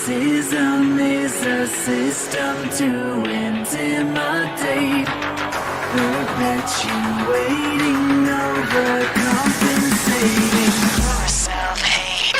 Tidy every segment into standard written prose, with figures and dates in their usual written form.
Narcissism is a system to intimidate, perpetuating, overcompensating for self-hate.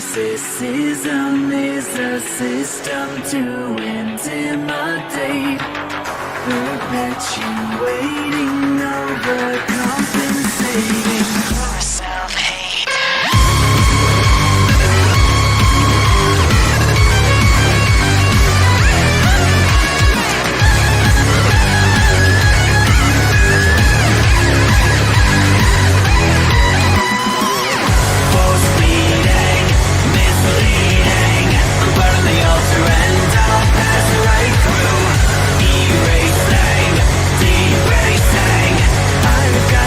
Narcissism is a system to intimidate, perpetuating, overcompensating for self-hate. I've got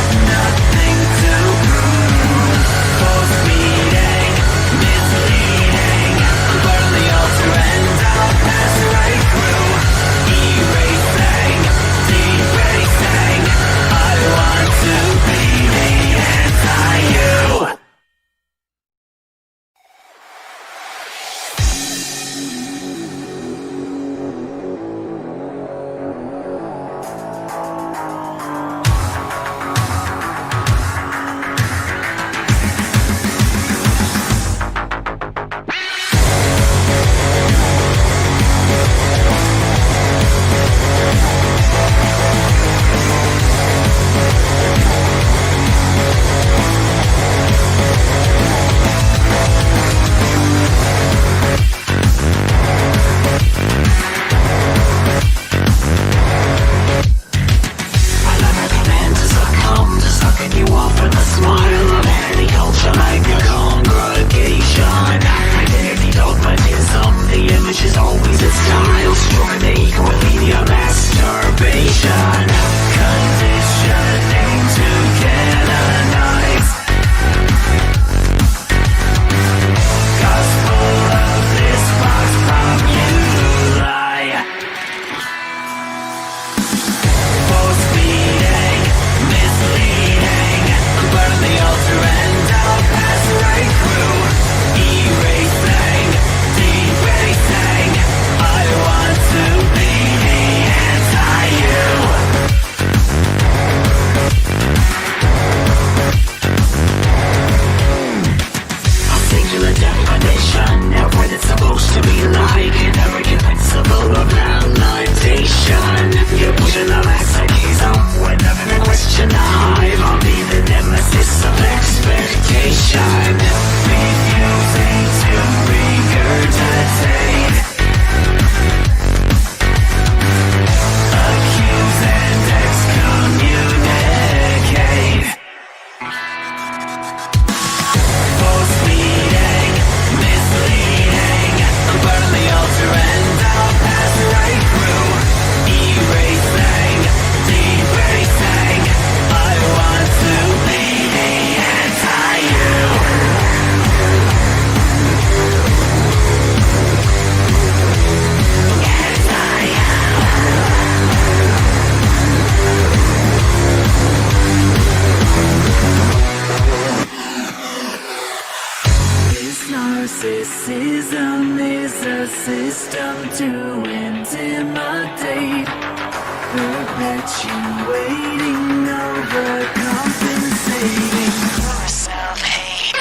Narcissism is a system to intimidate, perpetuating, overcompensating for self-hate.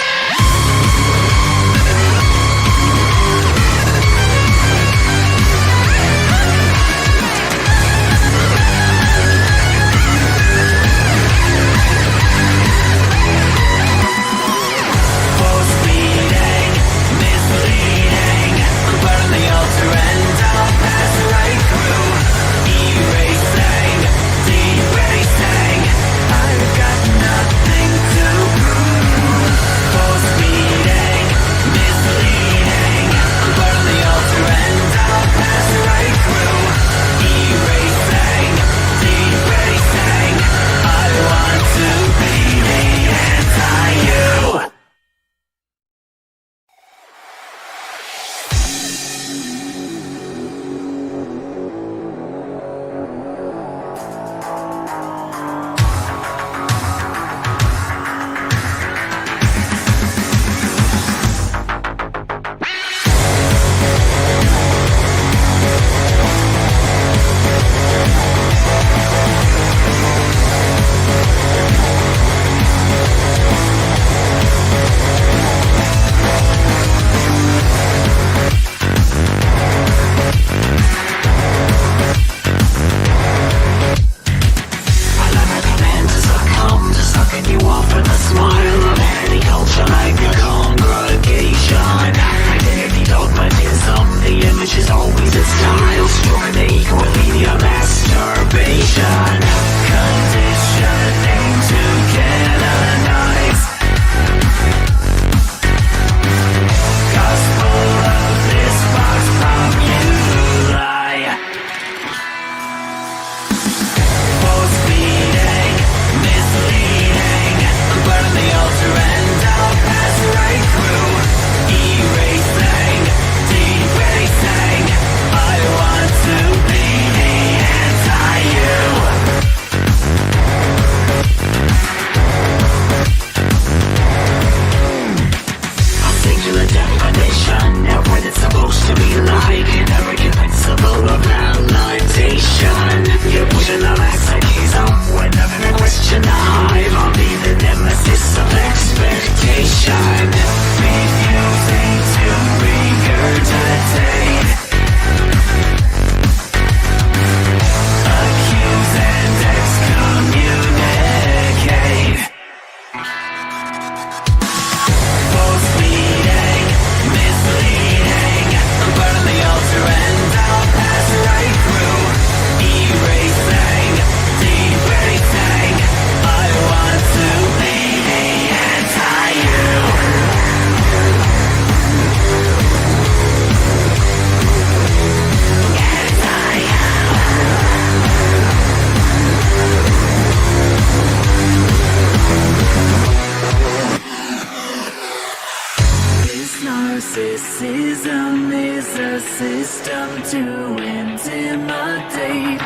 Narcissism is a system to intimidate,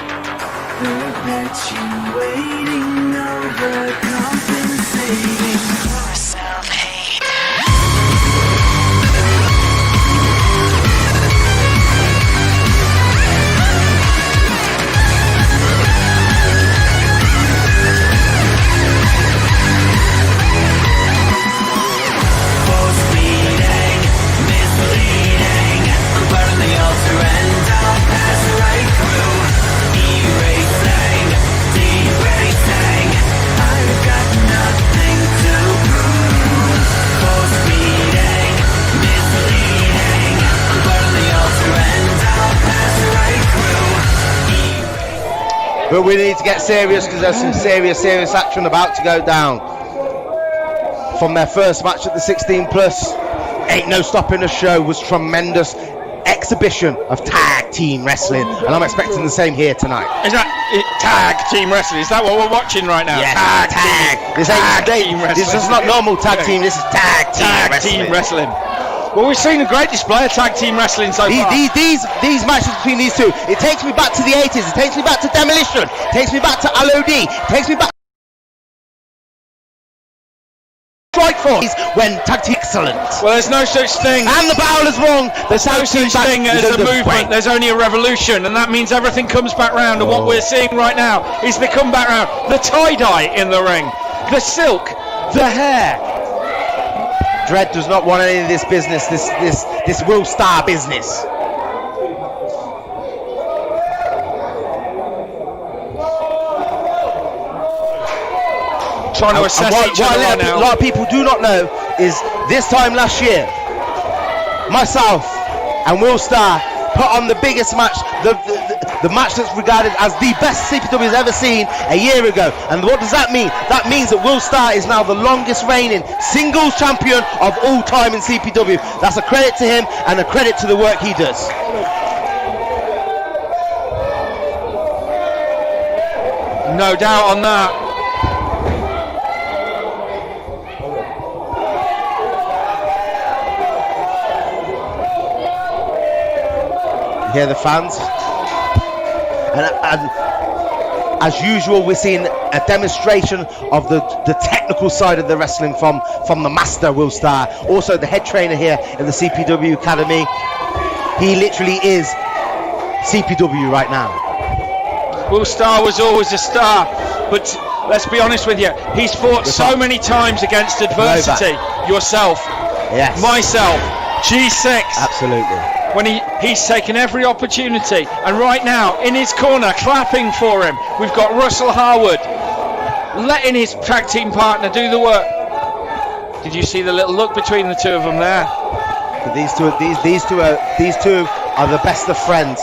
perpetuating, overcompensating for self-hate. But we need to get serious because there's some serious action about to go down. From their first match at the 16 plus, ain't no stopping the show, was tremendous exhibition of tag team wrestling, and I'm expecting the same here tonight. Is that tag team wrestling? Is that what we're watching right now? Yes, tag. This team wrestling. This is not normal tag team. This is tag team wrestling. Well, we've seen a great display of tag team wrestling so far. These matches between these two, it takes me back to the 80s, it takes me back to Demolition, it takes me back to LOD, it takes me back strike force when tag team excellent. Well, there's no such thing. And the bowler's wrong. There's no such thing as a movement. There's only a revolution, and that means everything comes back round. And what we're seeing right now is the come back round. The tie-dye in the ring, the silk, the hair. Dread does not want any of this business. This Will Star business. Trying to assess each other right now. A lot of people do not know is this time last year, myself and Will Star put on the biggest match, the match that's regarded as the best CPW has ever seen a year ago. And what does that mean? That means that Will Star is now the longest reigning singles champion of all time in CPW. That's a credit to him and a credit to the work he does. No doubt on that. Hear the fans, and as usual we're seeing a demonstration of the technical side of the wrestling from the master Will Star, also the head trainer here in the CPW Academy. He literally is CPW right now. Will Star was always a star, but let's be honest with you, he's fought so many times against adversity. Yourself, yes, myself, G6, absolutely. When he's taken every opportunity, and right now in his corner clapping for him we've got Russell Harwood letting his tag team partner do the work. Did you see the little look between the two of them there? These two are the best of friends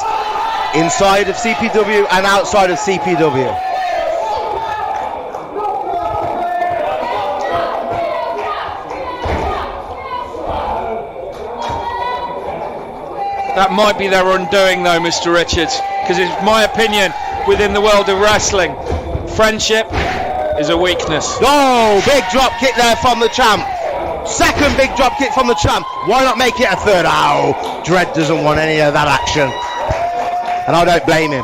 inside of CPW and outside of CPW. That might be their undoing though, Mr. Richards, because it's my opinion within the world of wrestling, friendship is a weakness. Oh, big drop kick there from the champ. Second big drop kick from the champ. Why not make it a third? Oh, Dread doesn't want any of that action. And I don't blame him.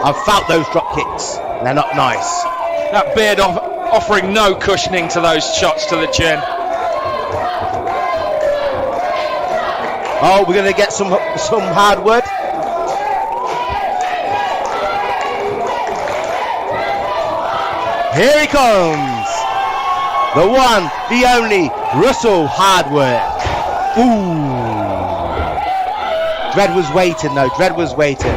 I've felt those drop kicks. They're not nice. That beard offering no cushioning to those shots to the chin. Oh, we're going to get some hardwood. Here he comes. The one, the only, Russell Hardwood. Ooh. Dread was waiting though, Dread was waiting.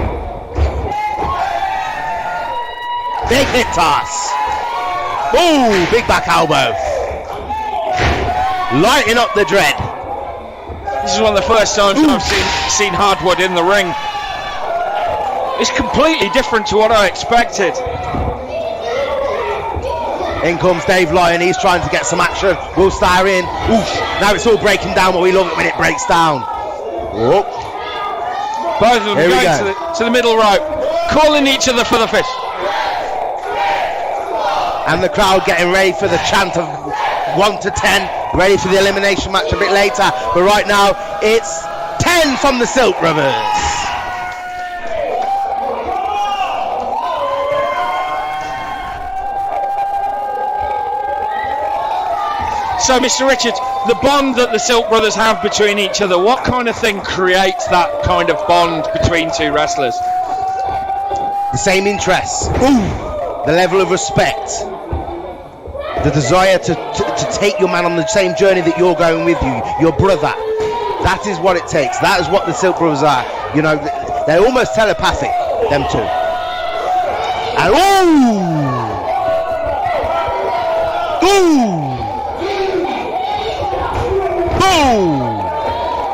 Big hit toss. Ooh, big back elbow. Lighting up the Dread. This is one of the first times I've seen Hardwood in the ring. It's completely different to what I expected. In comes Dave Lyon, he's trying to get some action. Will Star in. Oof. Now it's all breaking down, but we love it when it breaks down. Whoop. Both of them going to the middle rope, calling each other for the fist. And the crowd getting ready for the chant of 1 to 10, ready for the elimination match a bit later. But right now, it's 10 from the Silk Brothers. So, Mr. Richards, the bond that the Silk Brothers have between each other, what kind of thing creates that kind of bond between two wrestlers? The same interests, the level of respect, the desire to take your man on the same journey that you're going with you, your brother. That is what it takes. That is what the Silk Brothers are. You know, they're almost telepathic, them two. And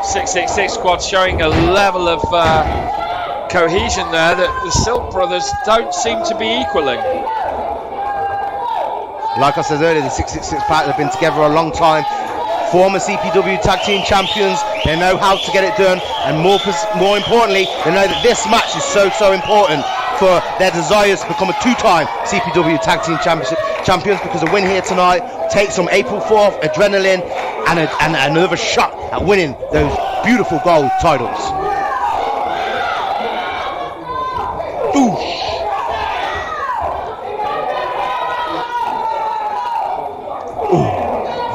666 squad showing a level of cohesion there that the Silk Brothers don't seem to be equaling. Like I said earlier, the 666 partners have been together a long time. Former CPW tag team champions. They know how to get it done, and more importantly, they know that this match is so important for their desires to become a two-time CPW tag team champions, because a win here tonight takes them April 4th adrenaline and another shot at winning those beautiful gold titles.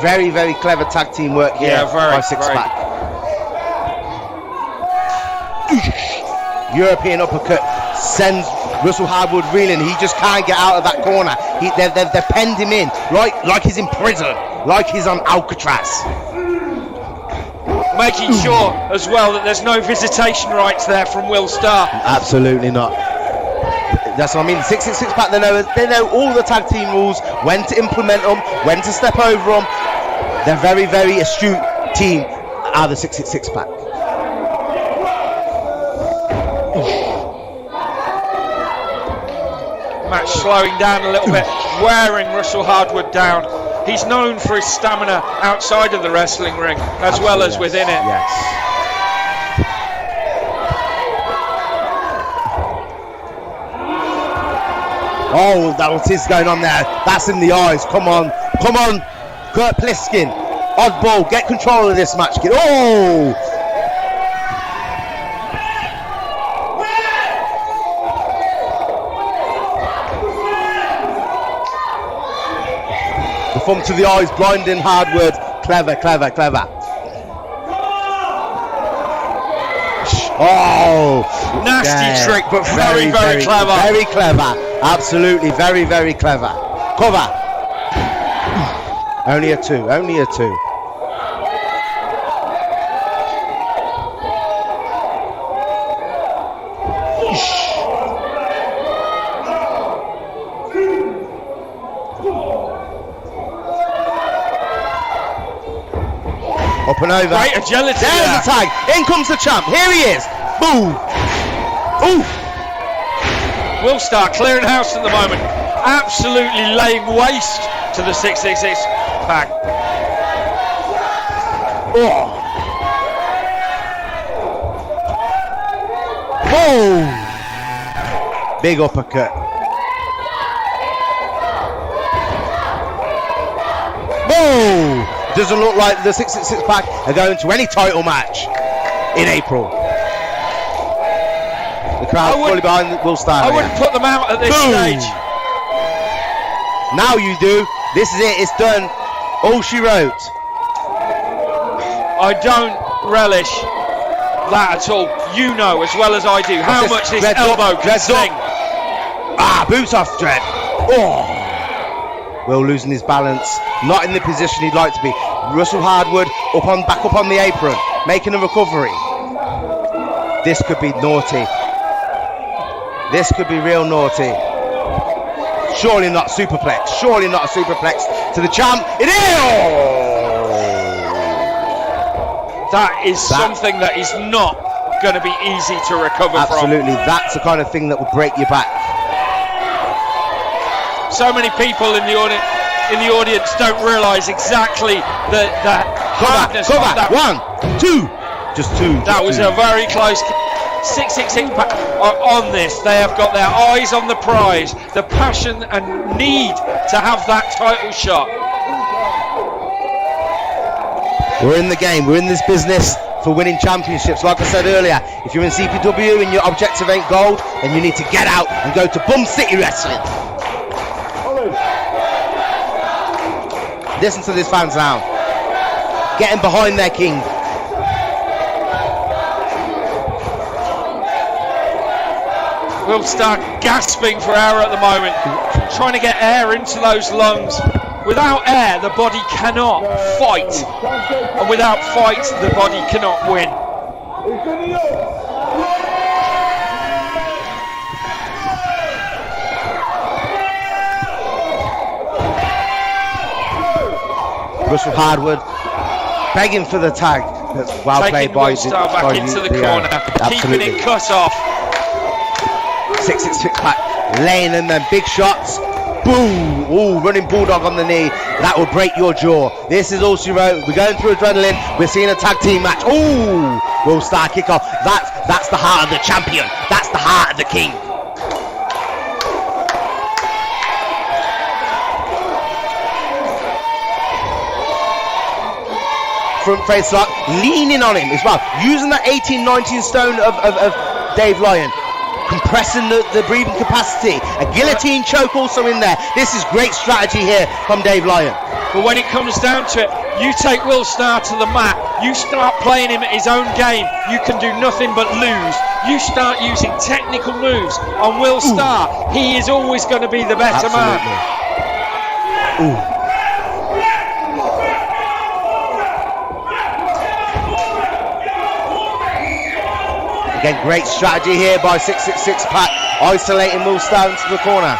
Very, very clever tag team work here by Six Pack. European uppercut sends Russell Hardwood reeling. He just can't get out of that corner. They've penned him in, like he's in prison, like he's on Alcatraz. Making sure as well that there's no visitation rights there from Will Starr. Absolutely not. That's what I mean. 666 Pack, they know all the tag team rules, when to implement them, when to step over them. They're very, very astute team are the 666 Pack. Match slowing down a little bit, wearing Russell Hardwood down. He's known for his stamina outside of the wrestling ring as well as within it. Yes. Oh, that what is going on there. That's in the eyes. Come on. Kurt Pliskin. Oddball, get control of this match, kid. Oh! The thumb to the eyes, blinding Hardwood. Clever. Oh! Nasty trick, but very, very clever. Very clever. Absolutely, very, very clever. Cover. Only a two. Up and over. Great agility. There's the tag. In comes the champ. Here he is. Boom. Ooh. Will Starr clearing house at the moment. Absolutely laying waste to the 666 Pack. Oh. Boom. Big uppercut. Boom. Doesn't look like the 666 Pack are going to any title match in April. The crowd fully behind Will Starr. I wouldn't put them out at this stage. Now you do. This is it. It's done. All she wrote. I don't relish that at all. You know as well as I do how much this elbow can sting. Boots off Dread. Oh. Will losing his balance. Not in the position he'd like to be. Russell Hardwood back up on the apron, making a recovery. This could be naughty. This could be real naughty. Surely not superplex. Surely not a superplex to the champ. It is! That is something that is not going to be easy to recover from. Absolutely. That's the kind of thing that will break your back. So many people in the audience don't realise exactly the hardness of that. 1, 2, just two. That was a very close. 666 Pack are on this. They have got their eyes on the prize, the passion and need to have that title shot. We're in the game. We're in this business for winning championships. Like I said earlier, if you're in CPW and your objective ain't gold, then you need to get out and go to Bum City Wrestling. Listen to this fans now. Getting behind their king. Will Starr gasping for air at the moment, trying to get air into those lungs. Without air, the body cannot fight, and without fight, the body cannot win. Russell Hardwood begging for the tag. That's well Taking played by Will Starr back into the corner, keeping it cut off. 666 Pack laying in them big shots. Boom! Ooh, running bulldog on the knee. That will break your jaw. This is all she wrote. We're going through adrenaline. We're seeing a tag team match. Ooh! Will Starr kick off. That's the heart of the champion. That's the heart of the king. Front face lock, leaning on him as well, using that 18-19 stone of Dave Lyon, compressing the breathing capacity. A guillotine choke also in there. This is great strategy here from Dave Lyon. But when it comes down to it, you take Will Starr to the mat, you start playing him at his own game, you can do nothing but lose. You start using technical moves on Will Starr, he is always going to be the better man. Again, great strategy here by 666 Pack, isolating Will Starr into the corner.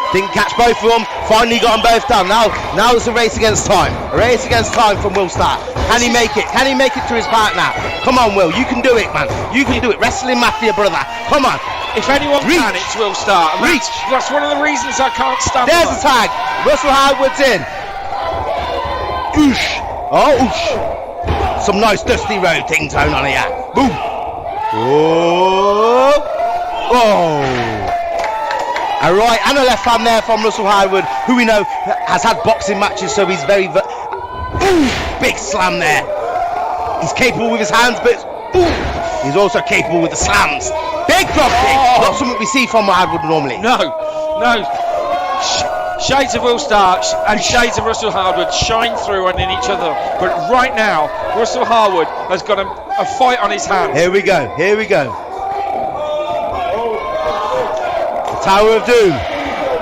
Didn't catch both of them, finally got them both down. Now it's a race against time. A race against time from Will Starr. Can he make it? Can he make it to his partner? Come on, Will, you can do it, man. You can do it. Wrestling Mafia, brother. Come on. If anyone can, it's Will Starr. That's one of the reasons I can't stand There's the tag. Russell Howard's in. Oosh. Oh, oosh. Some nice Dusty Road thing going on here. Boom. Oh. A right and a left hand there from Russell Howard, who we know has had boxing matches, so he's very... big slam there. He's capable with his hands, but he's also capable with the slams. Big drop kick. Not something we see from Howard normally. No. Shades of Will Starr and shades of Russell Howard shine through and in each other. But right now, Russell Howard has got a fight on his hands. Here we go. Tower of Doom.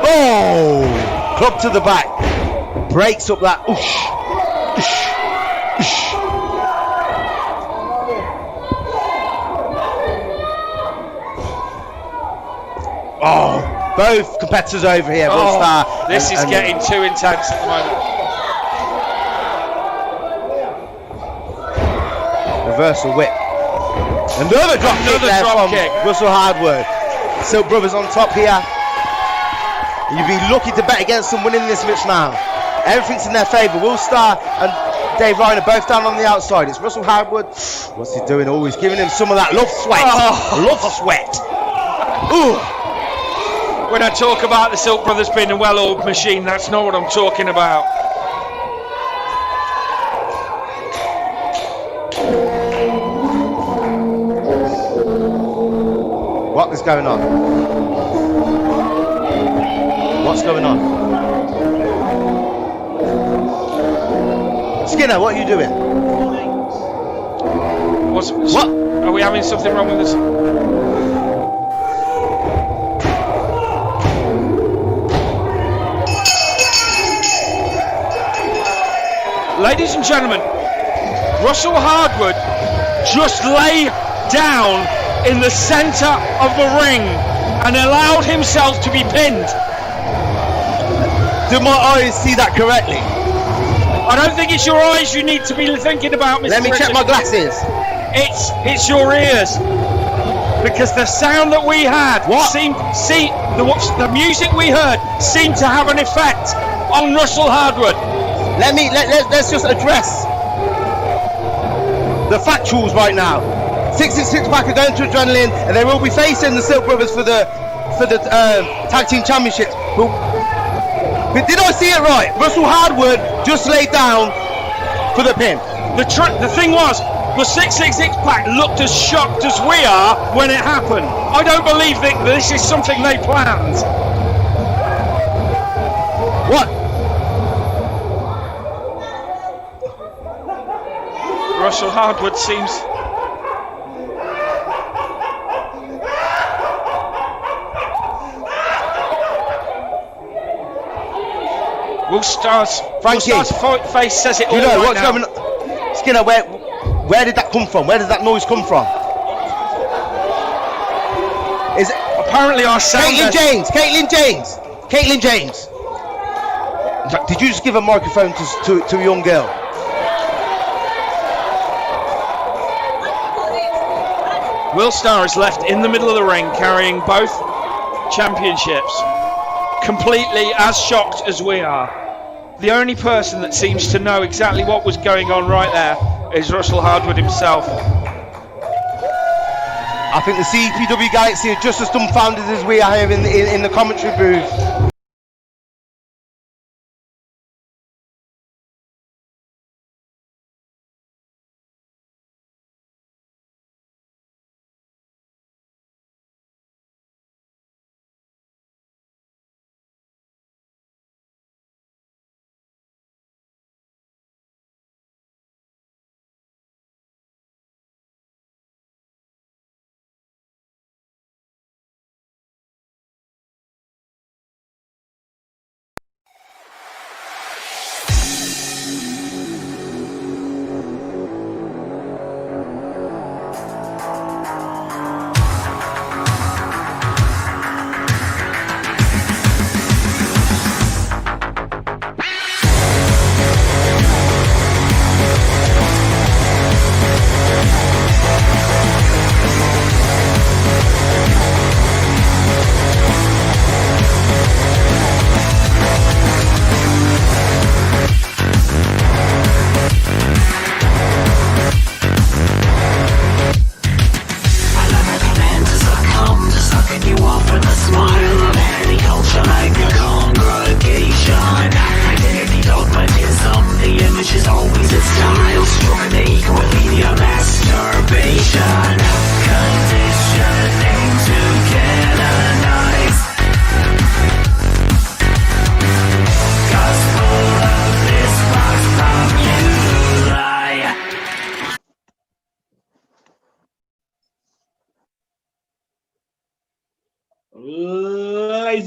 Oh! Club to the back. Breaks up that. Oosh. Oh, both competitors over here. Will Starr. This is getting too intense at the moment. Reversal whip. Another drop kick there from Russell Hardwood. Silk Brothers on top here. You'd be lucky to bet against them winning this match now. Everything's in their favour. Will Starr and Dave Ryan are both down on the outside. It's Russell Hardwood. What's he doing? Oh, he's giving him some of that love sweat. Love sweat. Ooh. When I talk about the Silk Brothers being a well-oiled machine, that's not what I'm talking about. What is going on? What's going on? Skinner, what are you doing? What? Are we having something wrong with us? Ladies and gentlemen, Russell Hardwood just lay down in the centre of the ring and allowed himself to be pinned. Do my eyes see that correctly? I don't think it's your eyes you need to be thinking about, Mr. Let me check my glasses. It's your ears, because the sound that we had the music we heard seemed to have an effect on Russell Hardwood. Let's just address the factuals right now. 666 Pack are going to Adrenaline, and they will be facing the Silk Brothers for the tag team championships. But did I see it right? Russell Hardwood just laid down for the pin. The thing was, the 666 Pack looked as shocked as we are when it happened. I don't believe that this is something they planned. What? Russell Hardwood seems... Will Starr's face says it all. You know right what's now. going on? Skinner, where did that come from? Where did that noise come from? Is it apparently our sound? Caitlin James. In fact, did you just give a microphone to a young girl? Will Starr is left in the middle of the ring carrying both championships, completely as shocked as we are. The only person that seems to know exactly what was going on right there is Russell Hardwood himself. I think the CPW Galaxy are just as dumbfounded as we are here in the commentary booth.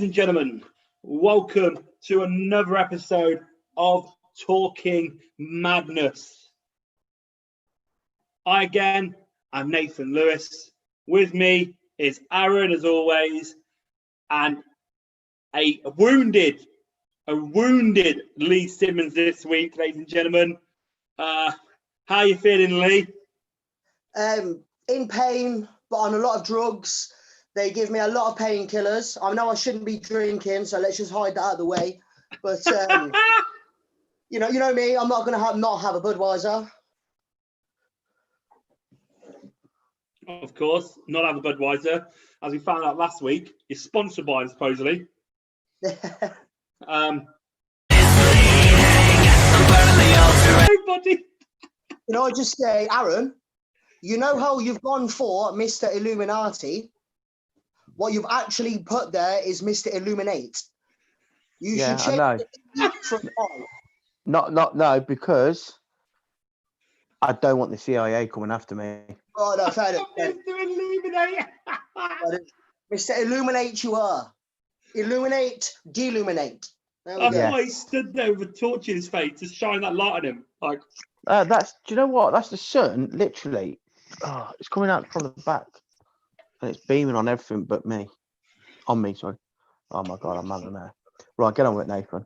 and gentlemen, welcome to another episode of Talking Madness. I'm Nathan Lewis. With me is Aaron, as always, and a wounded Lee Simmonds this week, ladies and gentlemen. How are you feeling, Lee? In pain, but on a lot of drugs. They give me a lot of painkillers. I know I shouldn't be drinking, so let's just hide that out of the way. But you know me. I'm not going to not have a Budweiser. Of course, not have a Budweiser, as we found out last week. Is sponsored by him, supposedly. Everybody. Can I just say, Aaron? You know how you've gone for Mr. Illuminati? What you've actually put there is Mr. Illuminate. You should change it from No, because I don't want the CIA coming after me. Oh, no, fair enough. Mr. Illuminate. Mr. Illuminate, you are. Illuminate, deluminate. That's why he stood there with a torch in his face to shine that light on him. Like, Do you know what? That's the sun, literally. Oh, it's coming out from the back. And it's beaming on everything but me. On me, sorry. Oh my God, I'm mad now. Right, get on with it, Nathan.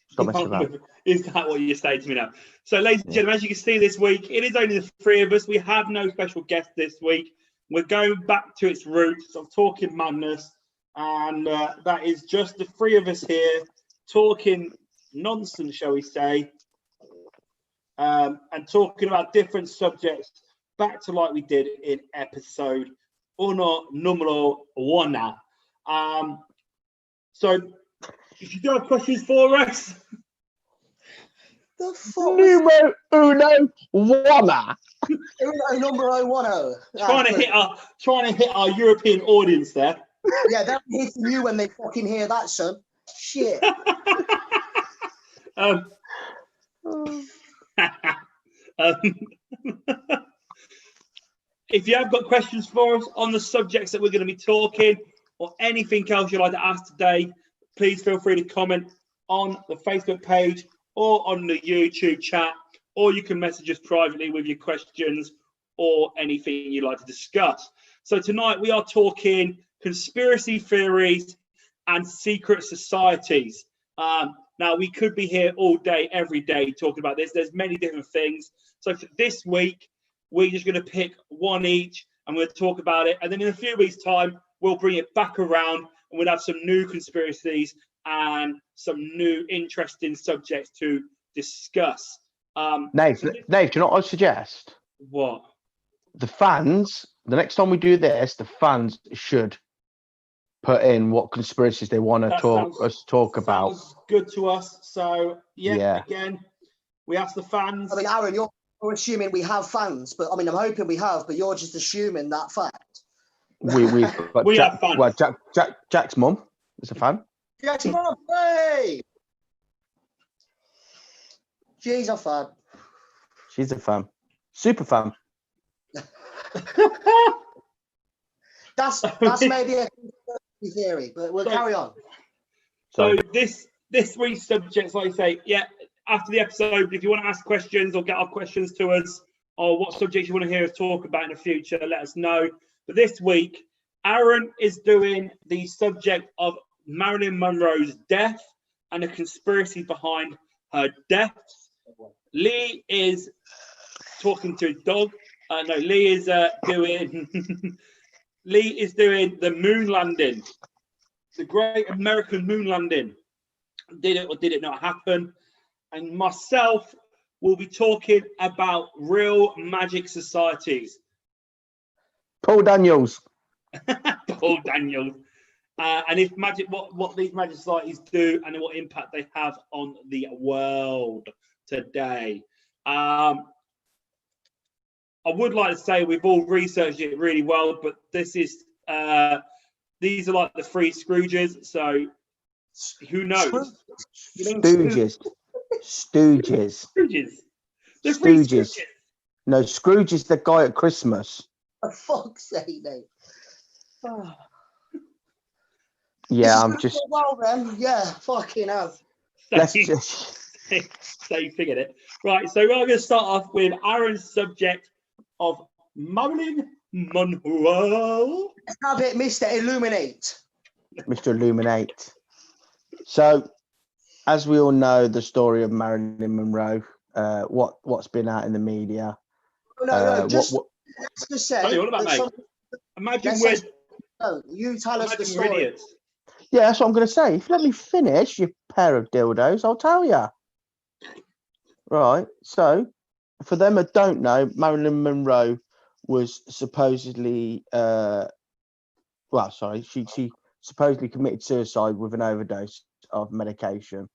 Stop messing about. Is that what you say to me now? So, ladies and gentlemen, as you can see this week, it is only the three of us. We have no special guest this week. We're going back to its roots of Talking Madness. And that is just the three of us here talking nonsense, shall we say, and talking about different subjects back to like we did in episode uno numero one. So if you do have questions for us, The fuck? Numero uno one. Numero one. trying to hit our European audience there. Yeah, they'll be hitting you when they fucking hear that, son. Shit. If you have got questions for us on the subjects that we're going to be talking or anything else you'd like to ask today, please feel free to comment on the Facebook page or on the YouTube chat, or you can message us privately with your questions or anything you'd like to discuss. So tonight we are talking conspiracy theories and secret societies. Now, we could be here all day, every day, talking about this. There's many different things. So for this week, we're just going to pick one each and we'll talk about it. And then in a few weeks' time, we'll bring it back around and we'll have some new conspiracies and some new interesting subjects to discuss. Nave, do you know what I suggest? What? The fans, the next time we do this, the fans should put in what conspiracies they want to talk about. Sounds good to us. So, again, we ask the fans. I mean, Aaron, you're assuming we have fans, but I mean, I'm hoping we have, but you're just assuming that fact. We have fans. Well, Jack's mum is a fan. Jack's mum, hey! She's a fan. She's a fan. Super fan. That's maybe a conspiracy theory, but we'll carry on. So this week's subjects, like I say, after the episode, if you want to ask questions or get our questions to us, or what subjects you want to hear us talk about in the future, let us know. But this week, Aaron is doing the subject of Marilyn Monroe's death and the conspiracy behind her death. Lee is talking to his dog. Lee is doing the moon landing, the great American moon landing. Did it or did it not happen? And myself will be talking about real magic societies. Paul Daniels. Paul Daniels. And if magic, what these magic societies do and what impact they have on the world today. I would like to say we've all researched it really well, but these are like the three Scrooges, so who knows? Stooges. The three Stooges. No, Scrooge is the guy at Christmas. For fuck's sake, mate. Yeah, I'm just. Well then, yeah, fucking hell. Let's So, just. so you figured it. Right, so we're going to start off with Aaron's subject of Marilyn Monroe. Let's have it, Mr. Illuminate. Mr. Illuminate. So, as we all know, the story of Marilyn Monroe, what's been out in the media. No, just let's just say. Tell you what about, that mate. Imagine let's we're, say, no, you tell us the imagine we're story. idiots. Yeah, that's what I'm going to say. If you let me finish, you pair of dildos, I'll tell you. Right. So, for them that don't know, Marilyn Monroe was supposedly, she supposedly committed suicide with an overdose of medication.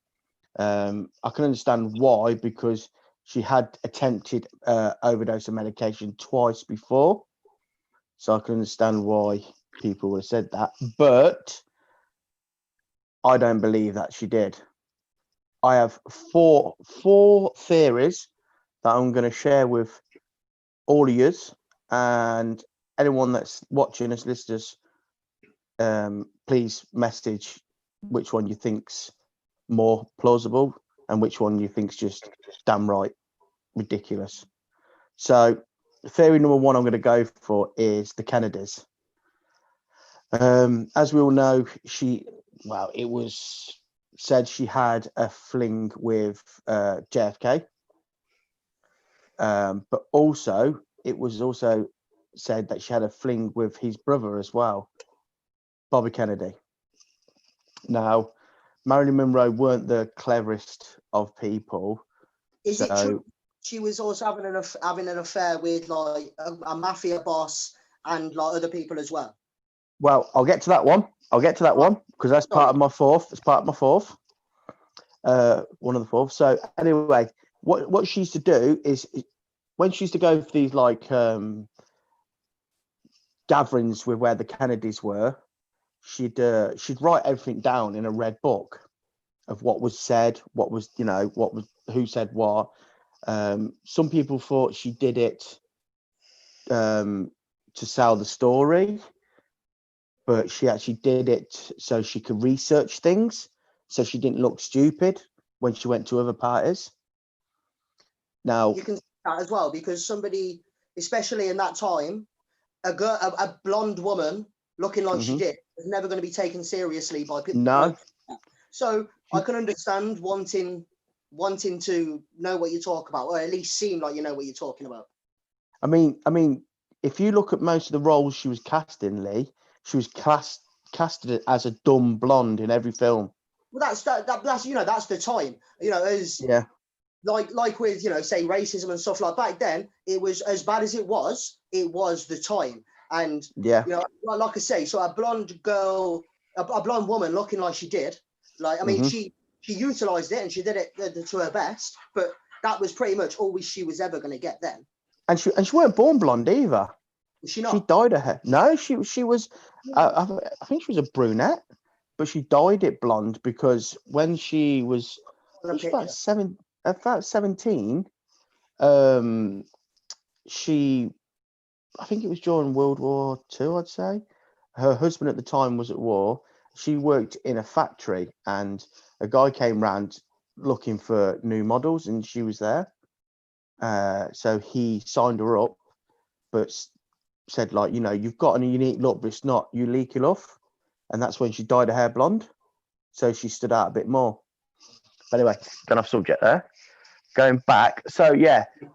I can understand why, because she had attempted overdose of medication twice before. So I can understand why people would have said that. But I don't believe that she did. I have four theories that I'm going to share with all of yous and anyone that's watching us, listeners. Please message which one you think's more plausible and which one you think's just damn right ridiculous. So, theory number one I'm going to go for is the Kennedys. As we all know, it was said she had a fling with JFK. But also, it was also said that she had a fling with his brother as well, Bobby Kennedy. Now, Marilyn Monroe weren't the cleverest of people. Is it true she was also having an affair with like a mafia boss and like other people as well? Well, I'll get to that one. One because that's part of my fourth. It's part of my fourth. One of the fourth. So anyway, what she used to do is when she used to go for these like gatherings with where the Kennedys were, she'd write everything down in a red book of what was said, who said what. Some people thought she did it to sell the story, but she actually did it so she could research things, so she didn't look stupid when she went to other parties. Now you can see that as well, because somebody, especially in that time, a blonde woman looking like she did is never going to be taken seriously by people. No. So I can understand wanting to know what you talk about, or at least seem like you know what you're talking about. I mean, if you look at most of the roles she was cast in, Lee, she was casted as a dumb blonde in every film. Well, that's that's the time, as like with say racism and stuff like back then. It was as bad as it was the time, and like I say, so a blonde girl, a blonde woman looking like she did, like I mean she utilized it and she did it to her best, but that was pretty much all she was ever going to get then. And she weren't born blonde either. Was she not? She dyed her hair. No, she was. I think she was a brunette, but she dyed it blonde because when she was about 17, I think it was during World War II, I'd say. Her husband at the time was at war. She worked in a factory and a guy came round looking for new models and she was there. So he signed her up, but said, like, you've got a unique look, but it's not unique enough. And that's when she dyed her hair blonde. So she stood out a bit more. But anyway, gone off subject there. Going back. So,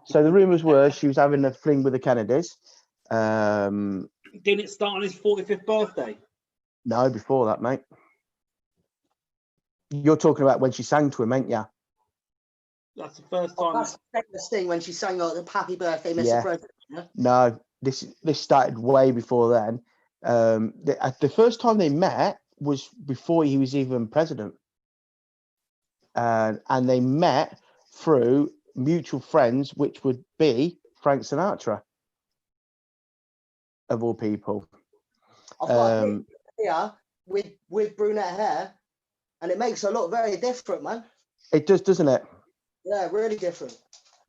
So the rumours were she was having a fling with the Kennedys. Didn't it start on his 45th birthday? No, before that, mate. You're talking about when she sang to him, ain't you? That's the first time. That's the famous thing when she sang like "Happy Birthday, Mr. President." Yeah? No, this started way before then. The first time they met was before he was even president, and they met through mutual friends, which would be Frank Sinatra, of all people. I've got a picture here with brunette hair, and it makes her look very different, man. It does, doesn't it? Yeah, really different.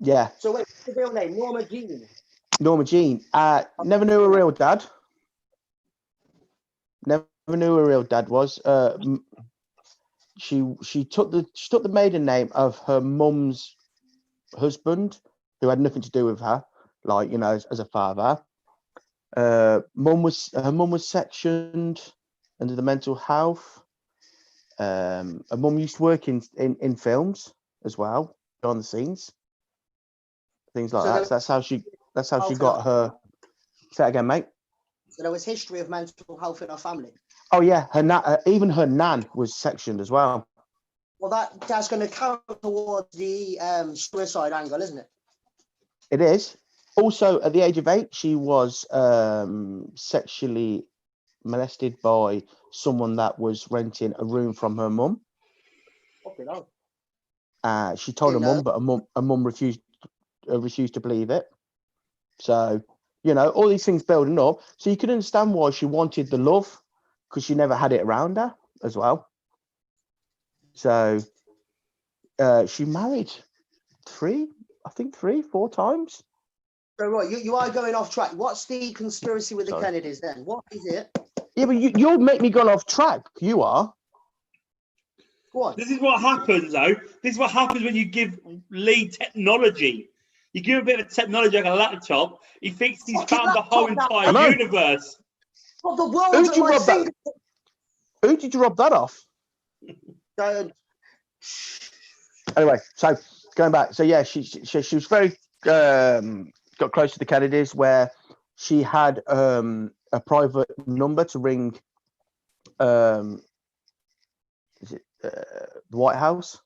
Yeah. So what's the real name? Norma Jean. Norma Jean. Never knew her real dad. Never knew who her real dad was. She took the maiden name of her mum's husband, who had nothing to do with her, like, you know, as a father. Her mum was sectioned under the mental health. Her mum used to work in films as well, behind the scenes, things like So that. So that's how she got her. Say that again, mate. So there was history of mental health in our family. Oh yeah, even her nan was sectioned as well. Well, that's going to count towards the suicide angle, isn't it? It is. Also, at the age of 8, she was sexually molested by someone that was renting a room from her mum. Okay, no. She told her Didn't mum, but her mum refused to believe it. So, you know, all these things building up. So you can understand why she wanted the love, because she never had it around her as well. So she married 3, 4 times. So right, you are going off track. What's the conspiracy with the Sorry. Kennedys then? What is it? Yeah, but you'll make me go off track. You are. Go on. This is what happens, though. This is what happens when you give Lee technology. You give him a bit of technology like a laptop, he thinks he's Fucking found the whole laptop now. I entire know. universe. Well, the Who world's did at you my rob that? finger. Who did you rob that off? Anyway, so going back, so yeah, she was very got close to the Kennedys, where she had a private number to ring the White House,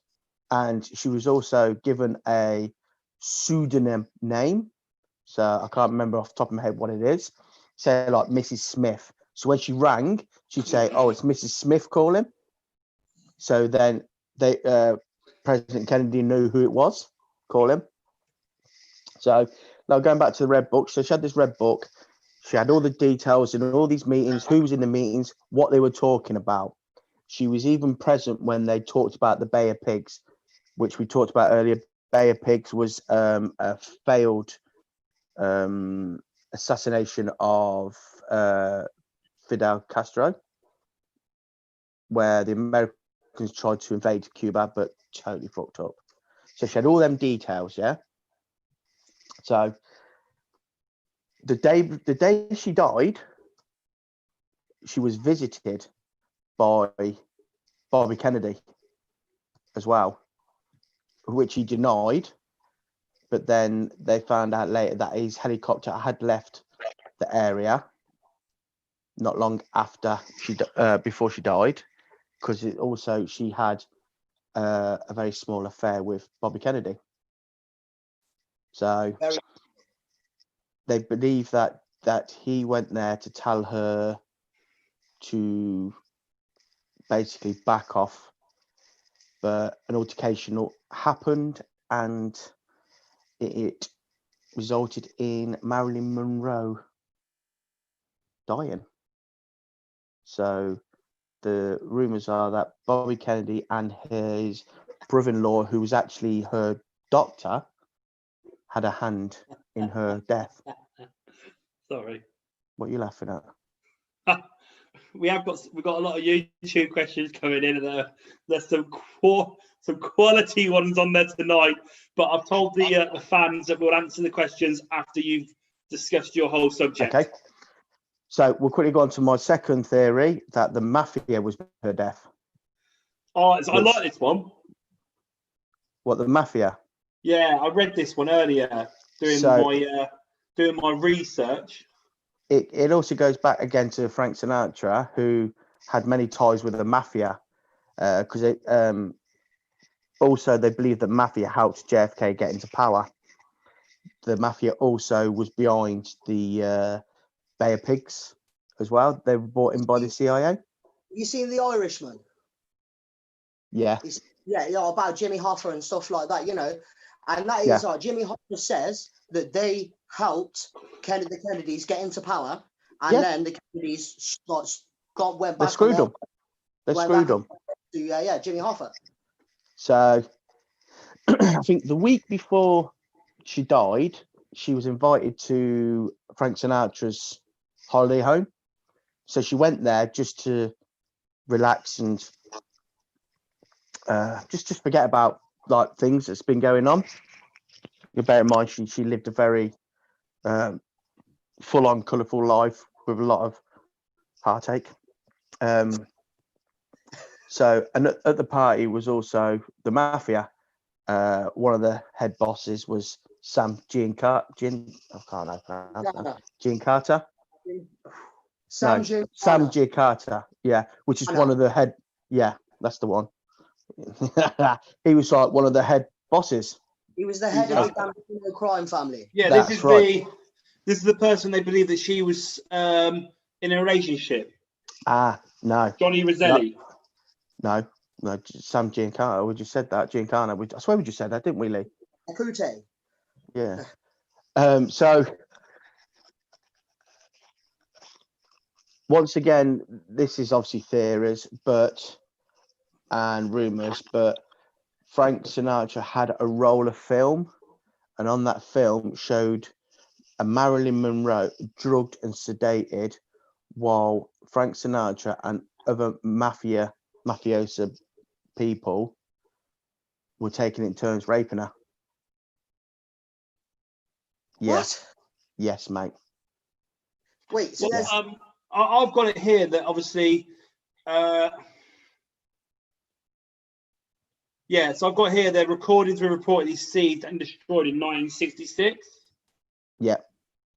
and she was also given a pseudonym name. So I can't remember off the top of my head what it is. Say like Mrs. Smith. So when she rang, she'd say, "Oh, it's Mrs. Smith calling." So then President Kennedy knew who it was calling. So now going back to the Red Book. So she had this Red Book. She had all the details in all these meetings, who was in the meetings, what they were talking about. She was even present when they talked about the Bay of Pigs, which we talked about earlier. Bay of Pigs was a failed assassination of Fidel Castro, where the Americans tried to invade Cuba, but totally fucked up. So she had all them details, yeah. So the day she died, she was visited by Bobby Kennedy as well, which he denied. But then they found out later that his helicopter had left the area not long after before she died, because also she had a very small affair with Bobby Kennedy. So they believe that he went there to tell her to basically back off, but an altercation happened, and it resulted in Marilyn Monroe dying. So the rumors are that Bobby Kennedy and his brother-in-law, who was actually her doctor, had a hand in her death. Sorry. What are you laughing at? We've got a lot of YouTube questions coming in, and there's some quality ones on there tonight. But I've told the fans that we'll answer the questions after you've discussed your whole subject. Okay. So we'll quickly go on to my second theory, that the mafia was her death. Oh, I like this one. What, the mafia? Yeah, I read this one earlier doing my research. It also goes back again to Frank Sinatra, who had many ties with the mafia, because also they believe that mafia helped JFK get into power. The mafia also was behind the Bay of Pigs as well. They were brought in by the CIA. You seen The Irishman? Yeah. About Jimmy Hoffa and stuff like that, you know. And that is like Jimmy Hoffa says that they helped the Kennedys get into power, and then the Kennedys went back. They screwed them. To Jimmy Hoffa. So I think the week before she died, she was invited to Frank Sinatra's holiday home, So she went there just to relax and just forget about like things that's been going on. You bear in mind she lived a very full-on, colourful life with a lot of heartache. So, and at the party was also the mafia. One of the head bosses was Sam Giancarlo. I can't know pronounce that. Giancarlo. Sam No, Giancarlo. Sam Giancarlo. Yeah, which is I one know. of the head. Yeah, that's the one. He was like one of the head bosses. He was the head of the Gambino crime family. Yeah, That's this is right. this is the person they believe that she was in a relationship. No, Johnny Roselli. no, Sam Giancarlo. We just said that Giancarlo. I swear we just said that, didn't we, Lee? Pute. Yeah. So once again, this is obviously theories, and rumours, but Frank Sinatra had a roll of film, and on that film showed a Marilyn Monroe drugged and sedated, while Frank Sinatra and other mafioso people were taking it in turns raping her. Yeah. What? Yes, mate. Wait, so Well, there's I've got it here that obviously, yeah. So I've got here their recordings were reportedly seized and destroyed in 1966. Yeah.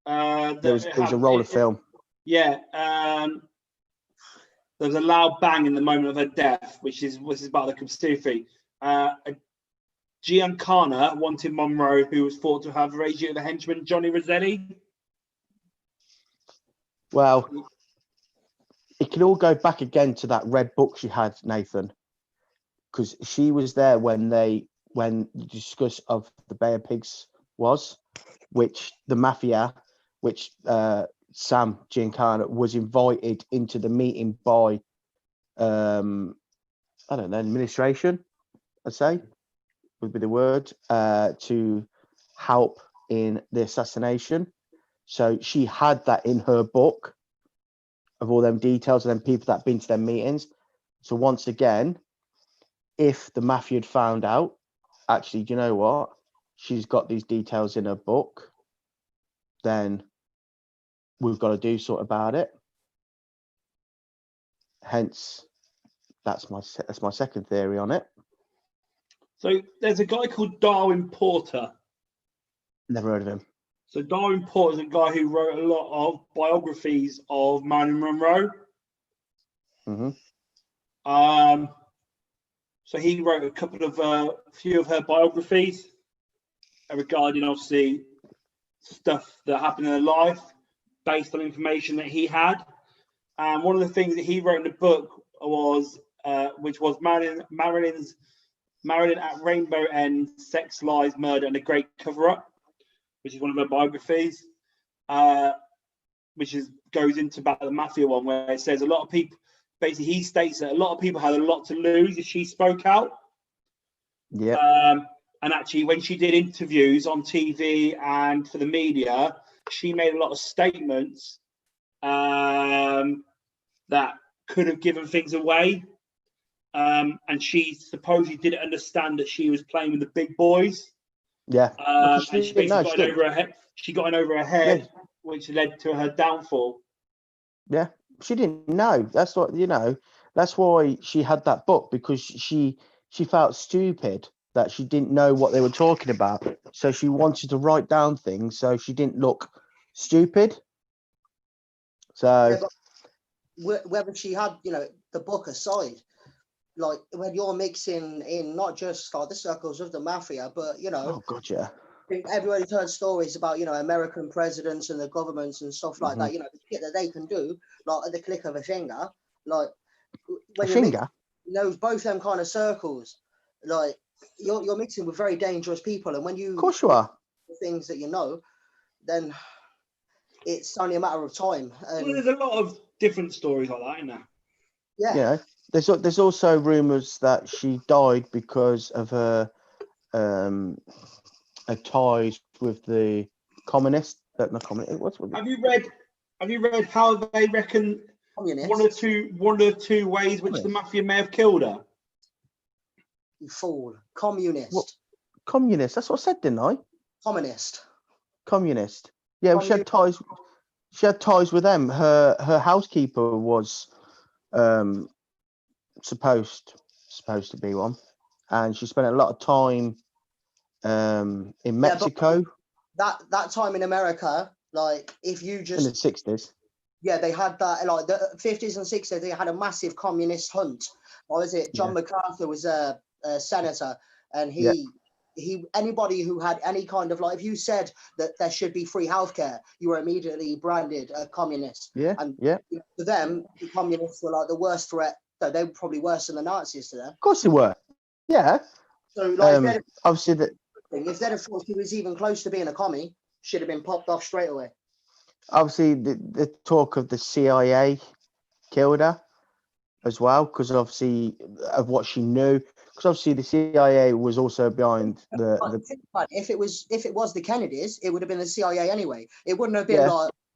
There was a roll of film. Yeah. There was a loud bang in the moment of her death, which is about the conspiracy. Giancana wanted Monroe, who was thought to have raised the henchman Johnny Roselli. Well, it can all go back again to that red book she had, Nathan, because she was there when the discuss of the Bay of Pigs was, which the mafia, which Sam Giancana was invited into the meeting by, I don't know, administration, I'd say, would be the word, to help in the assassination. So she had that in her book of all them details and them people that had been to their meetings. So once again, if the mafia had found out, actually, do you know what? She's got these details in her book, then we've got to do something about it. Hence, that's my second theory on it. So there's a guy called Darwin Porter. Never heard of him. So Darwin Porter is a guy who wrote a lot of biographies of Marilyn Monroe. Mm-hmm. So he wrote a few of her biographies regarding obviously stuff that happened in her life based on information that he had. And one of the things that he wrote in the book was, which was Marilyn at Rainbow End, Sex, Lies, Murder, and a Great Cover-Up, which is one of her biographies, which goes into about the mafia one, where it says a lot of people, basically he states that a lot of people had a lot to lose if she spoke out. Yeah. And actually, when she did interviews on TV and for the media, she made a lot of statements that could have given things away. And she supposedly didn't understand that she was playing with the big boys. Yeah. And she basically got it over her head. She got it over her head, Yeah. which led to her downfall. Yeah. She didn't know. That's what, that's why she had that book, because she felt stupid that she didn't know what they were talking about. So she wanted to write down things so she didn't look stupid. So whether she had, the book aside, like when you're mixing in not just like the circles of the mafia, but oh god, yeah. I think everybody's heard stories about American presidents and the governments and stuff like that. The shit that they can do, like at the click of a finger. Like when you're mixing both them kind of circles, like you're mixing with very dangerous people, and when you, of course you are, things that then it's only a matter of time. And Well, there's a lot of different stories like that, isn't there? yeah. There's also rumours that she died because of her ties with the communists. Not communist. Have you read how they reckon Communist. one of the two ways which the mafia may have killed her. You fool. Communist. What? Communist. That's what I said, didn't I? Communist. Communist. Yeah, well, she had ties. She had ties with them. Her housekeeper was supposed to be one, and she spent a lot of time in Mexico. That time in America, like if you In just the 60s. Yeah, they had that like the 50s and 60s. They had a massive communist hunt. What was it? John MacArthur was a senator, and he anybody who had any kind of like, if you said that there should be free healthcare, you were immediately branded a communist. And for them, the communists were like the worst threat. So they were probably worse than the Nazis to them. Of course they were. Yeah. So like, obviously that. If they'd have thought he was even close to being a commie, should have been popped off straight away. Obviously, the talk of the CIA killed her as well, because obviously of what she knew. Because obviously the CIA was also behind the. If it was the Kennedys, it would have been the CIA anyway. It wouldn't have been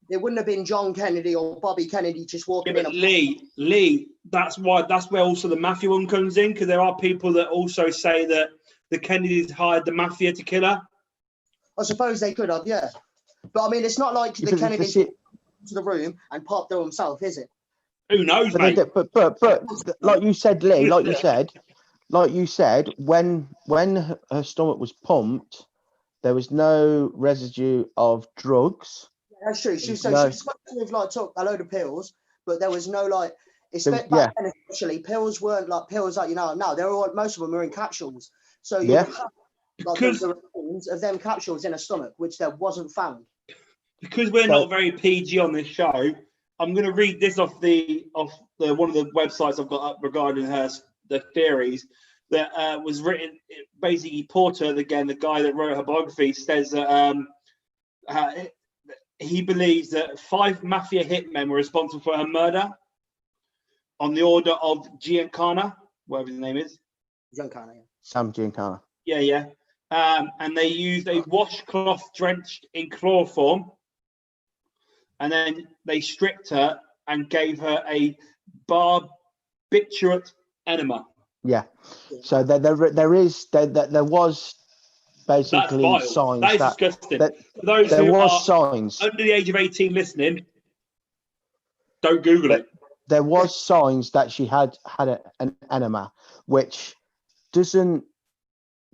it wouldn't have been John Kennedy or Bobby Kennedy just walking in. Lee, that's where also the mafia one comes in, because there are people that also say that the Kennedys hired the mafia to kill her. I suppose they could have, yeah. But I mean, it's not like the Kennedys to the room and popped them himself, is it? Who knows, mate? But like you said, Lee, like you said, when her stomach was pumped, there was no residue of drugs. Yeah, that's true. She was supposed to have like took a load of pills, but there was no like. Back then, especially pills weren't like pills like now. They're all, most of them are in capsules. So you have like the remains of them capsules in a stomach, which there wasn't found. Because we're not very PG on this show, I'm going to read this off the one of the websites I've got up regarding the theories that was written. Basically, Porter, again, the guy that wrote her biography, says that he believes that 5 mafia hitmen were responsible for her murder on the order of Giancana, whatever his name is. Giancana, yeah. Sam Giancana. Yeah. And they used a washcloth drenched in chloroform, and then they stripped her and gave her a barbiturate enema. Yeah. So there was basically signs that is disgusting. For those there who was are signs under the age of 18 listening, don't Google it. There was signs that she had an enema, which doesn't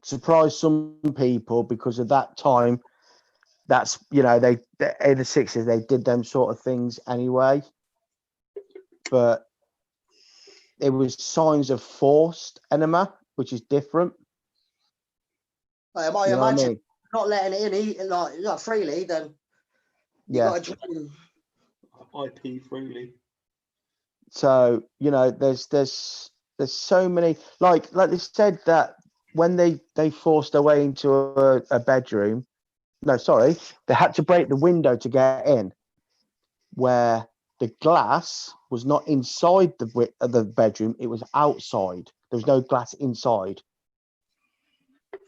surprise some people because of that time. That's they in the 60s they did them sort of things anyway, but it was signs of forced enema, which is different. I imagine not letting it in like freely, then you got to drink IP freely. So there's so many like they said that when they forced their way into a bedroom. No, sorry, they had to break the window to get in, where the glass was not inside the bedroom; it was outside. There was no glass inside.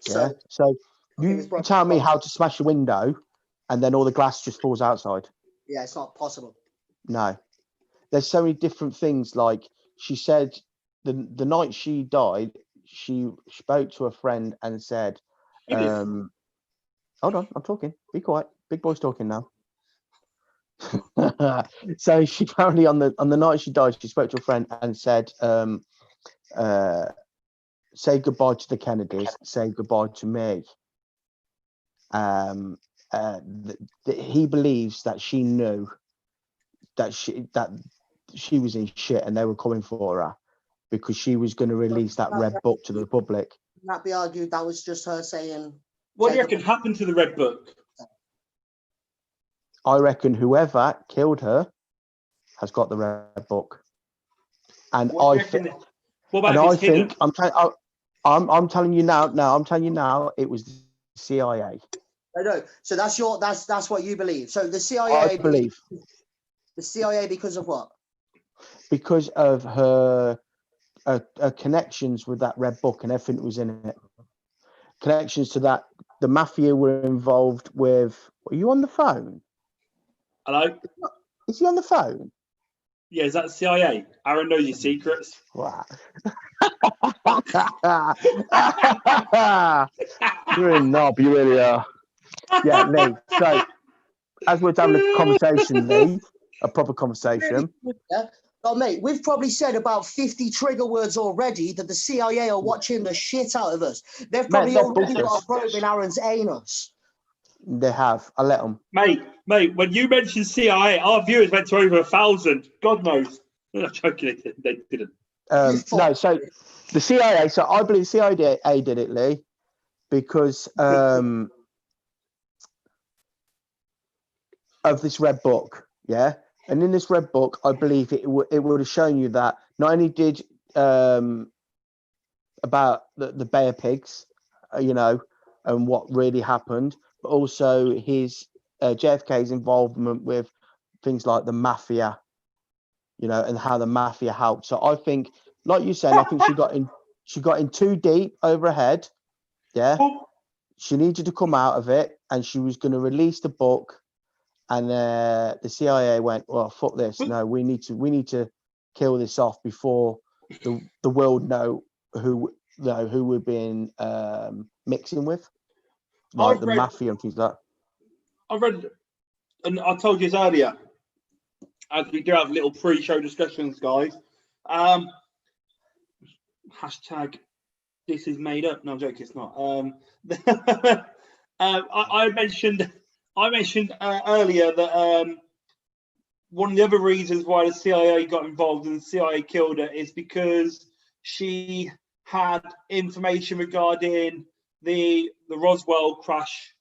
So you tell me how to smash a window, and then all the glass just falls outside. Yeah, it's not possible. No, there's so many different things. Like she said, the night she died, she spoke to a friend and said, hold on, I'm talking. Be quiet. Big boy's talking now. So she apparently on the night she died, she spoke to a friend and said, say goodbye to the Kennedys, say goodbye to me. He believes that she knew that she was in shit and they were coming for her because she was going to release that red book to the public. Can that be argued that was just her saying? What do you reckon happened to the red book? I reckon whoever killed her has got the red book, and I'm telling you now. I'm telling you now. It was the CIA. I know. So that's what you believe. So the CIA. I believe the CIA because of what? Because of her connections with that red book and everything that was in it. Connections to that. The mafia were involved with. Are you on the phone? Hello? Is he on the phone? Yeah, is that the CIA? Aaron knows your secrets. Wow. You're a knob, you really are. Yeah, Lee. So, as we're having a conversation, Lee, a proper conversation. Yeah. Oh, mate, we've probably said about 50 trigger words already that the CIA are watching the shit out of us. They've probably they've already booked got a us. probe in Aaron's anus. They have. I let them. Mate, when you mentioned CIA, our viewers went to over 1,000. God knows. I'm not joking, they didn't. No, so the CIA. So I believe CIA did it, Lee, because of this red book. Yeah. And in this red book, I believe it would have shown you that not only did about the Bay of Pigs, and what really happened, but also his JFK's involvement with things like the mafia, and how the mafia helped. So I think, like you said, I think she got in too deep over her head. Yeah, she needed to come out of it, and she was going to release the book. And the CIA went, well, fuck this. No, we need to kill this off before the world know who we've been mixing with, like the mafia and things like that. I read, and I told you this earlier, as we do have little pre-show discussions, guys. Hashtag this is made up. No, I'm joking, it's not. I mentioned earlier that one of the other reasons why the CIA got involved and the CIA killed her is because she had information regarding the Roswell crash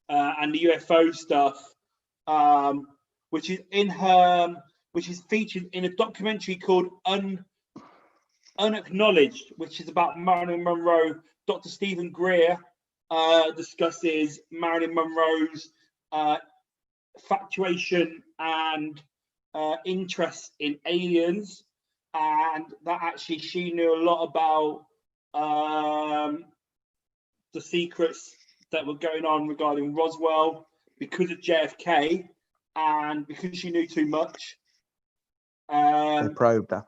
and the UFO stuff, which is featured in a documentary called Unacknowledged, which is about Marilyn Monroe. Dr. Stephen Greer discusses Marilyn Monroe's factuation and interest in aliens, and that actually she knew a lot about the secrets that were going on regarding Roswell because of JFK, and because she knew too much. They probed her.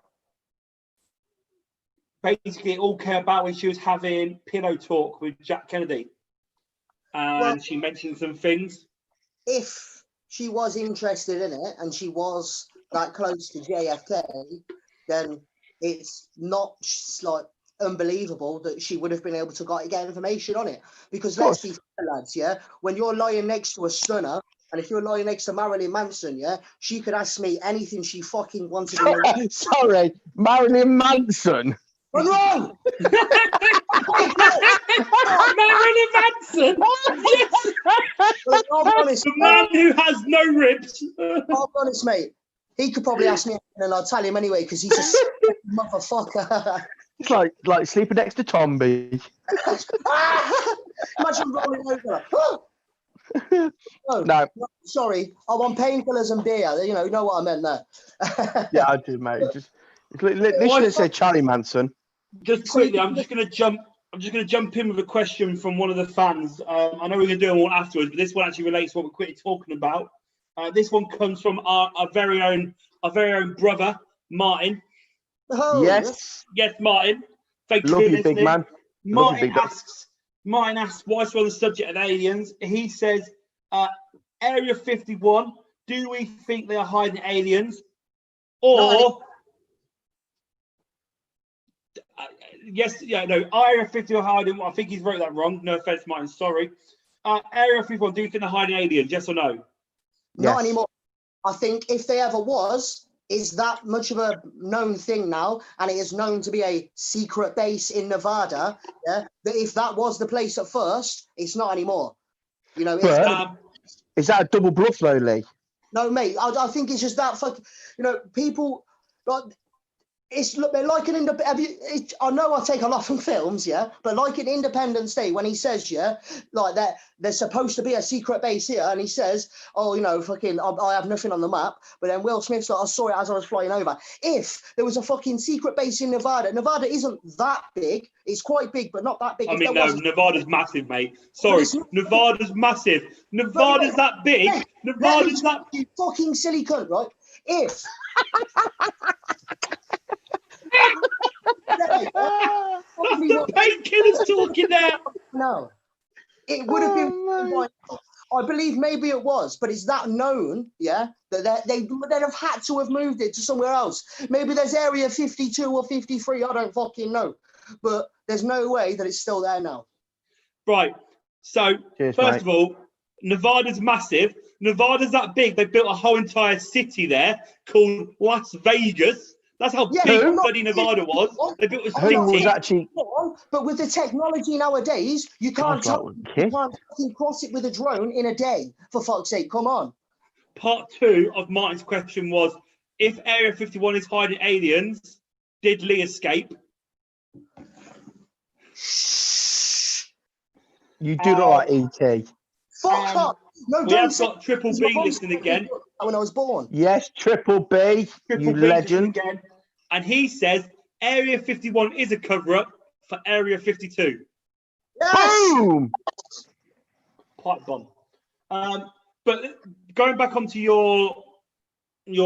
Basically, it all came about when she was having pillow talk with Jack Kennedy, and she mentioned some things. If she was interested in it and she was that close to JFK, then it's not like unbelievable that she would have been able to get information on it. Because let's be fair, lads, yeah, when you're lying next to a stunner, and if you're lying next to Marilyn Manson, yeah, she could ask me anything she fucking wanted to know. Sorry, Marilyn Manson. Monroe! Marilyn Manson! Yes! I'll be honest, the man who has no ribs. I'll be honest, mate. He could probably ask me, and I'll tell him anyway, because he's a sick motherfucker. It's like sleeping next to Tomby. Imagine rolling over. No, sorry. I want painkillers and beer. You know what I meant there. Yeah, I do, mate. Just they should have said Charlie Manson. Just quickly, I'm just going to jump in with a question from one of the fans. I know we're going to do them all afterwards, but this one actually relates to what we're quickly talking about. This one comes from our very own brother, Martin. Oh, Yes, Martin. Thank love you for you, listening. big man. Martin asks, whilst we're on the subject of aliens, he says, Area 51, do we think they are hiding aliens? Or... Area 51 hiding. I think he's wrote that wrong. No offense, Martin. Sorry. Area 51. Do you think they're hiding aliens? Yes or no? Not anymore. I think if they ever was, it's that much of a known thing now, and it is known to be a secret base in Nevada. Yeah, that if that was the place at first, it's not anymore. You know, is that a double bluff, though, Lee? No, mate. I think it's just that fucking. People like. It's like an independent. I know I take a lot from films, yeah, but like in Independence Day when he says, yeah, like that there's supposed to be a secret base here, and he says, oh, fucking, I have nothing on the map. But then Will Smith's like, I saw it as I was flying over. If there was a fucking secret base in Nevada isn't that big. It's quite big, but not that big. I mean, no, Nevada's massive, mate. Sorry, Nevada's massive. Nevada's that big. Nevada's that you fucking silly cunt, right? If The painkiller's talking now. no, it would have been. Oh, I believe maybe it was, but it's that known, yeah, that they'd have had to have moved it to somewhere else. Maybe there's Area 52 or 53, I don't fucking know. But there's no way that it's still there now. Right. So, Cheers, first mate. of all, Nevada's massive. Nevada's that big. They built a whole entire city there called Las Vegas. That's how Yeah, big who? bloody Nevada was. They built a Who was city. actually? But with the technology nowadays, you can't God's like a kid. fucking cross it with a drone in a day. For fuck's sake, come on. Part 2 of Martin's question was, if Area 51 is hiding aliens, did Lee escape? You do not like ET. Fuck up. No, We don't have say got Triple it's B my listening again. when I was born. Yes, Triple B, Triple you B listening legend. again. And he says Area 51 is a cover-up for Area 52. Yes. Boom! Pipe bomb. But going back onto your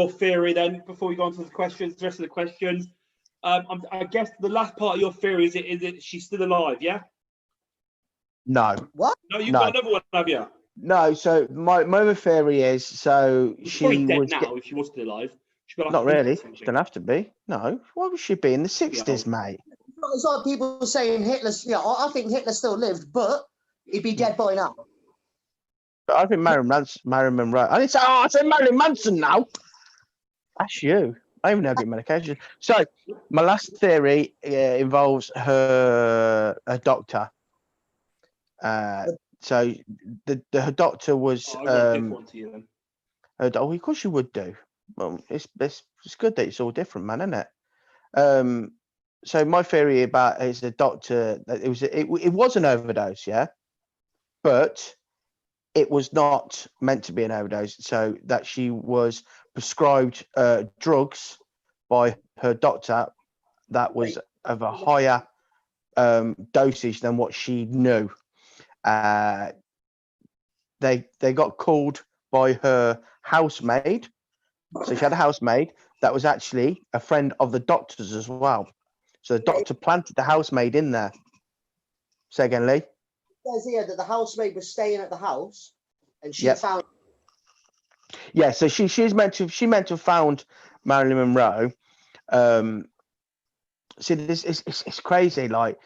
theory then, before we go on to the questions, the rest of the questions, I guess the last part of your theory is it she's still alive, yeah? No, What? No, you've No. got another one, have you? no. So my other theory is, so She's she probably dead was now if she was still alive. She'd be like not 100 or really. something. Don't have to be. No, why would she be in the 60s, mate? It's like people saying Hitler's. Yeah, I think Hitler still lived, but he'd be dead by now. But I think Marilyn Monroe. I didn't say. Oh, I said Marilyn Manson now. That's you. I even know get medication. So my last theory involves her doctor. So her doctor was. Oh, I've got a different one to you then. Oh, of course you would do. Well, it's good that it's all different, man, isn't it? So my theory about is the doctor that it was an overdose, yeah, but it was not meant to be an overdose. So that she was prescribed drugs by her doctor that was of a higher dosage than what she knew. They got called by her housemaid. So she had a housemaid that was actually a friend of the doctor's as well. So the doctor planted the housemaid in there. Say again, Lee. It says here that the housemaid was staying at the house, and she Yep. found. Yeah, so she's meant to have found Marilyn Monroe. See, this it's crazy. Like,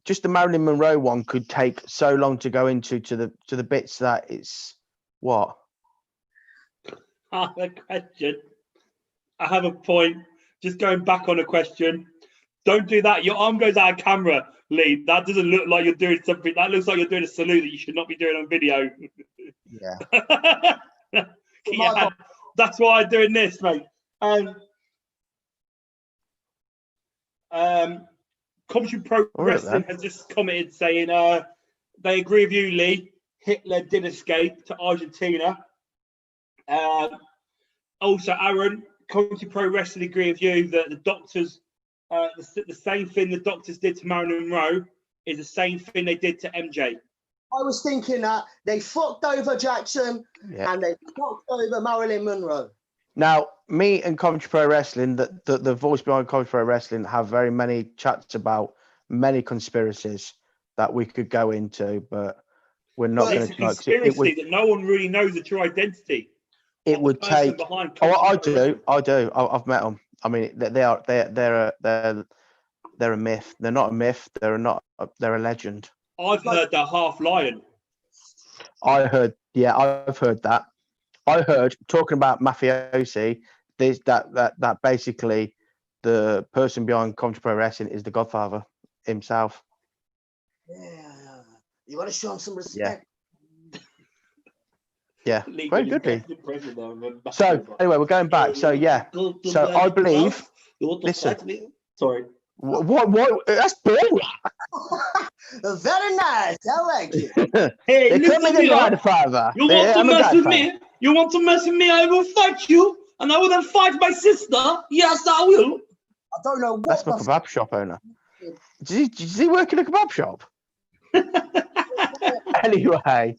just the Marilyn Monroe one could take so long to go into to the bits that it's what. I have a question. I have a point. Just going back on a question. Don't do that. Your arm goes out of camera, Lee. That doesn't look like you're doing something. That looks like you're doing a salute that you should not be doing on video. Yeah. Yeah, that's why I'm doing this, mate. Commentary Pro Wrestling has just commented saying they agree with you, Lee. Hitler did escape to Argentina. Also, Aaron, Commentary Pro Wrestling agree with you that the doctors, the same thing the doctors did to Marilyn Monroe is the same thing they did to MJ. I was thinking that they fucked over Jackson and they fucked over Marilyn Monroe. Now, me and Commentary Pro Wrestling, the voice behind Commentary Pro Wrestling, have very many chats about many conspiracies that we could go into, but we're not going It's to a try. conspiracy that no one really knows the true identity. It would take. Behind Oh, I Commentary Pro do. I've met them. I mean, they're a myth. They're not a myth. They're a legend. I've heard they're half lion. I've heard that. I heard talking about mafiosi. There's that basically the person behind Commentary Pro Wrestling is the Godfather himself. Yeah, you want to show him some respect. Yeah, very good. So anyway, we're going back. So yeah, so I believe. Listen, sorry. What? That's boring. Very nice. I like it. Hey, They call me listen the here. Godfather. You want to mess with me? You want to mess with me? I will fight you, and I will then fight my sister. Yes, I will. I don't know what. That's my kebab shop owner. Does he work in a kebab shop? Anyway,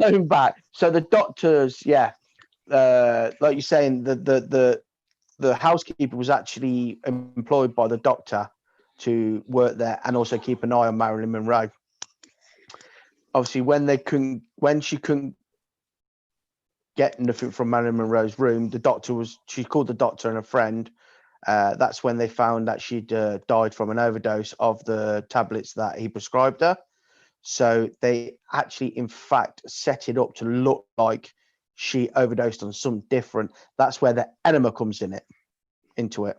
going back. So the doctors, yeah. like you're saying, the housekeeper was actually employed by the doctor to work there and also keep an eye on Marilyn Monroe. Obviously, when she couldn't get nothing from Marilyn Monroe's room, she called the doctor and a friend. That's when they found that she'd died from an overdose of the tablets that he prescribed her. So they actually, in fact, set it up to look like she overdosed on something different. That's where the enema comes into it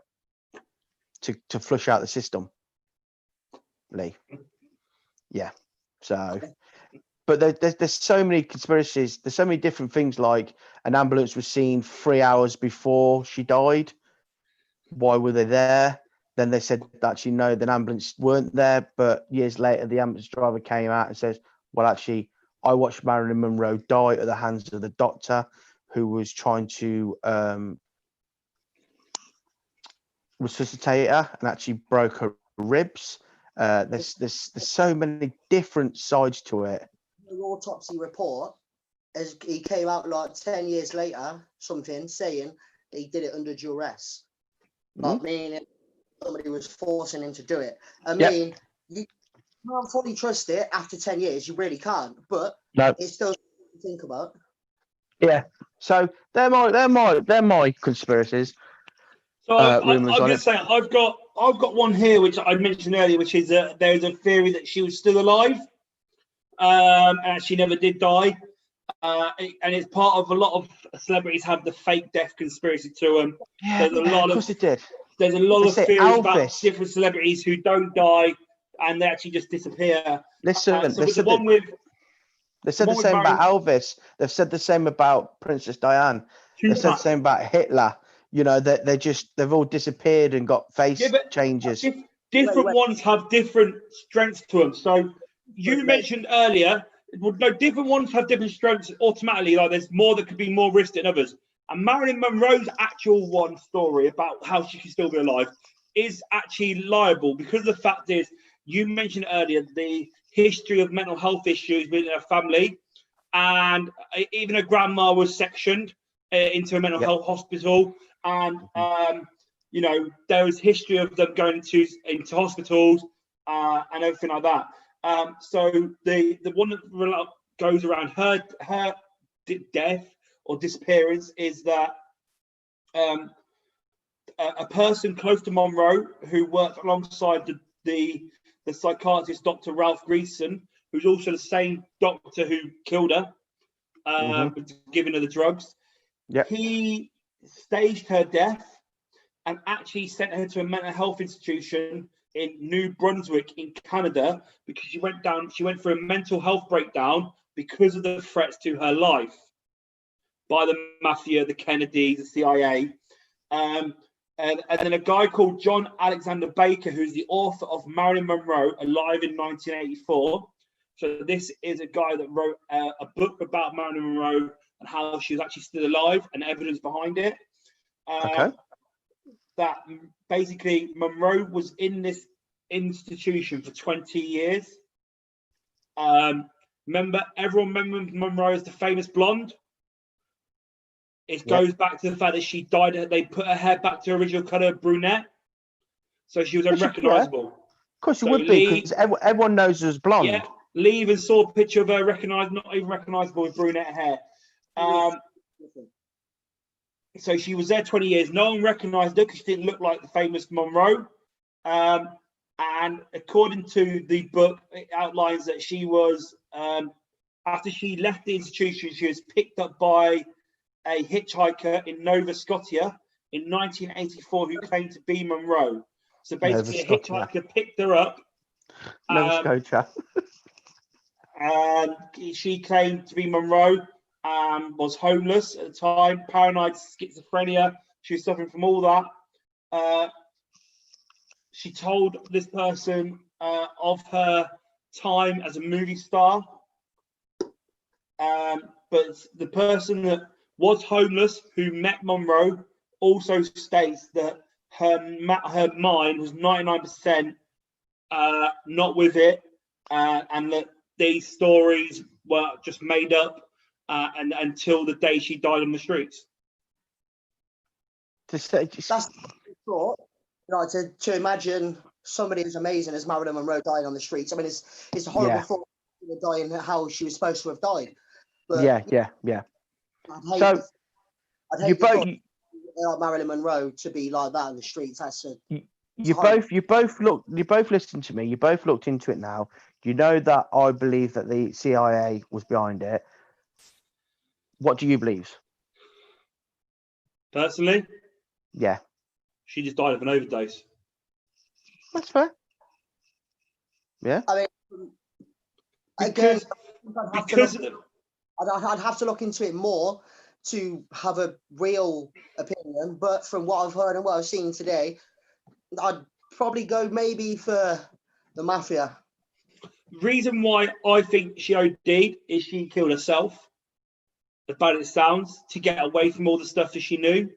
to flush out the system. Lee. Yeah. So, but there's so many conspiracies. There's so many different things, like an ambulance was seen 3 hours before she died. Why were they there? Then they said that actually no, the ambulance weren't there. But years later, the ambulance driver came out and says, well, actually, I watched Marilyn Monroe die at the hands of the doctor who was trying to resuscitate her and actually broke her ribs. There's so many different sides to it. The autopsy report, as he came out like 10 years later, something saying he did it under duress. Not meaning somebody was forcing him to do it. I mean, you can't fully trust it after 10 years. You really can't. But No. it's still something to think about. Yeah. So they're my conspiracies. So I'm Rumors on going to it. say I've got one here which I mentioned earlier, which is that there's a theory that she was still alive, and she never did die, and it's part of a lot of celebrities have the fake death conspiracy to them. Yeah, of course it did. There's a lot They of say theories about Elvis. different celebrities who don't die and they actually just disappear. Listen, So they with said the one with they said the one with same about Marilyn- Elvis. They've said the same about Princess Diane. They said the Tupac. same about Hitler. You know, they've all disappeared and got face Yeah, but changes. different Wait. ones have different strengths to them. So you Wait. mentioned earlier, well, no, different ones have different strengths automatically. Like there's more that could be more risk than others. And Marilyn Monroe's actual one story about how she can still be alive is actually liable, because the fact is, you mentioned earlier the history of mental health issues within her family, and even her grandma was sectioned into a mental health hospital, and you know, there was history of them going into hospitals and everything like that. So the one that goes around her death or disappearance is that a person close to Monroe who worked alongside the psychiatrist Dr. Ralph Greason, who's also the same doctor who killed her, giving her the drugs. Yep. He staged her death and actually sent her to a mental health institution in New Brunswick in Canada, because she went through a mental health breakdown because of the threats to her life by the mafia, the Kennedys, the CIA. And then a guy called John Alexander Baker, who's the author of Marilyn Monroe, Alive in 1984. So this is a guy that wrote a book about Marilyn Monroe and how she was actually still alive and evidence behind it. That basically Monroe was in this institution for 20 years. Everyone remembers Monroe as the famous blonde. It goes back to the fact that she died. They put her hair back to her original colour, brunette, so she was unrecognisable. Of course, it would be, because everyone knows her as blonde. Yeah, Lee even saw a picture of her not even recognisable with brunette hair. So she was there 20 years. No one recognised her because she didn't look like the famous Monroe. And according to the book, it outlines that she was, after she left the institution, she was picked up by a hitchhiker in Nova Scotia in 1984 who claimed to be Monroe. So basically, a hitchhiker picked her up. Nova Scotia. And she claimed to be Monroe, was homeless at the time, paranoid schizophrenia. She was suffering from all that. She told this person of her time as a movie star. But the person that was homeless who met Monroe also states that her mind was 99% not with it, and that these stories were just made up and until the day she died on the streets. Just, uh, That's the thought. Like to imagine somebody as amazing as Marilyn Monroe dying on the streets. I mean, it's a horrible Yeah. thought to dying how she was supposed to have died. But yeah. I'd hate, So I'd you hate the both thought of Marilyn Monroe to be like that in the streets. That's a you both listened to me. You both looked into it now. You know that I believe that the CIA was behind it. What do you believe? Personally, Yeah, she just died of an overdose. that's fair. Yeah. I mean, again, Because I'd have to look into it more to have a real opinion. But from what I've heard and what I've seen today, I'd probably go maybe for the mafia. reason why I think she OD'd is she killed herself, as bad as it sounds, to get away from all the stuff that she knew.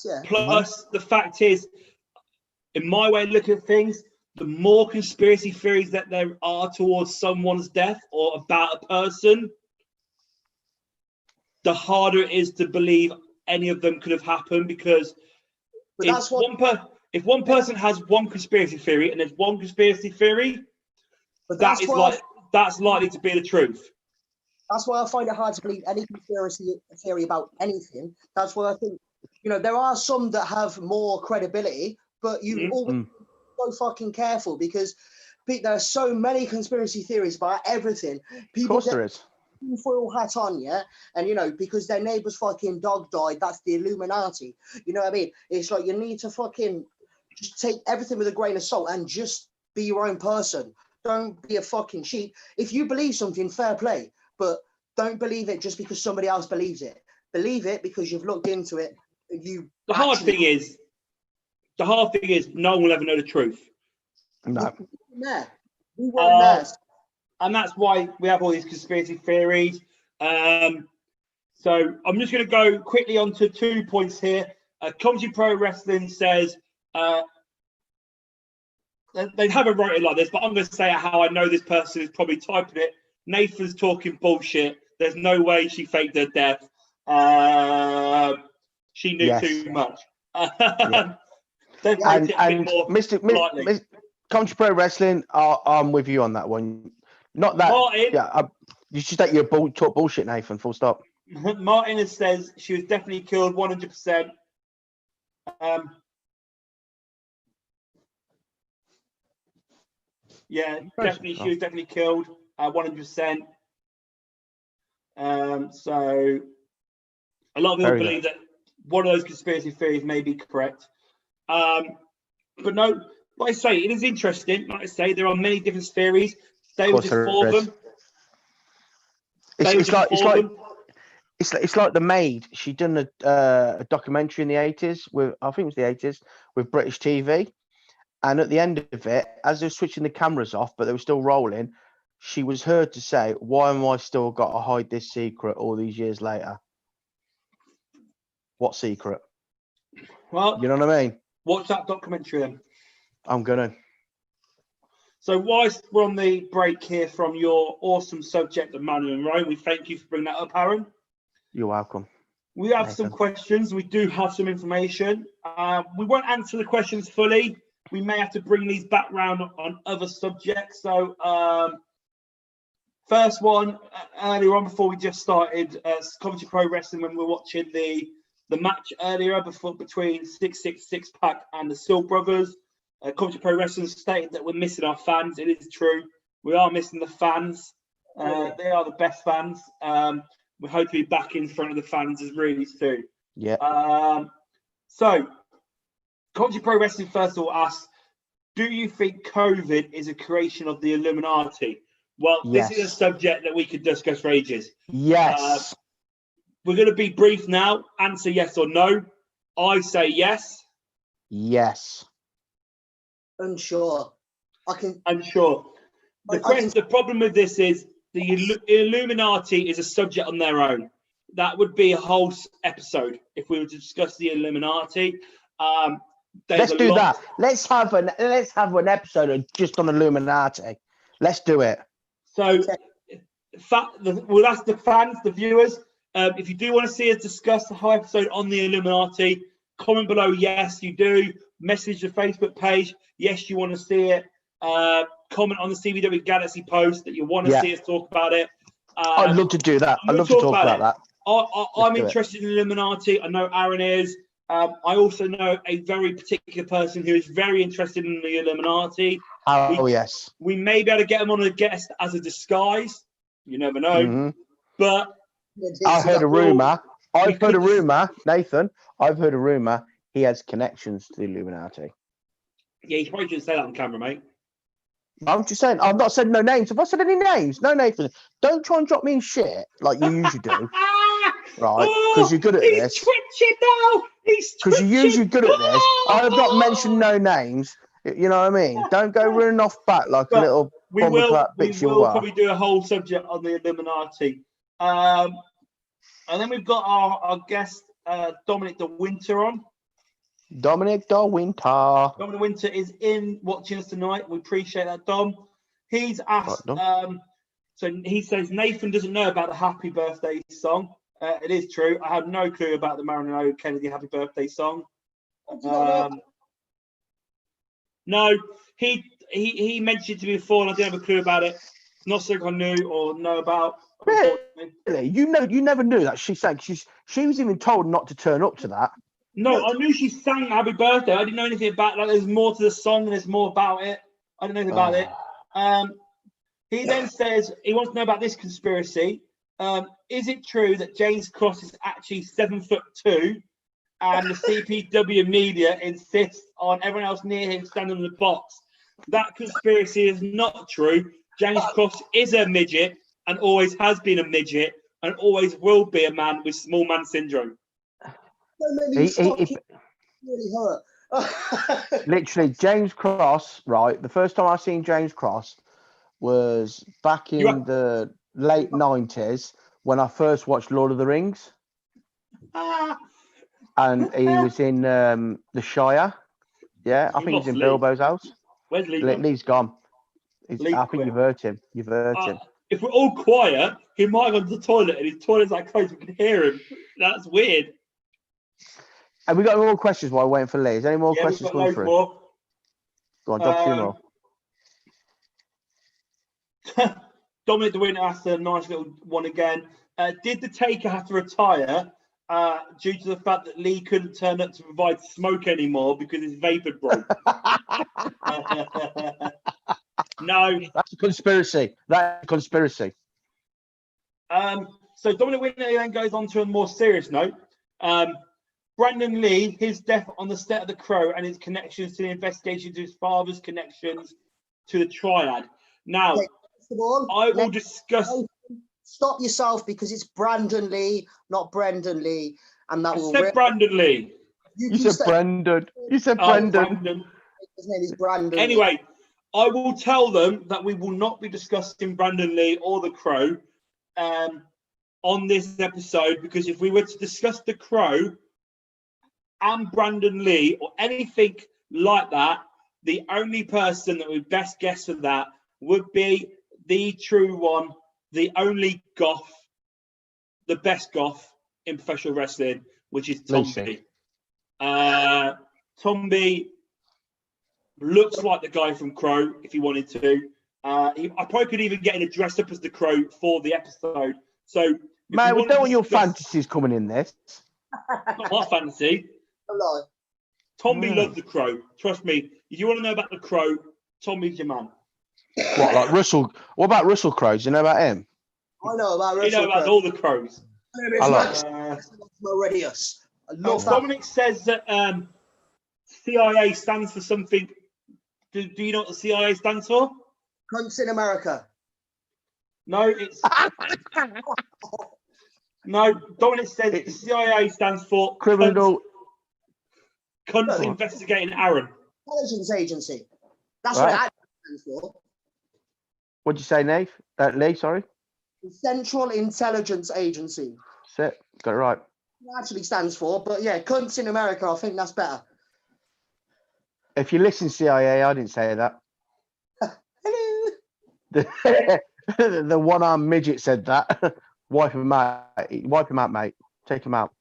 Yeah. Plus, the fact is, in my way of looking at things, the more conspiracy theories that there are towards someone's death or about a person, the harder it is to believe any of them could have happened. Because But if that's what. if one person has one conspiracy theory and there's one conspiracy theory, But that's likely to be the truth. That's why I find it hard to believe any conspiracy theory about anything. That's why I think, there are some that have more credibility, but you always be so fucking careful because there are so many conspiracy theories about everything. People Of course there is. foil hat on, yeah, and because their neighbor's fucking dog died, that's the Illuminati. You know what I mean? It's like you need to fucking just take everything with a grain of salt and just be your own person. Don't be a fucking sheep. If you believe something, fair play, but don't believe it just because somebody else believes it. Believe it because you've looked into it. The hard thing is, no one will ever know the truth. No. We weren't there. And that's why we have all these conspiracy theories. So I'm just going to go quickly on to 2 points here. Comedy Pro Wrestling says, they haven't wrote it like this, but I'm going to say how I know this person is probably typing it. Nathan's talking bullshit. There's no way she faked her death. She knew too much. And Mr. Country Pro Wrestling, I'm with you on that one. Not that. Martin, you should take your talk bullshit, Nathan. Full stop. Martin says she was definitely killed 100%. Yeah, definitely, she was definitely killed 100%. So a lot of people believe that one of those conspiracy theories may be correct. But no, like I say, it is interesting. Like I say, there are many different theories. They were just for them. It's like The Maid. She done a documentary in the 80s with, I think it was the 80s, with British TV. And at the end of it, as they were switching the cameras off, but they were still rolling, she was heard to say, "Why am I still got to hide this secret all these years later?" What secret? Well, you know what I mean? Watch that documentary then. I'm gonna. So whilst we're on the break here from your awesome subject of Marilyn Monroe, we thank you for bringing that up, Aaron. You're welcome. We have some questions. We do have some information. We won't answer the questions fully. We may have to bring these back round on other subjects. So first one, earlier on before we just started Comedy Pro Wrestling, when we were watching the match earlier between 666 Pack and the Silk Brothers, Comedy Pro Wrestling stated that we're missing our fans. It is true. We are missing the fans. They are the best fans. We hope to be back in front of the fans as really soon. Yeah. So, Comedy Pro Wrestling first of all asks, do you think COVID is a creation of the Illuminati? Well, Yes. This is a subject that we could discuss for ages. Yes. We're going to be brief now. Answer yes or no. I say yes. Yes. Unsure. Unsure. The problem with this is the Illuminati is a subject on their own. That would be a whole episode if we were to discuss the Illuminati. Let's do that. Let's have an episode just on Illuminati. Let's do it. So We'll ask the fans, the viewers, if you do want to see us discuss the whole episode on the Illuminati, comment below. Yes, you do. Message the Facebook page. Yes, you want to see it. Comment on the CBW Galaxy post that you want to see us talk about it. I'd love to do that. I'd love to talk about that. I'm interested in Illuminati. I know Aaron is. I also know a very particular person who is very interested in the Illuminati. Yes. We may be able to get him on a guest as a disguise. You never know. Mm-hmm. But I heard a rumor. Nathan. I've heard a rumor. He has connections to the Illuminati. Yeah, you probably shouldn't say that on camera, mate. I'm just saying. I've not said no names. Have I said any names? No, Nathan. Don't try and drop me in shit like you usually do. Right? Because you're good at this. He's twitching now. Because you're usually good at this. I have not mentioned no names. You know what I mean? Don't go running off back like a little. We will probably do a whole subject on the Illuminati. And then we've got our guest, Dominic De Winter on. Dominic De Winter. Dominic De Winter is in watching us tonight. We appreciate that, Dom. He's asked, so he says, Nathan doesn't know about the Happy Birthday song. It is true. I had no clue about the Marilyn O. Kennedy Happy Birthday song. No, he mentioned it to me before, and I didn't have a clue about it. Not something I knew or know about. Really? You never knew that she sang. She was even told not to turn up to that. No, I knew she sang Happy Birthday. I didn't know anything about it. Like, there's more to the song and there's more about it. I didn't know anything about it. He then says he wants to know about this conspiracy. Is it true that James Cross is actually 7'2", and the CPW media insists on everyone else near him standing in the box? That conspiracy is not true. James Cross is a midget and always has been a midget and always will be a man with small man syndrome. Really hurt. Literally, James Cross, right? The first time I seen James Cross was back in the late 90s when I first watched Lord of the Rings. And he was in the Shire. Yeah, I think he's in Bilbo's house. Where's Lee? Lee's gone. I think you've hurt him. You've hurt him. If we're all quiet, he might have gone to the toilet and his toilet's that close we can hear him. That's weird. Have we got any more questions while we're waiting for Lee? Is there any more questions coming through? More. Go on, drop a few more. Dominic De Winter asked a nice little one again. Did the Taker have to retire due to the fact that Lee couldn't turn up to provide smoke anymore because his vapor broke? No. That's a conspiracy. That's a conspiracy. So Dominic Winter then goes on to a more serious note. Brandon Lee, his death on the set of The Crow and his connections to the investigation to his father's connections to the Triad. Now, I will discuss... Stop yourself, because it's Brandon Lee, not Brendan Lee. And that will said Brandon Lee. You said Brendan. You said Brendan. His name is Brandon. Anyway, I will tell them that we will not be discussing Brandon Lee or The Crow on this episode, because if we were to discuss The Crow and Brandon Lee or anything like that, the only person that would best guess for that would be the true one, the only goth, the best goth in professional wrestling, which is Tomby. Tomby looks like the guy from Crow if he wanted to. I probably could even get him to dress up as the Crow for the episode. So, mate, we don't want your fantasies coming in this. Not my fantasy. Hello. Tomby loves the Crow. Trust me. If you want to know about the Crow, Tommy's your man. What, like Russell? What about Russell Crowe? Do you know about him? I know about Russell. You know about all the Crows. I like Meridius. Dominic says that CIA stands for something. Do you know what the CIA stands for? Cunts in America. No, it's no. Dominic says the CIA stands for criminal. Cunts investigating Aaron. Intelligence Agency. That's right. what it actually stands for. What'd you say, Nate? Lee, sorry. The Central Intelligence Agency. That's it. Got it right. It actually stands for, but yeah, cunts in America. I think that's better. If you listen, CIA, I didn't say that. Hello. The one-armed midget said that. Wipe him out. Wipe him out, mate. Take him out.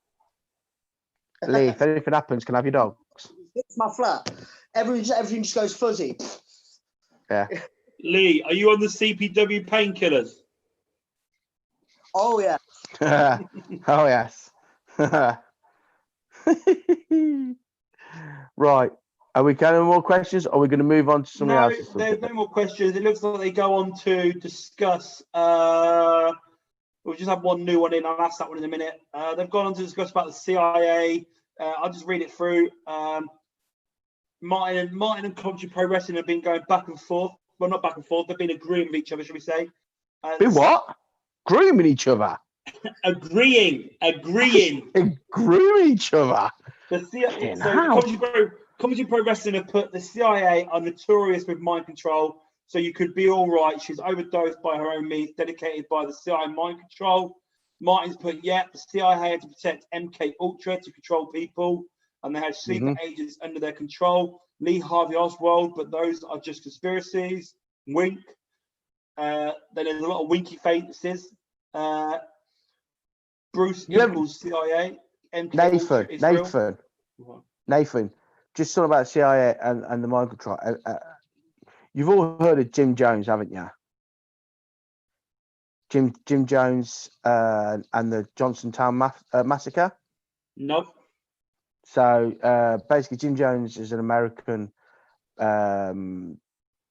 Lee, if anything happens, can I have your dogs? It's my flat. Everything just goes fuzzy. Yeah. Lee, are you on the CPW painkillers? Oh yeah. Oh, yes. Right. Are we getting more questions? Or are we going to move on to something No, else? there's no more questions. It looks like they go on to discuss. We'll just have one new one in. I'll ask that one in a minute. They've gone on to discuss about the CIA. I'll just read it through. Martin and Coventry Pro Wrestling have been going back and forth. Well, not back and forth. They've been agreeing with each other, should we say? Be what? Grooming each other. Agreeing. Grooming each other. The CIA, so Coventry Pro Wrestling have put the CIA are notorious with mind control. So you could be all right. She's overdosed by her own means, dedicated by the CIA mind control. Martin's put, the CIA had to protect MK Ultra to control people, and they had sleeper agents under their control. Lee Harvey Oswald, but those are just conspiracies. Wink. Then there's a lot of winky faces. Bruce equals CIA. MK Nathan. Just something about CIA and the mind control. You've all heard of Jim Jones, haven't you? Jim Jones and the Johnstown massacre. Nope. So basically, Jim Jones is an American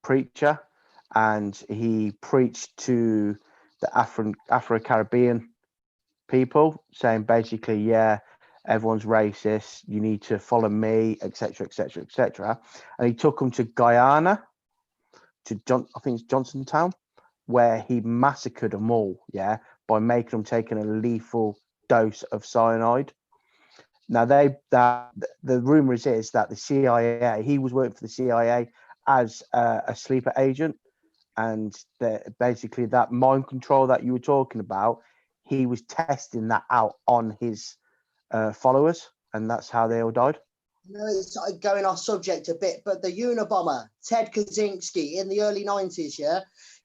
preacher, and he preached to the Afro-Caribbean people, saying basically, everyone's racist. You need to follow me, etc., etc., etc. And he took them to Guyana, I think it's Johnstown, where he massacred them all, by making them taking a lethal dose of cyanide. Now, the rumor is that the CIA, he was working for the CIA as a sleeper agent, and basically that mind control that you were talking about, he was testing that out on his followers, and that's how they all died. No, it's going off subject a bit, but the Unabomber, Ted Kaczynski, in the early 90s,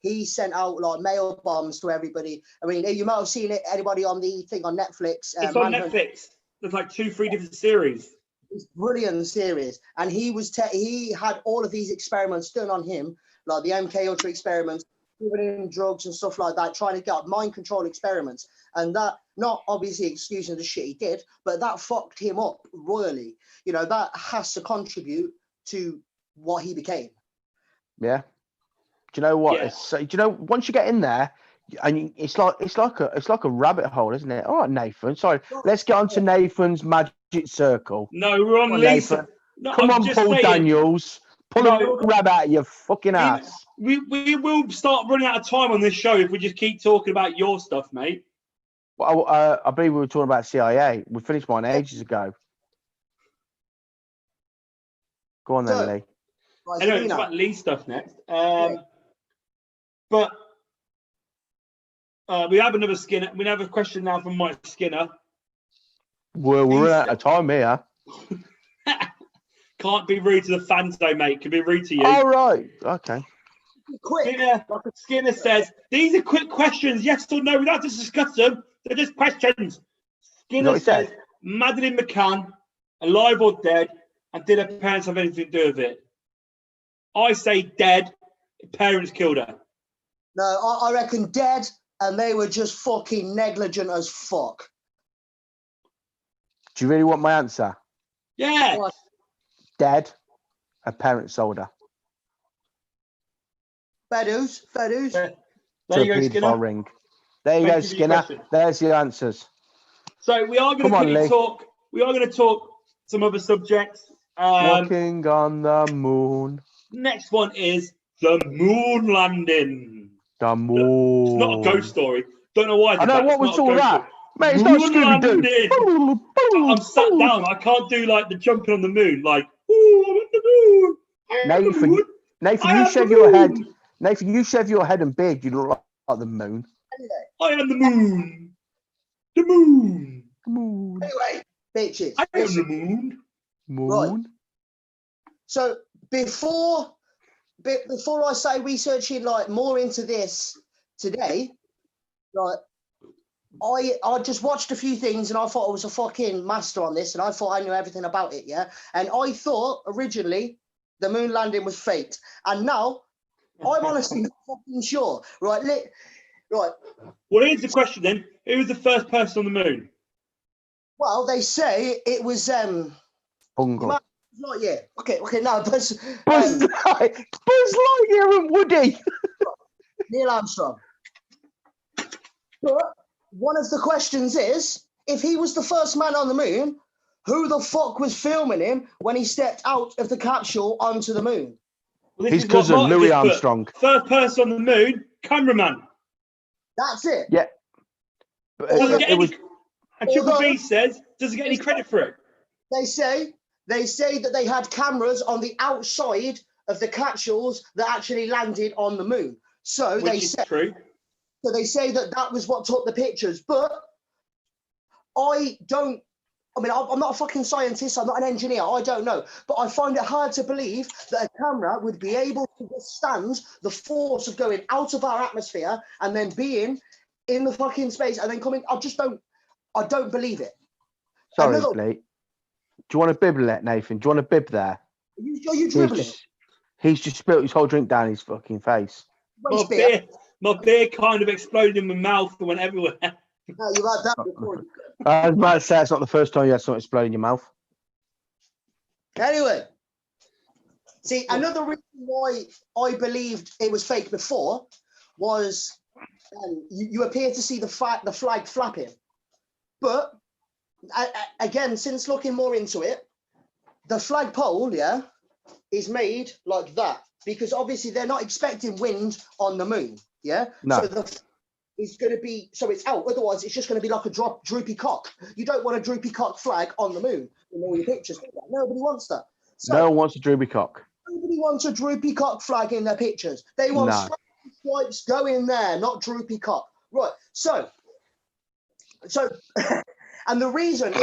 he sent out like mail bombs to everybody. I mean, you might have seen it, anybody on the thing on Netflix. It's on Netflix. There's like 2-3 different series. It's brilliant series. And he had all of these experiments done on him, like the MK Ultra experiments, giving him drugs and stuff like that, trying to get mind control experiments. And that, not obviously excusing the shit he did, but that fucked him up royally. That has to contribute to what he became. Yeah. Do you know what? Yeah. Do you know, once you get in there, and it's like a rabbit hole, isn't it? All right, Nathan. Sorry, let's get on to Nathan's magic circle. No, we're on Lisa. No, Come on, Paul Daniels. Pull a rabbit out of your fucking ass. We will start running out of time on this show if we just keep talking about your stuff, mate. Well, I believe we were talking about CIA. We finished mine ages ago. Go on then, Lee. I know it's about Lee's stuff next. But we have another Skinner. We have a question now from Mike Skinner. Well, we're out of time here. Can't be rude to the fans, though, mate. Can be rude to you. All right. Okay. Quick. Skinner says, these are quick questions, yes or no. We don't have to discuss them. They're just questions. Skinner says, Madeleine McCann, alive or dead, and did her parents have anything to do with it? I say dead. Parents killed her. No, I reckon dead, and they were just fucking negligent as fuck. Do you really want my answer? Yeah. What? Dead. Her parents sold her. Fair dues. There you go, Skinner. Ring. There you go, Skinner. There's your answers. So we are going to talk. We are going to talk some other subjects. Walking on the moon. Next one is the moon landing. The moon. It's not a ghost story. Don't know why. I know what was all that. Mate, it's not Scooby-Doo. I'm sat down. I can't do like the jumping on the moon. Like, ooh, I'm on the moon. Nathan, you shave your head. Nathan, you shave your head and beard. You look like the moon. I am the moon. The moon. The moon. Anyway, bitches. I am the moon. Moon. Right. So before I say researching like more into this, today, like, I just watched a few things and I thought I was a fucking master on this and I thought I knew everything about it, yeah? And I thought originally the moon landing was faked. And now I'm honestly not fucking sure. Right, right. Well, here's the question then. Who was the first person on the moon? Well, they say it was Bungle. Lightyear. Okay, no, Buzz Lightyear and Woody. Neil Armstrong. But one of the questions is, if he was the first man on the moon, who the fuck was filming him when he stepped out of the capsule onto the moon? Well, His is what cousin, Martin Louis just put. Armstrong. First person on the moon, cameraman. That's it. Yeah. But Doesn't it was And Triple B says, doesn't get any credit for it. They say that they had cameras on the outside of the capsules that actually landed on the moon. So Which is true. So they say that was what took the pictures. But I'm not a fucking scientist. I'm not an engineer. I don't know. But I find it hard to believe that a camera would be able to withstand the force of going out of our atmosphere and then being in the fucking space and then coming. I don't believe it. sorry, Lee. Do you want a bibble, Nathan? Do you want a bib there? Are you dribbling? He's just spilled his whole drink down his fucking face. My beer kind of exploded in my mouth and went everywhere. No, you had that before. I was about to say it's not the first time you had something explode in your mouth. Anyway, see, another reason why I believed it was fake before was you appear to see the flag flapping. But again, since looking more into it, the flagpole, yeah, is made like that because obviously they're not expecting wind on the moon, yeah. No. So it's going to be it's out. Otherwise, it's just going to be like a droopy cock. You don't want a droopy cock flag on the moon in all your pictures. Nobody wants that. So, no one wants a droopy cock. Nobody wants a droopy cock flag in their pictures. They want stripes go in there, not droopy cock. Right. So, and the reason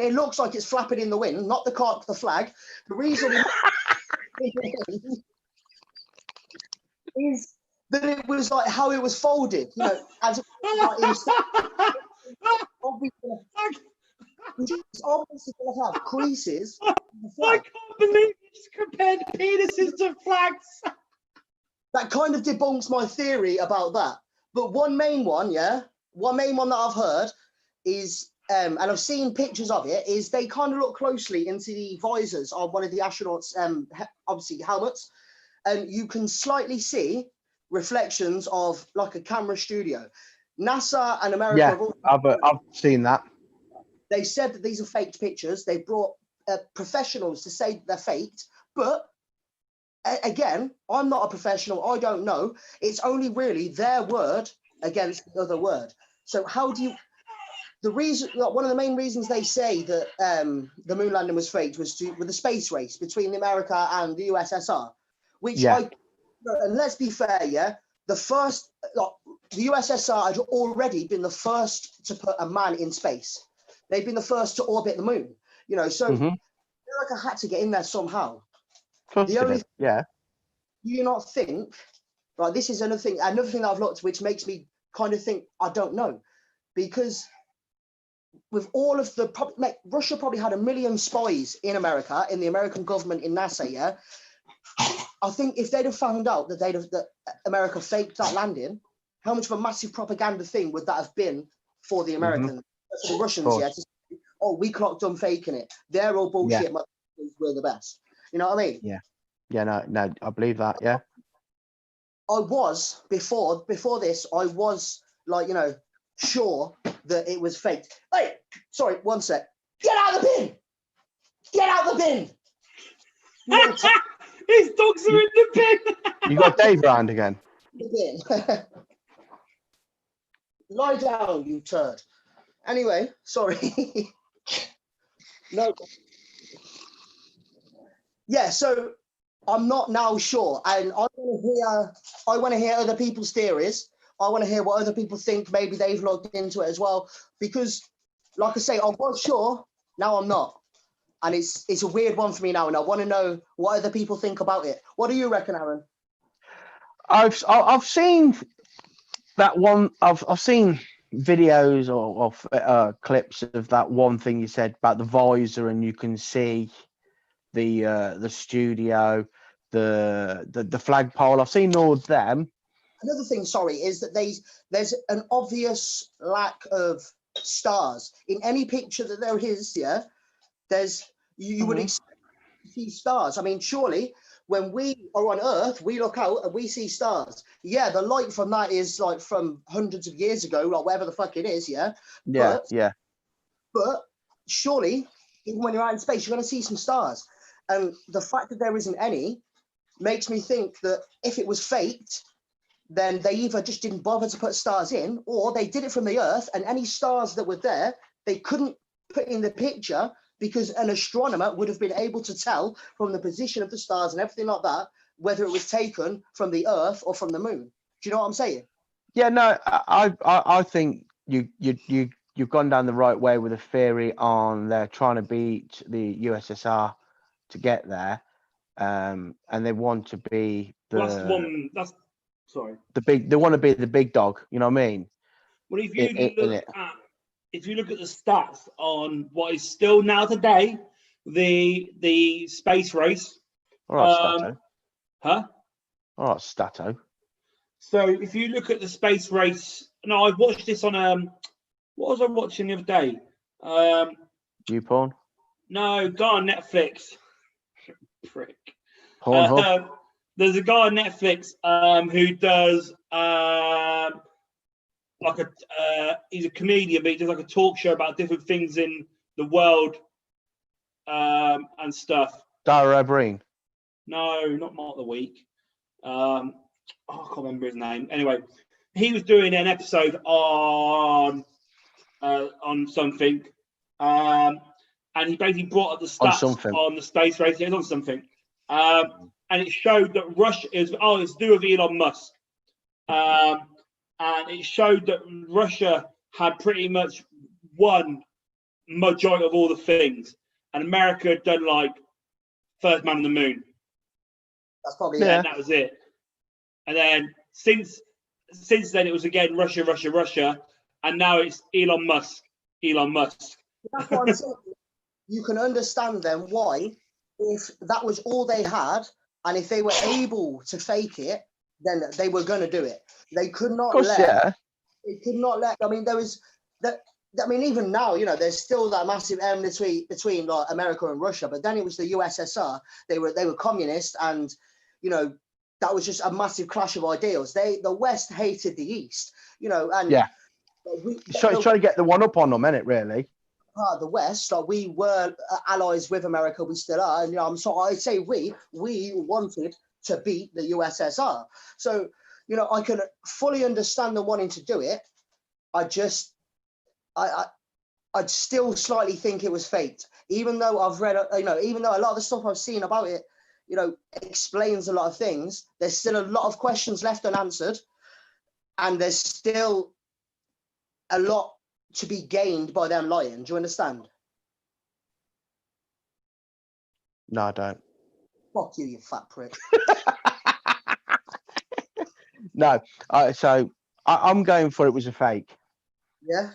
it looks like it's flapping in the wind, not the cock, the flag. The reason is that it was like how it was folded, you know, as it was it's obviously going to have creases. I can't believe you just compared penises to flags. That kind of debunks my theory about that. But one main one that I've heard is, and I've seen pictures of it, is they kind of look closely into the visors of one of the astronauts' obviously helmets, and you can slightly see reflections of like a camera studio. NASA and America. Yeah, I've seen that. They said that these are faked pictures. They brought professionals to say they're faked, but again, I'm not a professional. I don't know. It's only really their word against the other word. So how do you? The reason, one of the main reasons they say that the moon landing was faked was with the space race between America and the USSR, which and let's be fair, yeah, the USSR had already been the first to put a man in space. They've been the first to orbit the moon, you know, so America had to get in there somehow. Do you not think, right, this is another thing that I've looked, which makes me kind of think, I don't know, because with all of Russia probably had 1 million spies in America, in the American government, in NASA, yeah? I think if they'd have found out that America faked that landing, how much of a massive propaganda thing would that have been for the Americans, for the Russians, yeah? To say, oh, we clocked them faking it. They're all bullshit. We're the best. You know what I mean? Yeah. Yeah, no, I believe that, yeah. I was, before this, I was like, you know, sure that it was faked. Hey, sorry, one sec. Get out of the bin! Get out of the bin! His dogs are in the bin! You got Dave round again. The bin. Lie down, you turd. Anyway, sorry. No. Yeah, so I'm not now sure, and I want to hear other people's theories. I want to hear what other people think. Maybe they've looked into it as well, because, like I say, I was sure. Now I'm not, and it's a weird one for me now, and I want to know what other people think about it. What do you reckon, Aaron? I've seen that one. I've seen videos or clips of that one thing you said about the visor, and you can see the studio, the flagpole. I've seen all of them. Another thing, sorry, is that there's an obvious lack of stars in any picture that there is. Yeah, there's you would expect to see stars. I mean, surely when we are on Earth, we look out and we see stars. Yeah, the light from that is like from hundreds of years ago, or whatever the fuck it is. Yeah, Yeah, yeah. but surely, even when you're out in space, you're going to see some stars. And the fact that there isn't any makes me think that if it was faked, then they either just didn't bother to put stars in, or they did it from the Earth, and any stars that were there, they couldn't put in the picture because an astronomer would have been able to tell from the position of the stars and everything like that whether it was taken from the Earth or from the moon. Do you know what I'm saying? Yeah, no, I think you've gone down the right way with a theory on they're trying to beat the USSR to get there, and they want to be That's one. That's sorry. they want to be the big dog. You know what I mean? Well, if you look at the stats on what is still now today the space race, All right, Stato. huh? All right, Stato. So if you look at the space race, no, I watched this on what was I watching the other day? YouPorn. No, go on Netflix. Prick. Pornhub. There's a guy on Netflix who does he's a comedian, but he does like a talk show about different things in the world and stuff. Dara O'Brien. No, not Mark the Week. I can't remember his name. Anyway, he was doing an episode on something, and he basically brought up the stats on the space race. It was on something, and it showed that Russia it's to do with Elon Musk, and it showed that Russia had pretty much won majority of all the things, and America had done like first man on the moon. That's probably it. And that was it. And then since then it was again Russia, and now it's Elon Musk. That's what I'm saying. You can understand then why, if that was all they had, and if they were able to fake it, then they were going to do it. They could not They could not let. I mean, there was that. I mean, even now, you know, there's still that massive enmity between like America and Russia. But then it was the USSR. They were communist, and you know, that was just a massive clash of ideals. The West hated the East, you know, and he's trying to get the one up on them, isn't it? Really. Part of the West, like we were allies with America, we still are, and you know, so I'd say we wanted to beat the USSR. So, you know, I can fully understand them wanting to do it. I'd still slightly think it was faked, even though I've read, you know, even though a lot of the stuff I've seen about it, you know, explains a lot of things. There's still a lot of questions left unanswered, and there's still a lot to be gained by them lying. Do you understand? No, I don't. Fuck you, you fat prick. No, I'm going for it was a fake. Yeah.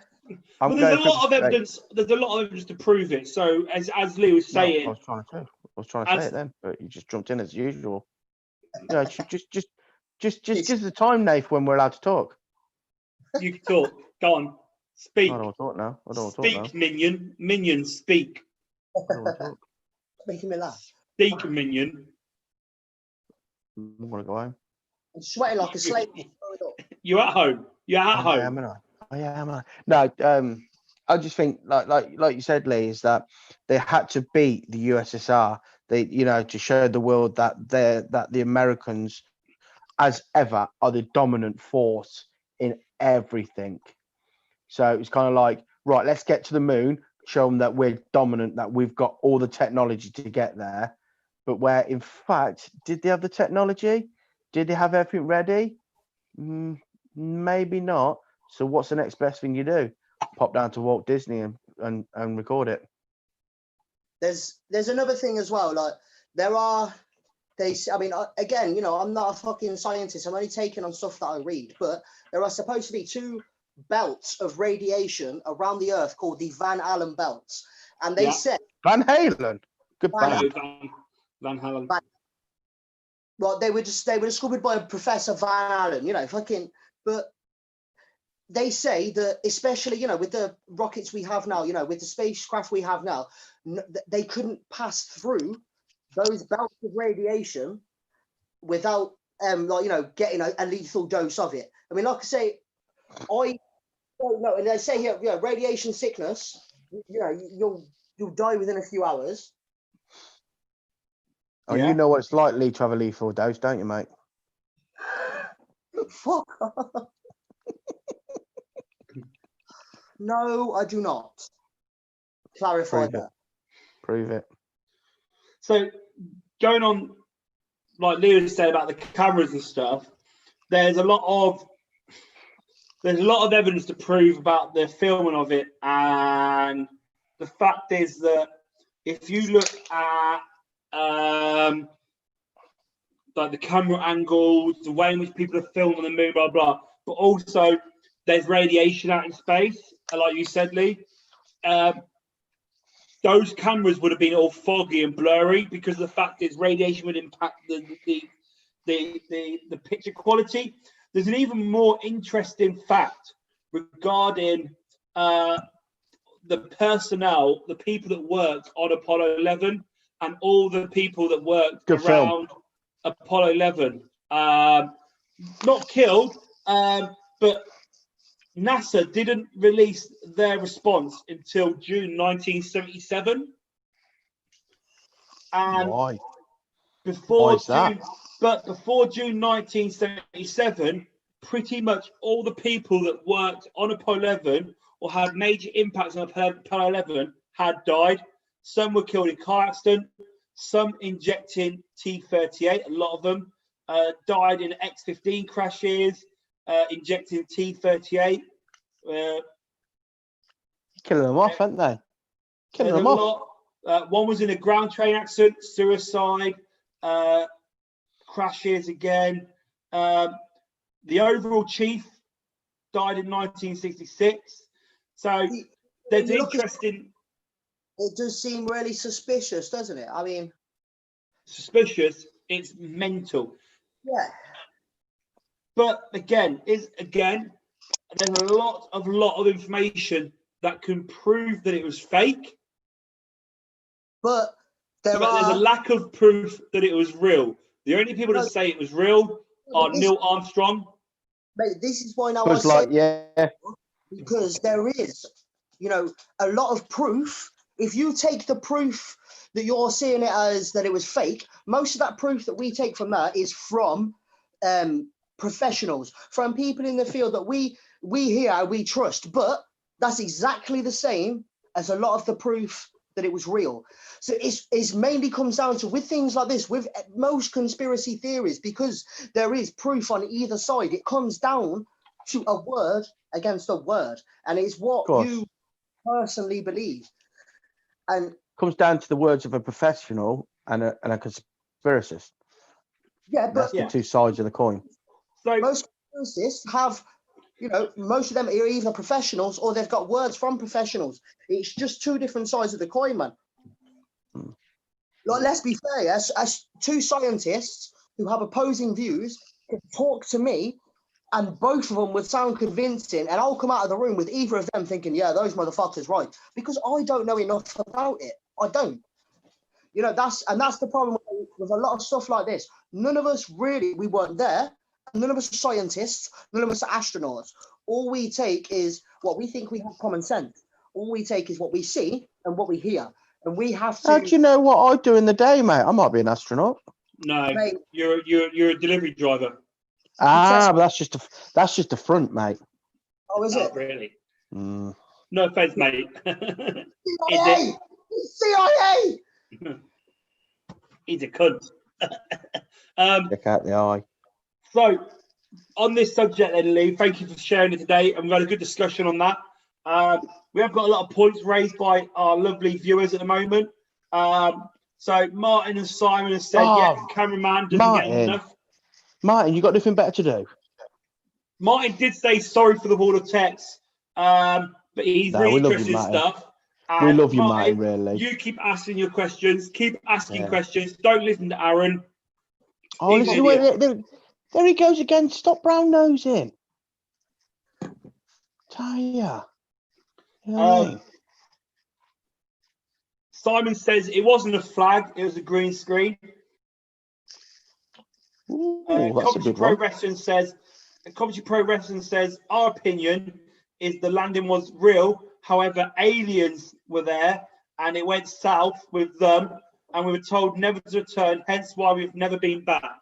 Well, there's a lot of evidence. There's a lot of evidence to prove it. So, as Lee was saying, I was trying to say it then, but you just jumped in as usual. You know, just give the time, Nath, when we're allowed to talk. You can talk. Go on. Speak. I don't want to talk now. Speak, minion. Minion, speak. I don't want to talk. Making me laugh. Speak, minion. I want to go home. I'm sweating like a slave. You're at home. You're at home. I am. No, I just think, like you said, Lee, is that they had to beat the USSR. They, you know, to show the world that the Americans, as ever, are the dominant force in everything. So it's kind of like, right, let's get to the moon, show them that we're dominant, that we've got all the technology to get there. But where, in fact, did they have the technology? Did they have everything ready? Maybe not. So what's the next best thing you do? Pop down to Walt Disney and record it. There's another thing as well. Like there are I mean, again, you know, I'm not a fucking scientist. I'm only taking on stuff that I read. But there are supposed to be 2 belts of radiation around the Earth called the Van Allen belts, and they said Van Halen, good Van, band. Van Halen. well, they were discovered by Professor Van Allen, you know, fucking. But they say that, especially, you know, with the rockets we have now, you know, with the spacecraft we have now, they couldn't pass through those belts of radiation without, like, you know, getting a lethal dose of it. I mean, like I say, I don't know, and they say here, you know, radiation sickness, you know, you'll die within a few hours. Oh, you know what it's like to have a lethal dose, don't you, mate? Fuck off. No, I do not. Clarify that. Prove it. So going on, like Lewis said about the cameras and stuff, there's a lot of evidence to prove about the filming of it, and the fact is that if you look at like the camera angles, the way in which people are filming the moon, blah blah, but also there's radiation out in space, like you said, Lee. Those cameras would have been all foggy and blurry because the fact is radiation would impact the picture quality. There's an even more interesting fact regarding the personnel, the people that worked on Apollo 11, and all the people that worked Good around film. Apollo 11. Not killed, but NASA didn't release their response until June 1977. And Why? before Why is that? before June 1977, pretty much all the people that worked on Apollo 11 or had major impacts on Apollo 11 had died. Some were killed in car accident, some injecting T-38, a lot of them died in X-15 crashes, injecting T-38. Killing them off, aren't they? Killing There's them a off. lot. One was in a ground train accident, suicide, crashes again. The overall chief died in 1966. So there's interesting. It does seem really suspicious, doesn't it? I mean, Suspicious. It's mental. yeah. But again, there's a lot of information that can prove that it was fake. But there's a lack of proof that it was real. The only people that say it was real are Neil Armstrong. Mate, this is why now It was like, yeah. Because there is, you know, a lot of proof. If you take the proof that you're seeing it as that it was fake, most of that proof that we take from that is from professionals, from people in the field that we hear, we trust. But that's exactly the same as a lot of the proof that it was real. So it's mainly comes down to, with things like this, with most conspiracy theories, because there is proof on either side, it comes down to a word against a word, and it's what you personally believe. And comes down to the words of a professional and a conspiracist. Yeah, but that's the two sides of the coin. So most conspiracists have, you know, most of them are either professionals or they've got words from professionals. It's just two different sides of the coin, man. Like, let's be fair, as two scientists who have opposing views can talk to me, and both of them would sound convincing, and I'll come out of the room with either of them thinking, yeah, those motherfuckers right, because I don't know enough about it. I don't. You know, that's the problem with a lot of stuff like this. None of us really, we weren't there. None of us are scientists. None of us are astronauts. All we take is what we think we have common sense. All we take is what we see and what we hear. And we have to... How do you know what I do in the day, mate? I might be an astronaut. No, Mate, you're a delivery driver. But that's just a front, mate. Oh, is it? Really? Mm. No offense, mate. CIA! CIA! He's a cunt. Check out the eye. So, on this subject then, Lee, thank you for sharing it today, and we've had a good discussion on that. We have got a lot of points raised by our lovely viewers at the moment. So Martin and Simon have said, Oh, yeah, cameraman doesn't get Martin. enough. Martin, you got nothing better to do? Martin did say sorry for the wall of text, but he's No, really we love you, interested in Martin. stuff. We And love you, Martin, really. You keep asking your questions. Keep asking Yeah. questions. Don't listen to Aaron. Oh, He's listen, an idiot. there he goes again. Stop brown nosing. Tell ya. You know what I mean? Simon says it wasn't a flag, it was a green screen. Ooh, that's a Coventry good Pro one. Wrestling says our opinion is the landing was real. However, aliens were there and it went south with them and we were told never to return, hence why we've never been back.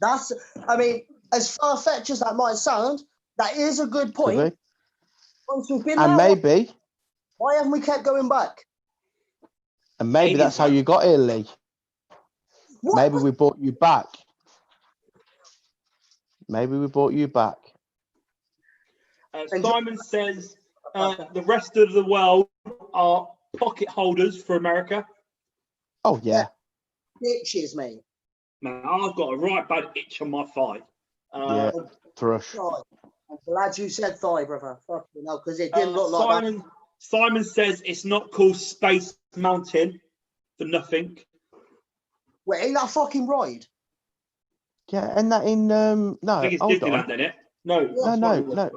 I mean, as far-fetched as that might sound, that is a good point. Could be. Once we've been And there, maybe, why haven't we kept going back? maybe that's how you got here, Lee. What? Maybe we brought you back. Maybe we brought you back. Simon says the rest of the world are pocket holders for America. Oh, yeah. Bitches, mate. Man, I've got a right bad itch on my thigh. Yeah, thrush. Thigh. I'm glad you said thigh, brother. Fucking hell, because it didn't look like that. Simon says it's not called Space Mountain for nothing. Wait, ain't that fucking right? Yeah, and that in no, I think it's hold Disneyland, on. isn't it? No. No.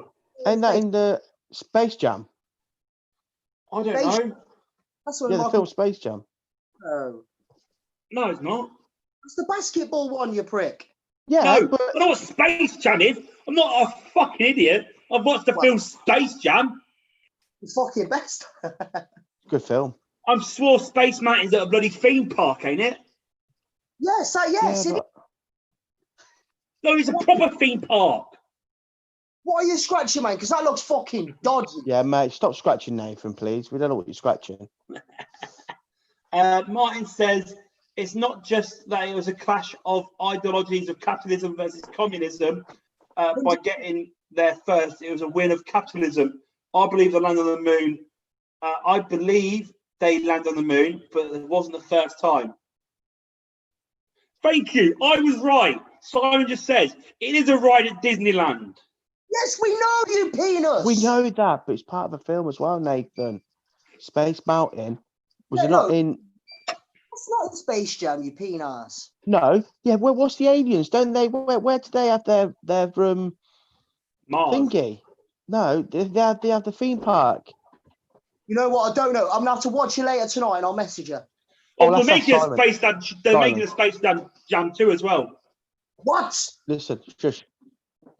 And that in the Space Jam. I don't know. That's what Yeah, the film Space Jam. Oh. No, it's not. It's the basketball one, you prick. Yeah, No, but I know what Space Jam is. I'm not a fucking idiot. I've watched the film Space Jam. The fucking best. good film. I'm swore Space Mountain's at a bloody theme park, ain't it? Yes, Yeah, but No, it's a proper theme park. What are you scratching, man? Because that looks fucking dodgy. yeah, mate, stop scratching Nathan, please. We don't know what you're scratching. Martin says it's not just that it was a clash of ideologies of capitalism versus communism by getting there first. It was a win of capitalism. I believe they landed on the moon. I believe they landed on the moon, but it wasn't the first time. Thank you. I was right. Simon just says it is a ride at Disneyland. Yes, we know you, penis. We know that, but it's part of the film as well, Nathan. Space Mountain. Was it No. not in? It's not in Space Jam, you penis. No. Yeah, what's the aliens? Don't they? Where do they have their Mars. thingy? No, they have the theme park. You know what? I don't know. I'm gonna have to watch you later tonight, and I'll message you. Oh, let's they're have making a Simon. Space Jam. They're making a Space Jam 2 as well. What? Listen, just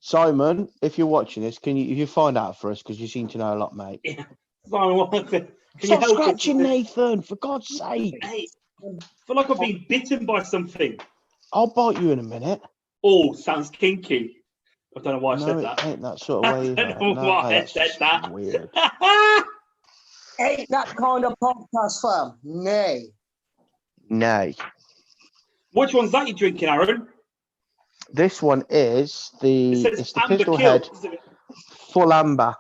Simon, if you're watching this, can you find out for us because you seem to know a lot, mate. Yeah. Simon, can you Stop help scratching, us? Nathan, for God's sake. Hey, I feel like I've been bitten by something. I'll bite you in a minute. Oh, sounds kinky. I don't know why I No, said it that. ain't that sort of way I either. don't know No, why I that's said just that. weird. Ain't that kind of podcast, fam? Nay. Nay. Which one's that you're drinking, Aaron? This one is it's the Amber Pistol Kill. Head full amber.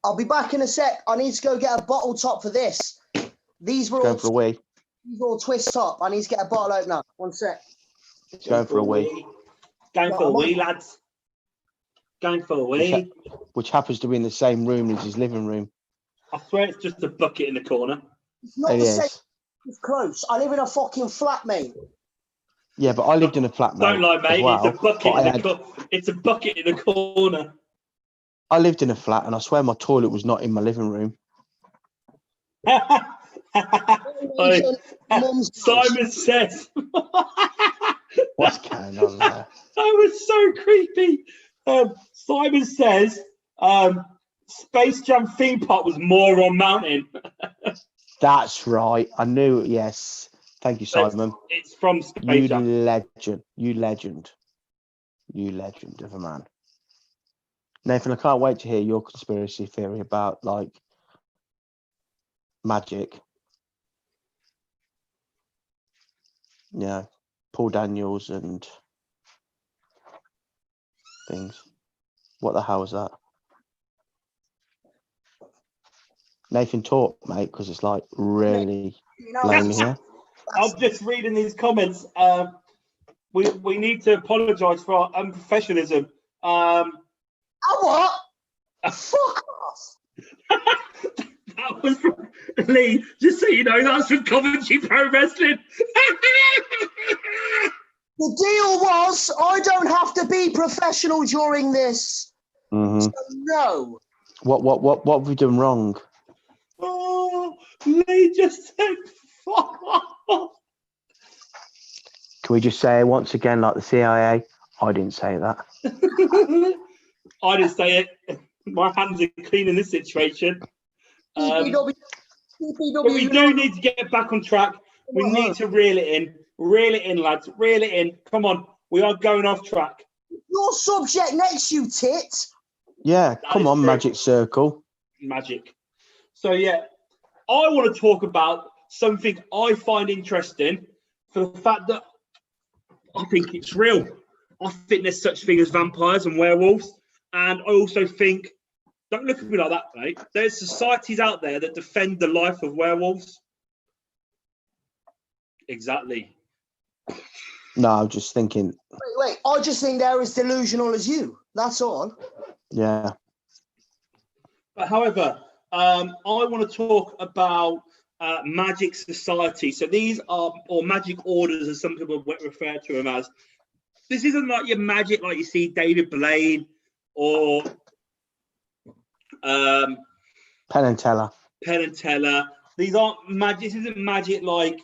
I'll be back in a sec. I need to go get a bottle top for this. These were Going for a wee. These were all twist top. I need to get a bottle opener. 1 sec. Going for a wee. Going for a wee, lads. Going for a wee. Which happens to be in the same room as his living room. I swear it's just a bucket in the corner. It's not It the same. is. It's close. I live in a fucking flat, mate. Yeah, but I lived in a flat, mate. Don't lie, mate. As well, It's a bucket but in it's a bucket in the corner. I lived in a flat, and I swear my toilet was not in my living room. Simon says. What's going on there? That was so creepy. Simon says Space Jam theme park was Moron Mountain. That's right. I knew. Yes. Thank you, Simon. It's from Space Jam. You legend of a man. Nathan, I can't wait to hear your conspiracy theory about like magic. Yeah, Paul Daniels and things. What the hell was that? Nathan, talk, mate, because it's like really You know, lonely here. I'm just reading these comments. We need to apologise for our unprofessionalism. what? Fuck off. That was from Lee. Just so you know, that's from Coventry Pro Wrestling. The deal was I don't have to be professional during this. hmm So no. What have we done wrong? Oh, Lee just said, fuck off. Can we just say once again, like the CIA? I didn't say that. I didn't say it. My hands are clean in this situation. PPW, But we do need to get back on track. We need to reel it in. Reel it in, lads. Reel it in. Come on. We are going off track. Your subject next, you tit. Yeah, come is on, true. Magic Circle. Magic. So, yeah, I want to talk about something I find interesting for the fact that I think it's real. I think there's such thing as vampires and werewolves. And I also think, don't look at me like that, mate. There's societies out there that defend the life of werewolves. Exactly. No, I'm just thinking, Wait. I just think they're as delusional as you. That's all. yeah. But however, I want to talk about magic society. So these are, or magic orders, as some people refer to them as. This isn't like your magic like you see David Blaine or Penn and Teller. Penn and Teller. These aren't magic. This isn't magic like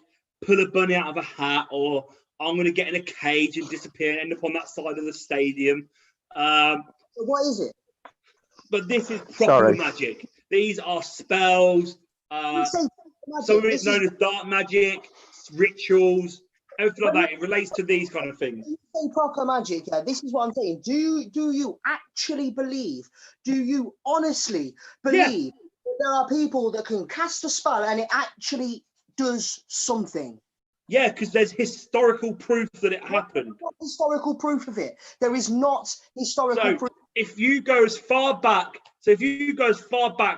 pull a bunny out of a hat, or I'm going to get in a cage and disappear and end up on that side of the stadium. What is it? But this is proper magic. These are spells. Some of it's known as dark magic, rituals, everything like that. It relates to these kind of things. Say proper magic, yeah. This is what I'm saying. Do you actually believe? Do you honestly believe that there are people that can cast a spell and it actually does something? Yeah, because there's historical proof that it happened. What historical proof of it? There is not historical proof. If you go as far back,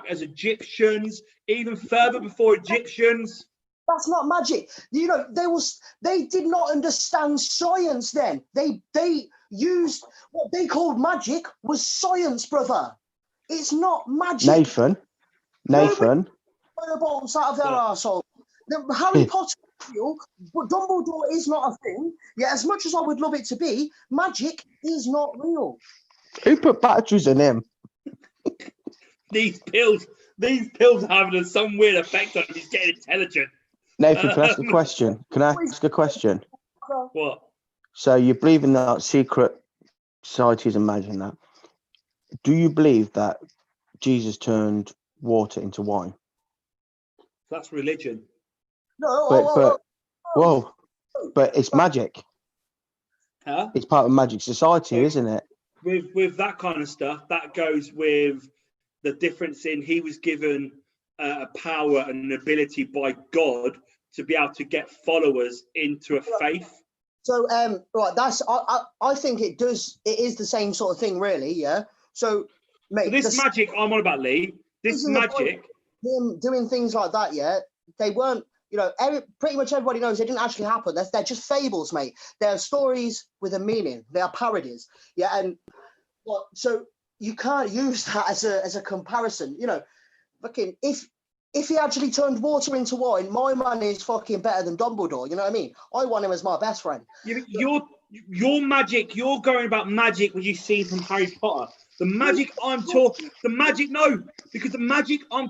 as Egyptians, even further before Egyptians. That's not magic. You know, they did not understand science then. They used what they called magic was science, brother. It's not magic. Nathan. Fireballs out of their arsehole. The Harry Potter real, but Dumbledore is not a thing. Yeah, as much as I would love it to be, magic is not real. Who put batteries in him? These pills are having some weird effect on him. He's getting intelligent. Nathan, can I ask a question? What? So you believe in that secret societies and magic and that. Do you believe that Jesus turned water into wine? That's religion. No, but it's magic. Huh? It's part of magic society, isn't it? With that kind of stuff, that goes with the difference in he was given a power and an ability by God to be able to get followers into a faith. So right, that's I think it is the same sort of thing, really, yeah. So mate, so this magic I'm on about, Lee. This magic, him doing things like that, yeah, they weren't. You know, pretty much everybody knows they didn't actually happen. They're just fables, mate. They're stories with a meaning. They are parodies. Yeah, and so you can't use that as a comparison. You know, fucking if he actually turned water into wine, my man is fucking better than Dumbledore. You know what I mean? I want him as my best friend. Your magic. You're going about magic what you've seen from Harry Potter. The magic I'm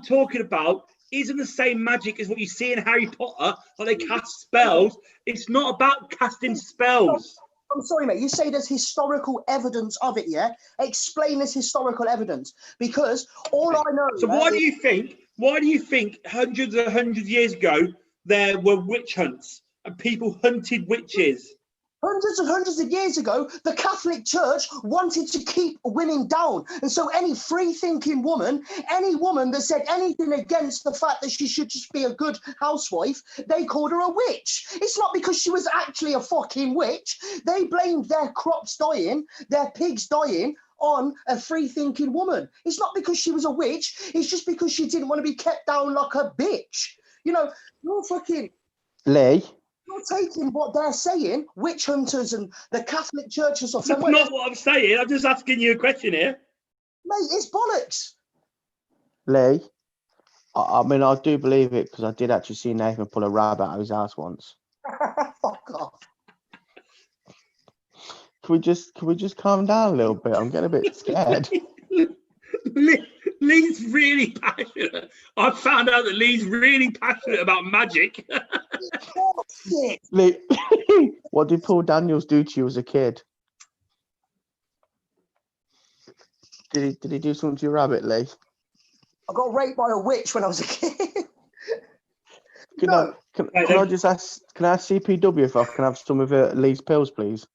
talking about isn't the same magic as what you see in Harry Potter, like they cast spells. It's not about casting spells. I'm sorry, mate. You say there's historical evidence of it, yeah? Explain this historical evidence, because all I know. So why do you think hundreds of years ago there were witch hunts and people hunted witches? Hundreds of years ago, the Catholic Church wanted to keep women down. And so any free-thinking woman, any woman that said anything against the fact that she should just be a good housewife, they called her a witch. It's not because she was actually a fucking witch. They blamed their crops dying, their pigs dying on a free-thinking woman. It's not because she was a witch. It's just because she didn't want to be kept down like a bitch. You know, Lee. you're taking what they're saying, witch hunters and the Catholic Church and stuff. That's not what I'm saying. I'm just asking you a question here. Mate, it's bollocks. Lee. I mean, I do believe it because I did actually see Nathan pull a rabbit out of his house once. Fuck off. Can we just calm down a little bit? I'm getting a bit scared. Lee's really passionate. I found out that Lee's really passionate about magic. Lee, what did Paul Daniels do to you as a kid? Did he do something to your rabbit, Lee? I got raped by a witch when I was a kid. Can I just ask? Can I ask CPW if I can have some of Lee's pills, please?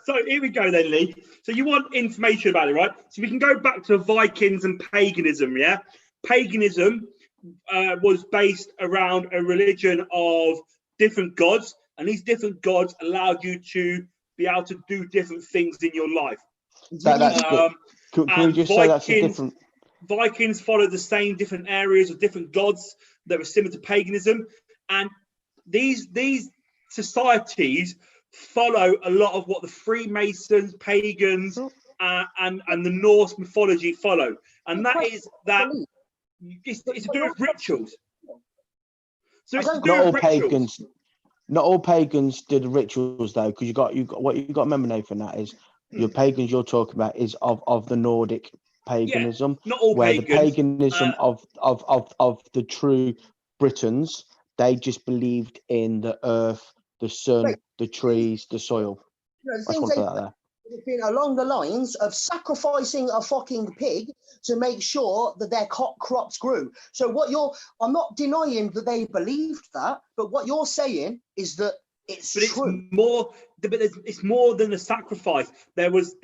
So here we go then, Lee. So you want information about it, right? So we can go back to Vikings and paganism, yeah? Paganism was based around a religion of different gods, and these different gods allowed you to be able to do different things in your life. That's good. Can we just say that's a different... Vikings followed the same different areas of different gods that were similar to paganism, and these societies follow a lot of what the Freemasons, pagans, and the Norse mythology follow, and that is that it's to do with rituals. So it's to do with rituals. Not all pagans did rituals though, because you got what you got to remember, Nathan. That is your pagans you're talking about is of the Nordic paganism, not all where pagans. The paganism of the true Britons, they just believed in the earth, the sun, the trees, the soil. You know, I just want to put that there. It's been along the lines of sacrificing a fucking pig to make sure that their crops grew. So I'm not denying that they believed that, but what you're saying is that it's true. It's more than a sacrifice. There was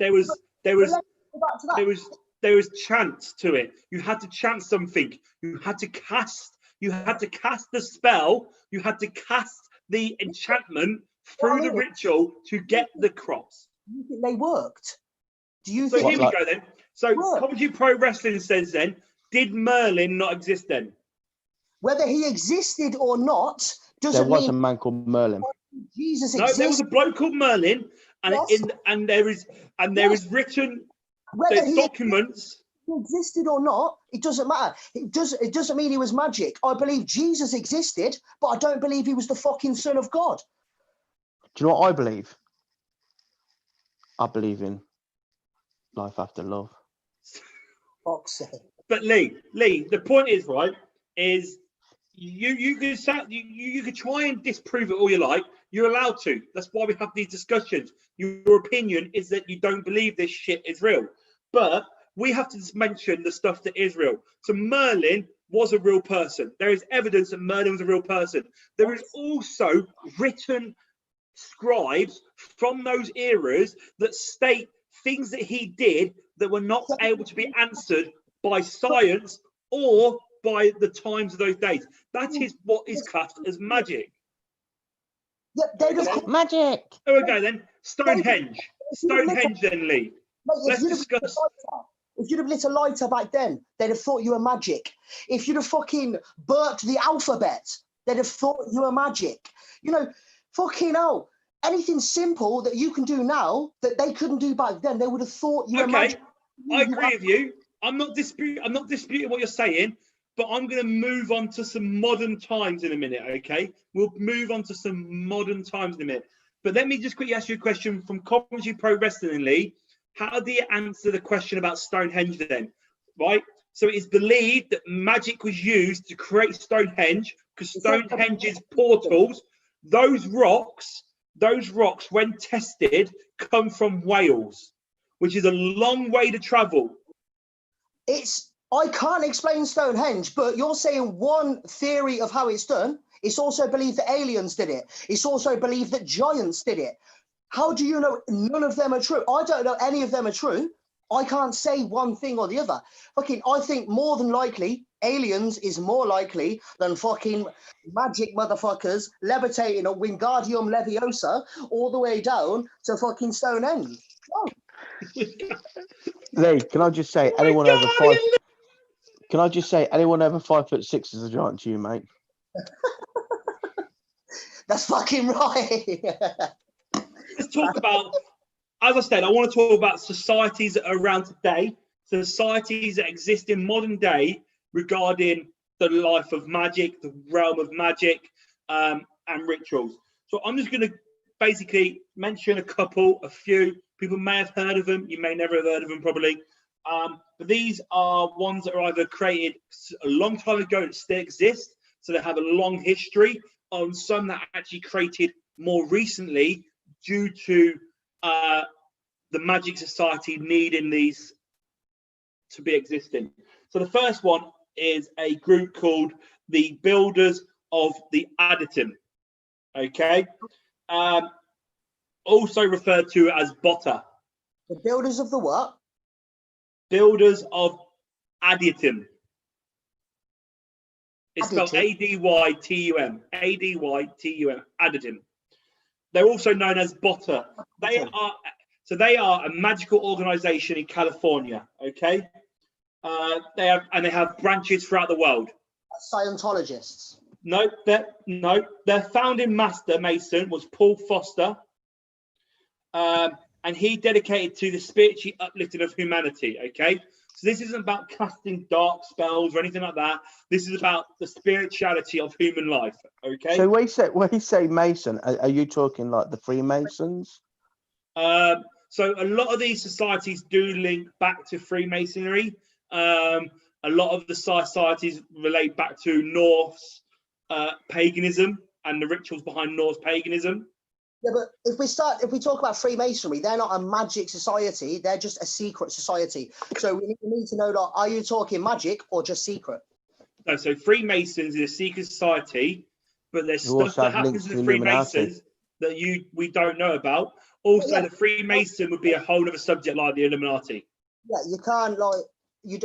chance to it. You had to chant something. You had to cast the spell. You had to cast the enchantment through the ritual to get the crops. Do you think they worked? Do you So think? here we go then. So Comedy Pro Wrestling says then, did Merlin not exist then? Whether he existed or not doesn't mean... There was a man called Merlin. Jesus No, existed. there was a bloke called Merlin, and Yes. there is written Whether he documents. existed or not, it doesn't matter. It doesn't mean he was magic. I believe Jesus existed, but I don't believe he was the fucking Son of God. Do you know what I believe? I believe in life after love. Fuck's sake. But Lee, the point is, right, is you could try and disprove it all you like. You're allowed to. That's why we have these discussions. Your opinion is that you don't believe this shit is real. But we have to just mention the stuff that is real. So Merlin was a real person. There is evidence that Merlin was a real person. There is also written scribes from those eras that state things that he did that were not able to be answered by science or by the times of those days. That is what is classed as magic. Yep, they just Magic. There we go then. Stonehenge then, Lee. Let's discuss. If you'd have lit a lighter back then, they'd have thought you were magic. If you'd have fucking burnt the alphabet, they'd have thought you were magic. You know, fucking hell. Anything simple that you can do now that they couldn't do back then, they would have thought you were magic. I agree with you. I'm not disputing what you're saying, but I'm going to move on to some modern times in a minute, okay? We'll move on to some modern times in a minute. But let me just quickly ask you a question from Comedy Pro Wrestling, Lee. How do you answer the question about Stonehenge then? Right? So it's believed that magic was used to create Stonehenge because Stonehenge's portals, those rocks, when tested, come from Wales, which is a long way to travel. I can't explain Stonehenge, but you're saying one theory of how it's done. It's also believed that aliens did it. It's also believed that giants did it. How do you know none of them are true? I don't know any of them are true. I can't say one thing or the other. Fucking, I think more than likely, aliens is more likely than fucking magic motherfuckers levitating a Wingardium Leviosa all the way down to fucking Stonehenge. Oh. Lee, can I just say, anyone over 5? Can I just say, anyone over 5'6" is a giant to you, mate? That's fucking right. Let's talk about, as I said, I want to talk about societies that are around today, societies that exist in modern day regarding the life of magic, the realm of magic, and rituals. So I'm just going to basically mention a few. People may have heard of them, you may never have heard of them probably. But these are ones that are either created a long time ago and still exist, so they have a long history, on some that are actually created more recently due to the Magic Society needing these to be existing. So the first one is a group called the Builders of the Additum. Okay. Also referred to as Botta. The builders of the what? Builders of Additum. It's spelled A-D-Y-T-U-M. A-D-Y-T-U-M. Additum. They're also known as Botta. They are a magical organization in California. Okay. They have branches throughout the world. Scientologists. No, their founding master Mason was Paul Foster, and he dedicated to the spiritual uplifting of humanity. Okay, so this isn't about casting dark spells or anything like that. This is about the spirituality of human life. Okay. So when you say Mason, are you talking like the Freemasons? So a lot of these societies do link back to Freemasonry. A lot of the societies relate back to Norse paganism and the rituals behind Norse paganism. Yeah, but if we talk about Freemasonry, they're not a magic society, they're just a secret society. So we need to know, like, are you talking magic or just secret? No, so Freemasons is a secret society, but there's You stuff that happens in the Freemasons that we don't know about. Also, the Freemason would be a whole other subject like the Illuminati. Yeah, you can't,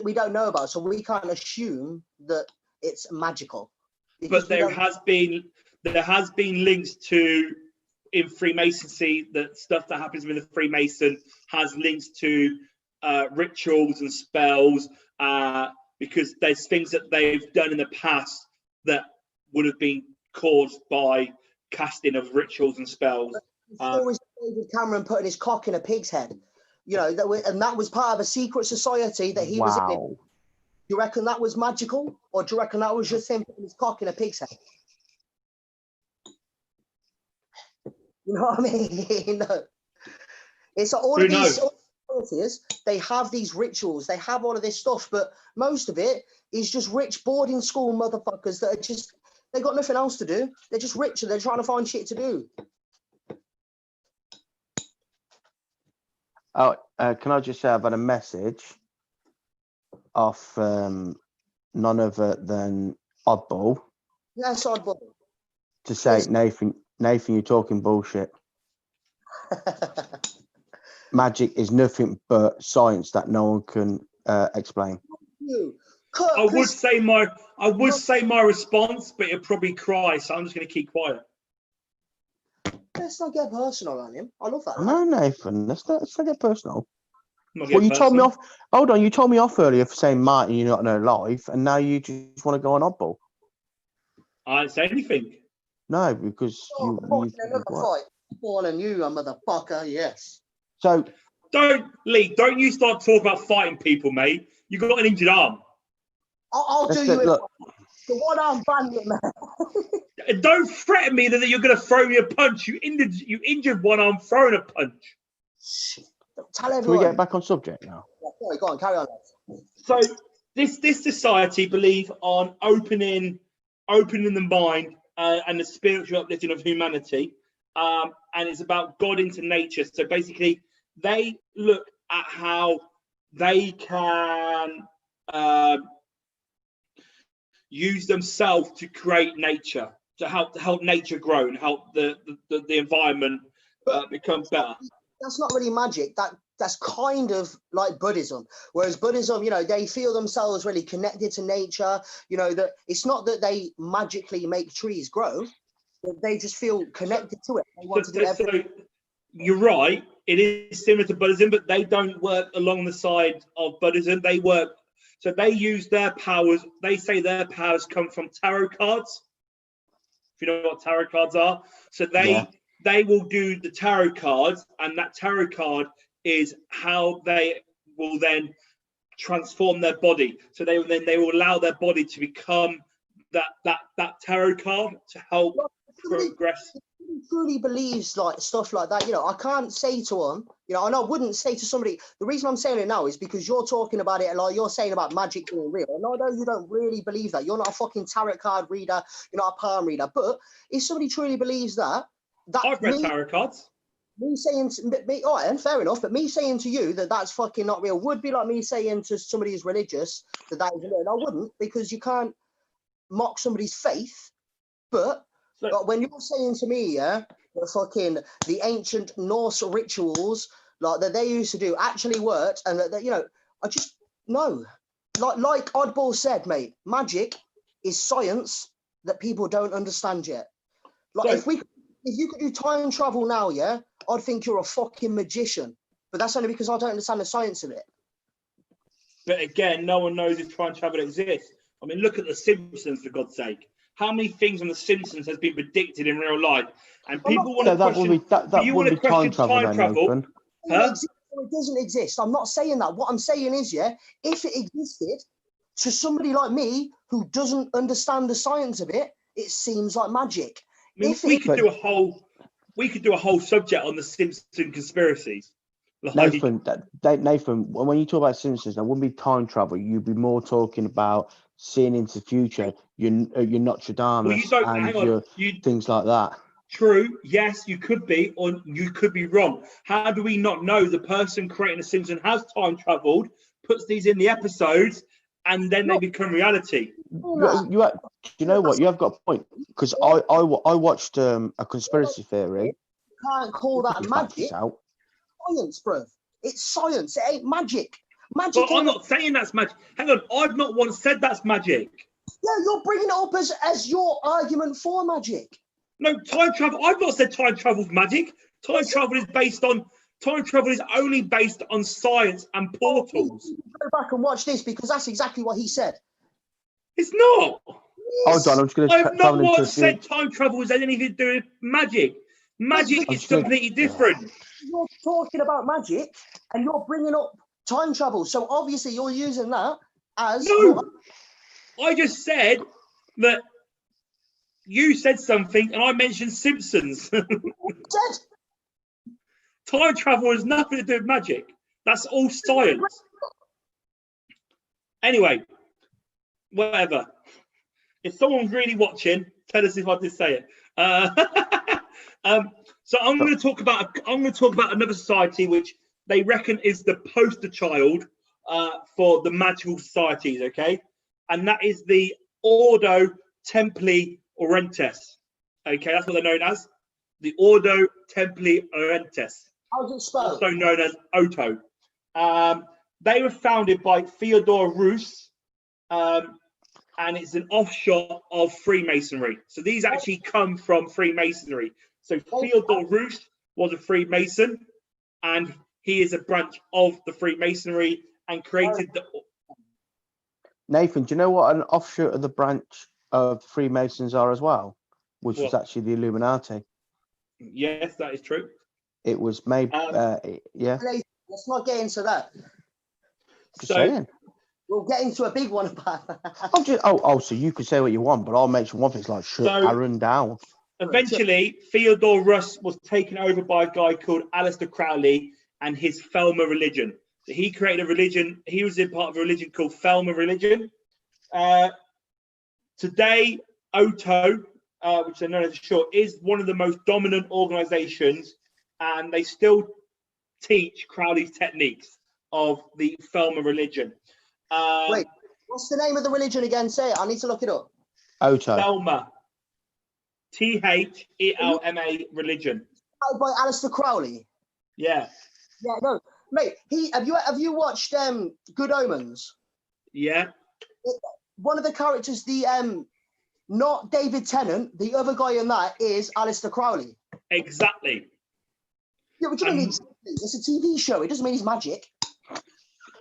we don't know about it, so we can't assume that it's magical. But there has been links to, in Freemasonry, that stuff that happens with the Freemason has links to rituals and spells, because there's things that they've done in the past that would have been caused by casting of rituals and spells. Always David Cameron putting his cock in a pig's head, and that was part of a secret society that he was in. Do you reckon that was magical, or do you reckon that was just him putting his cock in a pig's head? You know what I mean? No. It's like all of these societies, they have these rituals, they have all of this stuff, but most of it is just rich boarding school motherfuckers that are just, they got nothing else to do. They're just rich and they're trying to find shit to do. Oh, can I just say I've had a message off none other than Oddball. Yes, Oddball. To say, Nathan, you're talking bullshit. Magic is nothing but science that no one can explain. I would say my response, but it'll probably cry, so I'm just going to keep quiet. Let's not get personal on him. I love that. No, Nathan, let's not get personal. Well, you told me off. Hold on, you told me off earlier for saying Martin, you're not in life, and now you just want to go on Oddball. I didn't say anything. No, because another fight. Born and you, a motherfucker. Yes. So don't you start talking about fighting people, mate. You got an injured arm. I'll do you. Look, the one arm bandit, man. Don't threaten me that you're going to throw me a punch. You injured one arm throwing a punch. Shit. Tell everyone. Can we get back on subject now? Yeah, sorry, go on, carry on. So this society believe on opening the mind and the spiritual uplifting of humanity, and it's about God into nature. So basically, they look at how they can use themselves to create nature, to help nature grow and help the environment become better. That's not really magic. That's kind of like Buddhism. Whereas Buddhism, they feel themselves really connected to nature. That it's not that they magically make trees grow, but they just feel connected to it. They want to do everything. So you're right it is similar to Buddhism, but they don't work along the side of Buddhism. So they use their powers. They say their powers come from tarot cards. If you know what tarot cards are, so they will do the tarot cards, and that tarot card is how they will then transform their body. So they will allow their body to become that tarot card to help progress. Truly believes like stuff like that, I can't say to them, and I wouldn't say to somebody. The reason I'm saying it now is because you're talking about it like you're saying about magic being real, and I know you don't really believe that. You're not a fucking tarot card reader, you're not a palm reader. But if somebody truly believes that I've read tarot cards. Me saying me, all right, and fair enough, but me saying to you that that's fucking not real would be like me saying to somebody who's religious that isn't real. And I wouldn't, because you can't mock somebody's faith. But when you're saying to me, that fucking the ancient Norse rituals like that they used to do actually worked, and that I just no, like Oddball said, mate, magic is science that people don't understand yet. Like if you could do time travel now, I'd think you're a fucking magician. But that's only because I don't understand the science of it. But again, no one knows if time travel exists. I mean, look at The Simpsons, for God's sake. How many things on The Simpsons has been predicted in real life? And people want to question... That would be time travel. Huh? It doesn't exist. I'm not saying that. What I'm saying is, if it existed, to somebody like me who doesn't understand the science of it, it seems like magic. I mean, we could do a whole subject on the Simpson conspiracies. Nathan, when you talk about Simpsons, that wouldn't be time travel. You'd be more talking about seeing into the future. Your Nostradamus your things like that. True. Yes, you could be, or you could be wrong. How do we not know the person creating the Simpsons has time traveled, puts these in the episodes, and then they become reality? You know what? You have got a point, because I watched a conspiracy theory. You can't call that magic. Science, bro. It's science. It ain't magic. Magic. But I'm not saying that's magic. Hang on, I've not once said that's magic. Yeah, you're bringing it up as your argument for magic. No, time travel. I've not said time travel's magic. Time travel is only based on science and portals. Go back and watch this, because that's exactly what he said. It's not. Hold on, I'm just going to. I've not once said time travel has anything to do with magic. Magic is completely different. You're talking about magic, and you're bringing up time travel. So obviously, you're using that as. No, I just said that. You said something, and I mentioned Simpsons. Time travel has nothing to do with magic. That's all science. Anyway, whatever. If someone's really watching, tell us if I did say it. So I'm going to talk about another society which they reckon is the poster child for the magical societies. Okay, and that is the Ordo Templi Orientis. Okay, that's what they're known as. The Ordo Templi Orientis. How's it spelled? Also known as OTO. They were founded by Theodore Roos, and it's an offshoot of Freemasonry. So these actually come from Freemasonry. So Theodore Roos was a Freemason, and he is a branch of the Freemasonry and created the... Nathan, do you know what an offshoot of the branch of Freemasons are as well? Which was actually the Illuminati. Yes, that is true. It was made, yeah. Let's not get into that. Just saying. We'll get into a big one about that. So you can say what you want, but I'll mention one thing. It's like, shut Aaron down. Eventually, Theodore Roos was taken over by a guy called Aleister Crowley and his Thelma religion. So he created a religion. He was in part of a religion called Thelma religion. Today, OTO, which they're known as short, is one of the most dominant organizations, and they still teach Crowley's techniques of the Thelma religion. Wait, what's the name of the religion again? Say it. I need to look it up. OTO. Thelma. THELMA religion. By Aleister Crowley. Yeah. Yeah, no, mate. Have you watched Good Omens? Yeah. One of the characters, not David Tennant, the other guy in that is Aleister Crowley. Exactly. Yeah, what do you mean? It's a TV show. It doesn't mean he's magic.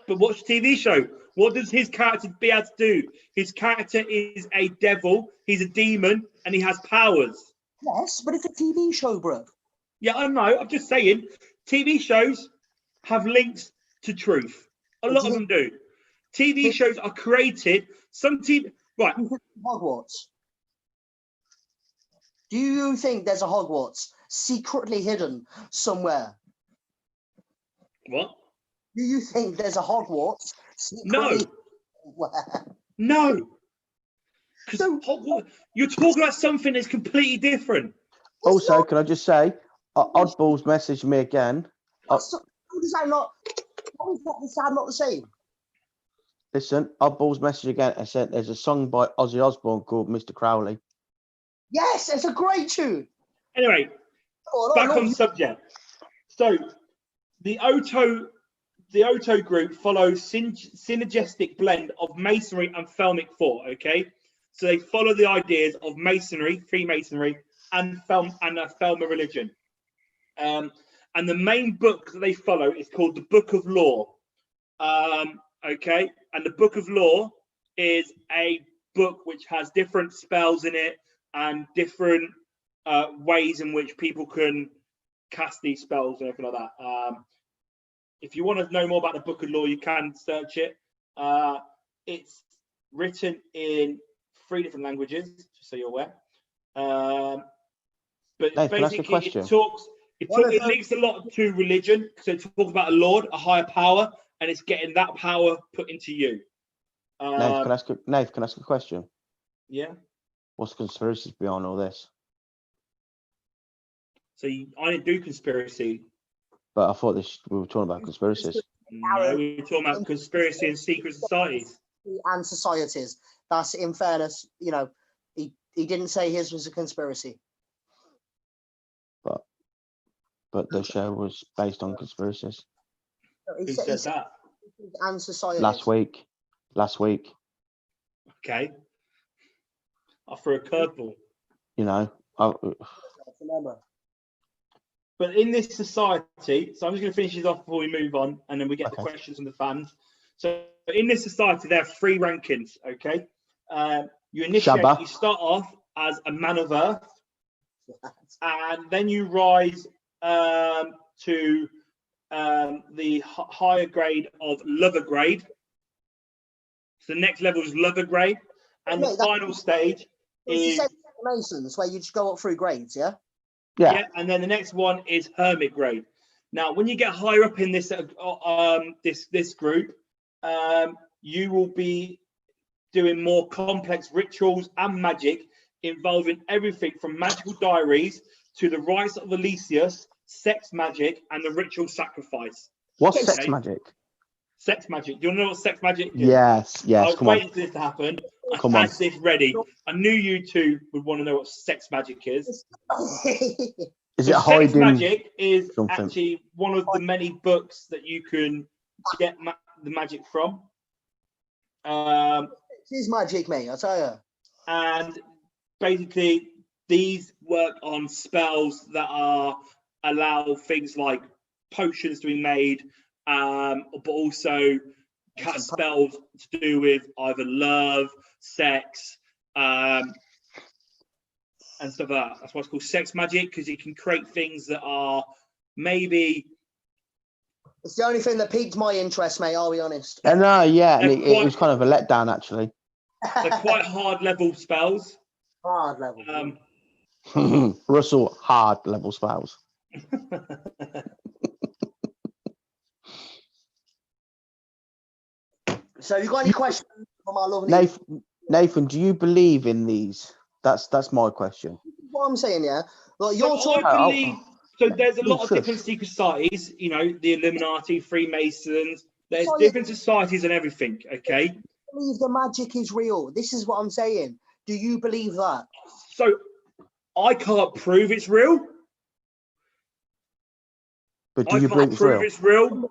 But watch the TV show. What does his character be able to do? His character is a devil. He's a demon, and he has powers. Yes, but it's a TV show, bro. Yeah, I know. I'm just saying, TV shows have links to truth. A lot of them do. TV shows are created. Some TV, right? Hogwarts. Do you think there's a Hogwarts secretly hidden somewhere? What? Do you think there's a Hogwarts secretly? No. Because you're talking about something that's completely different. Also, can I just say, Oddballs messaged me again. How is that not the same? Listen, Oddballs messaged again and said there's a song by Ozzy Osbourne called Mr. Crowley. Yes, it's a great tune. Anyway, back on subject. So the Oto group follows synergistic blend of masonry and Thelmic thought. Okay, so they follow the ideas of masonry, Freemasonry, and Thelma religion. And the main book that they follow is called the Book of Law. Okay, and the Book of Law is a book which has different spells in it and different ways in which people can cast these spells and everything like that. If you want to know more about the Book of Law, you can search it. It's written in 3 different languages, just so you're aware. But Dave, basically, it links a lot to religion. So it talks about a Lord, a higher power, and it's getting that power put into you. Nate, can I ask a question? Yeah. What's the conspiracies behind all this? So I didn't do conspiracy. But I thought we were talking about conspiracies. No, we were talking about conspiracy and secret societies. And societies. That's, in fairness, he didn't say his was a conspiracy. But the show was based on conspiracies. Who said that? And societies. Last week. Okay. I threw a curveball. Remember. But in this society, so I'm just going to finish this off before we move on, and then we get the questions from the fans. So in this society, there are 3 rankings. Okay, you start off as a man of earth, and then you rise to the higher grade of lover grade. So the next level is lover grade, and the final stage is Masons, where you just go up through grades. Yeah, and then the next one is hermit grade. Now, when you get higher up in this this group, you will be doing more complex rituals and magic involving everything from magical diaries to the rites of Elysius, sex magic, and the ritual sacrifice. What's sex magic? Sex magic. Do you want to know what sex magic is? Yes. I was waiting for this to happen. I had this ready. I knew you two would want to know what sex magic is. Is it hiding? Sex magic is actually one of the many books that you can get the magic from. It's magic, mate, I tell you. And basically, these work on spells that allow things like potions to be made, but also cast spells to do with either love, sex, and stuff like that. That's why it's called sex magic, because you can create things that are maybe... It's the only thing that piqued my interest, mate, I'll be honest. No, yeah, and it was kind of a letdown, actually. They're quite hard level spells. Hard level. Russell, hard level spells. So you got any questions from our lovely... Nathan, do you believe in these? That's my question. What I'm saying, yeah. Like, you're so there's a lot of different secret societies, the Illuminati, Freemasons. There's different societies and everything, okay? Do you believe the magic is real? This is what I'm saying. Do you believe that? So I can't prove it's real. But do you believe it's real?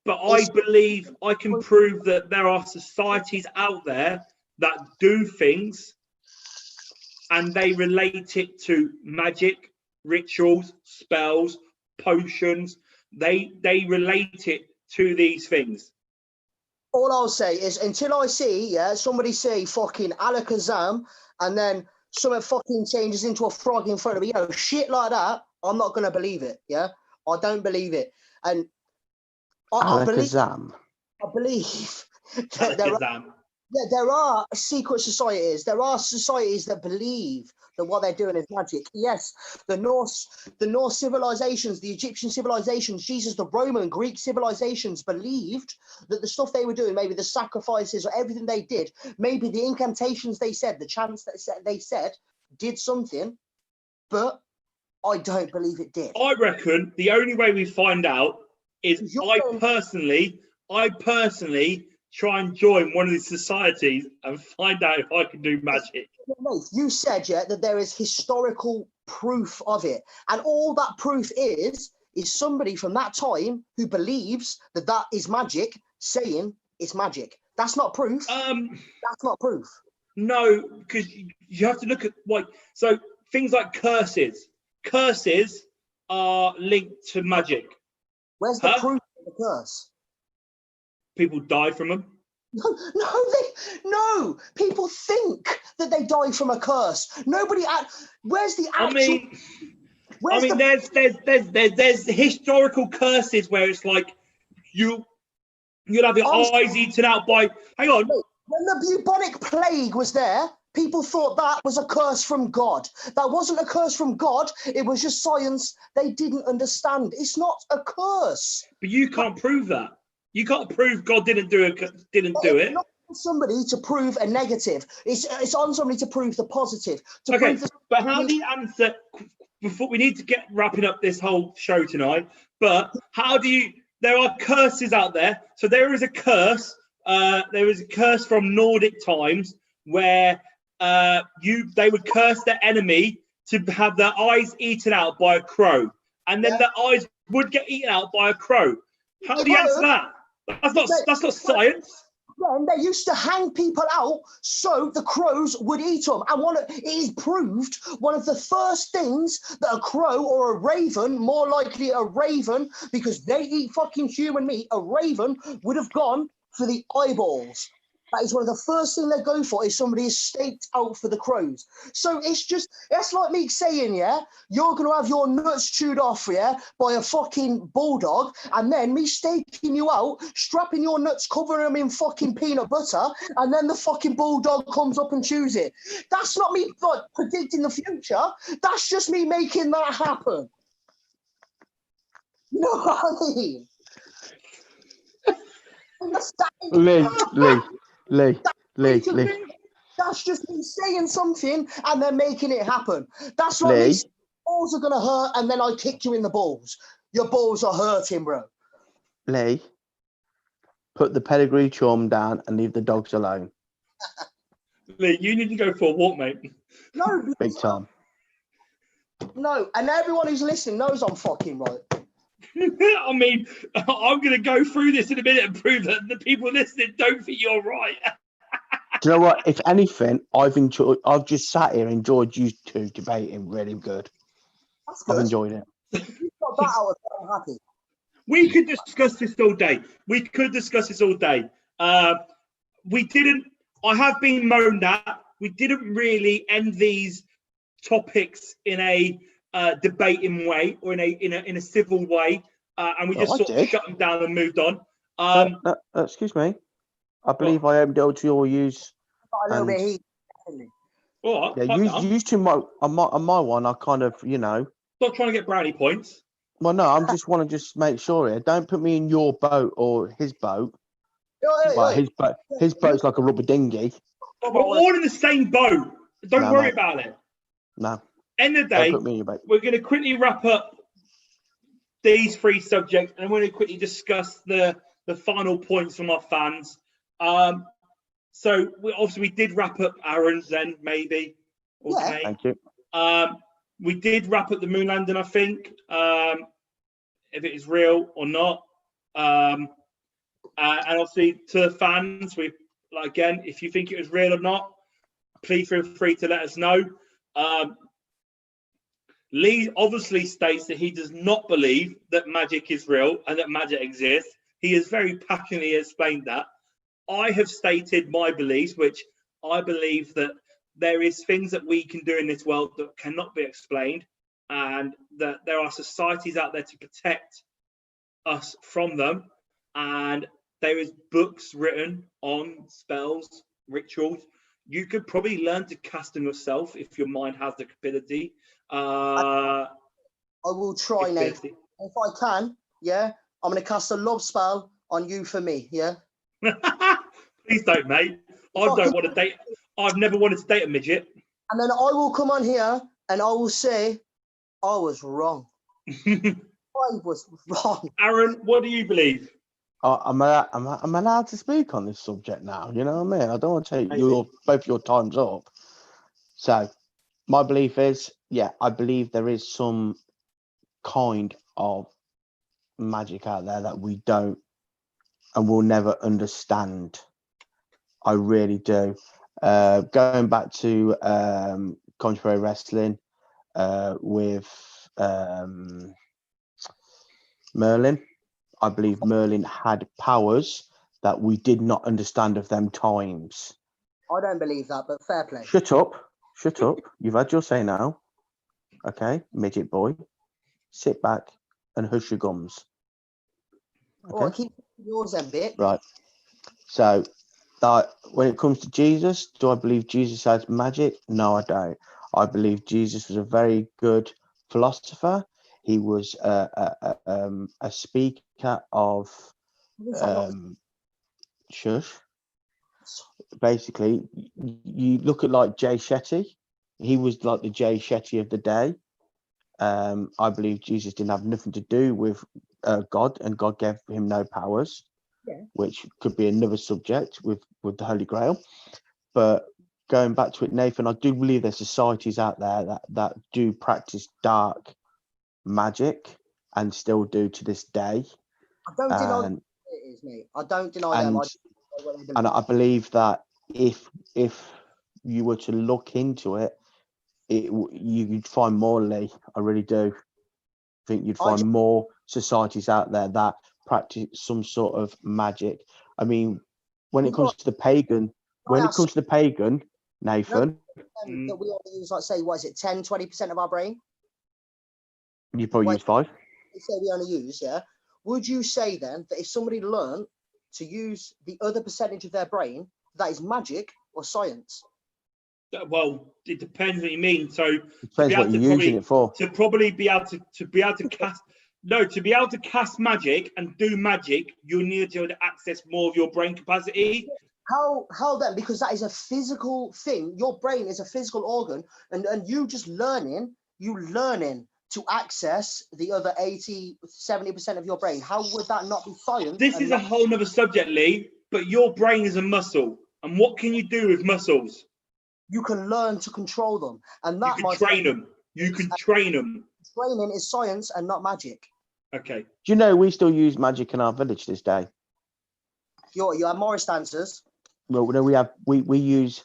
But I believe I can prove that there are societies out there that do things and they relate it to magic, rituals, spells, potions, they relate it to these things. All I'll say is until I see, somebody say fucking Alakazam and then something fucking changes into a frog in front of me, shit like that, I'm not going to believe it, yeah? I don't believe it. And I believe Alakazam. that Alakazam. there are secret societies. There are societies that believe that what they're doing is magic. Yes, the Norse civilizations, the Egyptian civilizations, Jesus, the Roman, Greek civilizations believed that the stuff they were doing, maybe the sacrifices or everything they did, maybe the incantations they said, the chants that they said, did something, but I don't believe it did. I reckon the only way we find out is I personally try and join one of these societies and find out if I can do magic. You said, that there is historical proof of it. And all that proof is somebody from that time who believes that that is magic saying it's magic. That's not proof. That's not proof. No, because you have to look at so things like curses. Curses are linked to magic. Where's the proof of the curse? People die from them. No. People think that they die from a curse. Nobody. Where's the actual? There's historical curses where it's like you'll have your eyes eaten out by. Hang on. When the bubonic plague was there, people thought that was a curse from God. That wasn't a curse from God. It was just science they didn't understand. It's not a curse. But you can't prove that. You can't prove God didn't do it. It's not on somebody to prove a negative. It's on somebody to prove the positive. But how do you answer? Before we need to get wrapping up this whole show tonight. But how do you? There are curses out there. So there is a curse. There is a curse from Nordic times where they would curse their enemy to have their eyes eaten out by a crow, and then their eyes would get eaten out by a crow. How do you answer that? That's not science. Then they used to hang people out so the crows would eat them. And it is proved one of the first things that a crow or a raven, more likely a raven, because they eat fucking human meat, a raven would have gone for the eyeballs. That is one of the first things they go for, is somebody is staked out for the crows. So that's like me saying, you're going to have your nuts chewed off, by a fucking bulldog, and then me staking you out, strapping your nuts, covering them in fucking peanut butter, and then the fucking bulldog comes up and chews it. That's not me predicting the future. That's just me making that happen. You know what I mean? Lee. That's just me saying something and then making it happen. That's like me saying balls are going to hurt and then I kick you in the balls. Your balls are hurting, bro. Lee, put the pedigree charm down and leave the dogs alone. Lee, you need to go for a walk, mate. No. Big time. No, and everyone who's listening knows I'm fucking right. I mean, I'm going to go through this in a minute and prove that the people listening don't think you're right. Do you know what? If anything, I've just sat here and enjoyed you two debating really good. That's good. I've enjoyed it. You got that out of it, I'm happy. We could discuss this all day. I have been moaned at. We didn't really end these topics in a debating way or in a civil way, and we just sort of shut them down and moved on. Excuse me. I believe I opened it to your use. Got a little bit of heat. All right. Yeah, used to on my one. I kind of, Not trying to get brownie points. Well, no, I just want to make sure here. Don't put me in your boat or his boat. His boat's like a rubber dinghy. We're all in the same boat. Don't worry about it. No. End of the day, we're going to quickly wrap up these three subjects, and we're going to quickly discuss the final points from our fans. So we did wrap up Aaron's then, maybe. Okay. Yeah. Thank you. We did wrap up the moon landing, I think, if it is real or not. And obviously to the fans, again, if you think it was real or not, please feel free to let us know. Lee obviously states that he does not believe that magic is real and that magic exists. He has very passionately explained that. I have stated my beliefs, which I believe that there is things that we can do in this world that cannot be explained, and that there are societies out there to protect us from them. And there is books written on spells, rituals. You could probably learn to cast them yourself if your mind has the ability. I will try, Nate. If I can, yeah, I'm going to cast a love spell on you for me, yeah? Please don't, mate. I don't want to date. I've never wanted to date a midget. And then I will come on here and I will say, I was wrong. I was wrong. Aaron, what do you believe? I'm allowed to speak on this subject now. You know what I mean? I don't want to take both your times up. So, my belief is, yeah, I believe there is some kind of magic out there that we don't and will never understand. I really do. Going back to contemporary wrestling with Merlin, I believe Merlin had powers that we did not understand of them times. I don't believe that, but fair play. Shut up. You've had your say now. Okay, midget boy. Sit back and hush your gums. Okay. Oh, keep yours then, bitch. Right. So, when it comes to Jesus, do I believe Jesus has magic? No, I don't. I believe Jesus was a very good philosopher. He was a speaker of shush. Basically, you look at like Jay Shetty. He was like the Jay Shetty of the day. I believe Jesus didn't have nothing to do with God, and God gave him no powers, which could be another subject with the Holy Grail. But going back to it, Nathan, I do believe there's societies out there that do practice dark magic and still do to this day. I don't deny it is, mate. I don't deny them. And I believe that if you were to look into it, you'd find more, Lee. I really do. I think you'd find more societies out there that practice some sort of magic. I mean, when it comes to the pagan, Nathan, that we only use, like, say, what is it, 10, 20% of our brain? You probably use 5. They say we only use, yeah. Would you say then that if somebody learned to use the other percentage of their brain, that is magic or science? Well, it depends what you mean. So it depends what you're using it for. To probably be able to cast. No, to be able to cast magic and do magic, you need to be able to access more of your brain capacity. How then? Because that is a physical thing. Your brain is a physical organ, and you just learning to access the other 80, 70% of your brain. How would that not be science? This is a whole nother subject, Lee, but your brain is a muscle. And what can you do with muscles? You can learn to control them. And that you can train them. You can train them. Training is science and not magic. Okay. Do you know we still use magic in our village this day? You have Morris dancers. Well, no, we use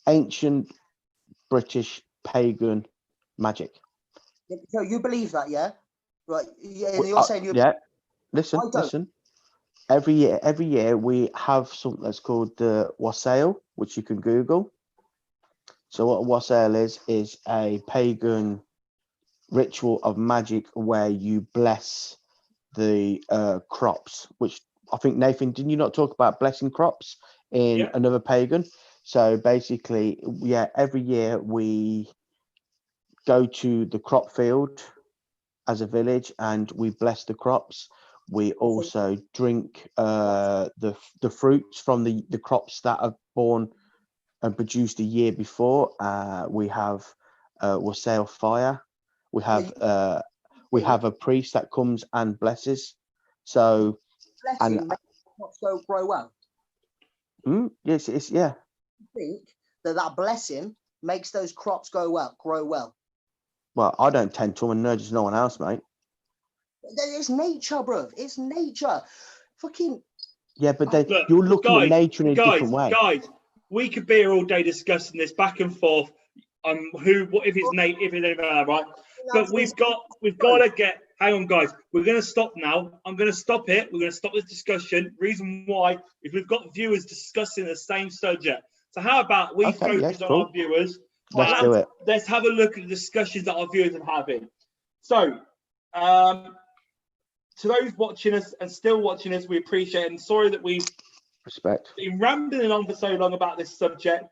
ancient British pagan magic. So you believe that, yeah? Right. Yeah, you're saying you. Yeah. Listen. Every year we have something that's called the wassail, which you can Google. So what a wassail is a pagan ritual of magic where you bless the crops, which I think, Nathan, didn't you not talk about blessing crops in another pagan? So basically, every year we go to the crop field as a village and we bless the crops. We also drink the fruits from the crops that are born and produced the year before. We have wassail fire. We have a priest that comes and blesses. So blessing makes crops grow well. Yes, yeah. I think that blessing makes those crops grow well. Well, I don't tend to, and no, just no one else, mate. It's nature, bro. It's nature. Fucking. Yeah, but then you're looking at nature in a different way. Guys, we could be here all day discussing this back and forth. What if it's Nate? If it's anything like that, right? but we've got to get. Hang on, guys. We're going to stop now. I'm going to stop it. We're going to stop this discussion. Reason why is we've got viewers discussing the same subject. So how about we focus on our viewers? Let's do it. Let's have a look at the discussions that our viewers are having. So, to those watching us and still watching us, we appreciate it. And sorry that we've been rambling on for so long about this subject.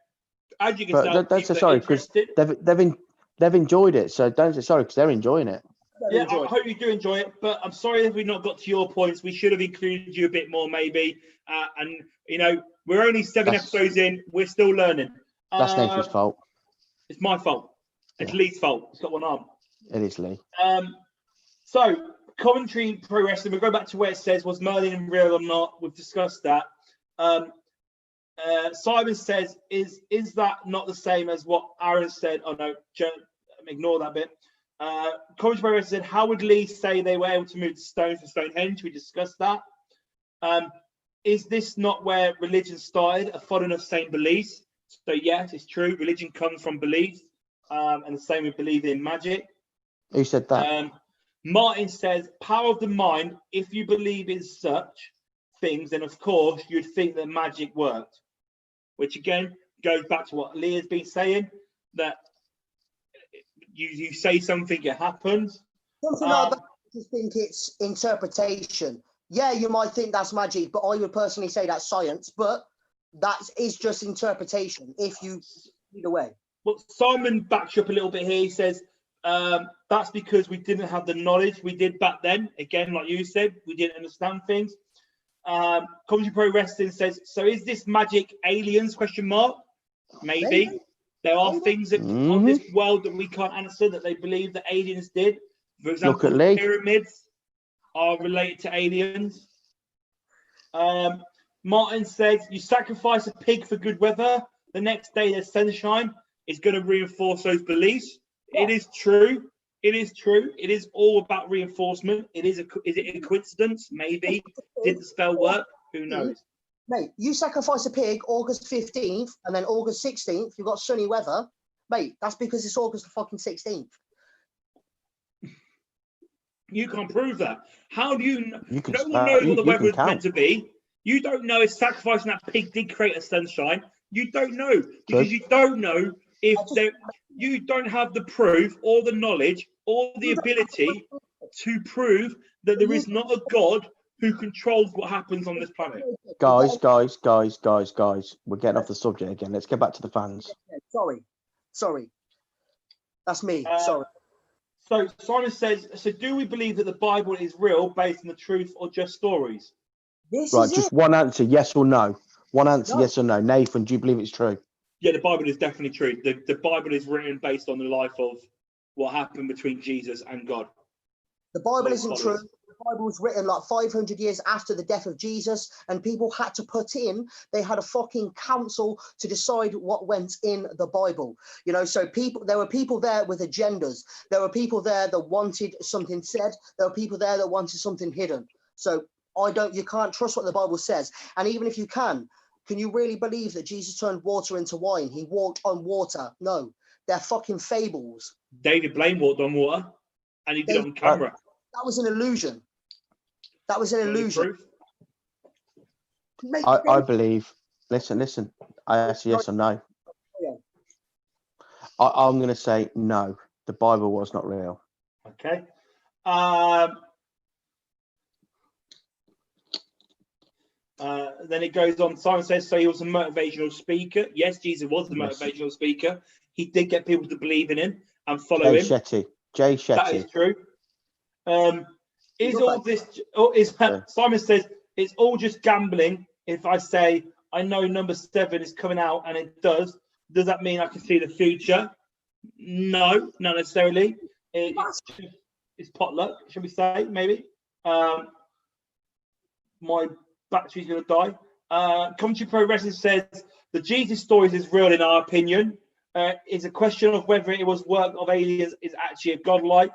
As you can tell, don't say sorry because they've enjoyed it. So don't say sorry because they're enjoying it. Yeah, I hope you do enjoy it. But I'm sorry if we've not got to your points. We should have included you a bit more, maybe. And you know, we're only 7 episodes in. We're still learning. That's Nathan's fault. It's my fault. It's Lee's fault. It's got one arm. It is Lee. So commentary pro wrestling. We'll go back to where it says, was Merlin real or not? We've discussed that. Simon says, is that not the same as what Aaron said? Oh no, ignore that bit. Commentary pro wrestling said, how would Lee say they were able to move the stones from Stonehenge? We discussed that. Is this not where religion started? A following of same beliefs. So yes, it's true. Religion comes from beliefs, and the same with believing in magic. Who said that? Martin says, power of the mind. If you believe in such things, then of course you'd think that magic worked. Which again goes back to what Lee has been saying, that you say something, it happens. Something like that. I just think it's interpretation. Yeah, you might think that's magic, but I would personally say that's science. But that is just interpretation. If you either way. Well, Simon backs you up a little bit here. He says that's because we didn't have the knowledge we did back then. Again, like you said, we didn't understand things. Commentary Pro Wrestling says, so is this magic aliens? Question mark. Maybe. There are things on this world that we can't answer that they believe that aliens did. For example, the pyramids are related to aliens. Martin says, you sacrifice a pig for good weather. The next day there's sunshine. It's going to reinforce those beliefs. Yeah. It is true. It is true. It is all about reinforcement. Is it a coincidence? Maybe. Did the spell work? Who knows? Mate, you sacrifice a pig August 15th and then August 16th, you've got sunny weather. Mate, that's because it's August the fucking 16th. You can't prove that. How do you know? No one knows what the weather is meant to be. You don't know if sacrificing that pig did create a sunshine. You don't know because you don't know if you don't have the proof or the knowledge or the ability to prove that there is not a God who controls what happens on this planet. Guys. We're getting off the subject again. Let's get back to the fans. Sorry. That's me. Sorry. So Simon says, so do we believe that the Bible is real based on the truth or just stories? Just one answer, yes or no. One answer, yes or no. Nathan, do you believe it's true? Yeah, the Bible is definitely true. The Bible is written based on the life of what happened between Jesus and God. The Bible isn't true. The Bible was written like 500 years after the death of Jesus, and people had to they had a fucking council to decide what went in the Bible. You know, so there were people there with agendas. There were people there that wanted something said. There were people there that wanted something hidden. So you can't trust what the Bible says. And even if you can you really believe that Jesus turned water into wine? He walked on water. No, they're fucking fables. David Blaine walked on water and he did it on camera. That was an illusion. That was an illusion. I believe, listen, I ask yes or no. Yeah. I'm going to say no, the Bible was not real. Okay. Then it goes on. Simon says, so he was a motivational speaker. Yes, Jesus was the motivational speaker. He did get people to believe in him and follow him. Jay Shetty. That is true. Simon says, it's all just gambling. If I say, I know number 7 is coming out and it does that mean I can see the future? No, not necessarily. It's potluck, should we say, maybe. My battery's going to die. Commentary Pro Wrestling says the Jesus stories is real in our opinion. It's a question of whether it was work of aliens is actually a godlike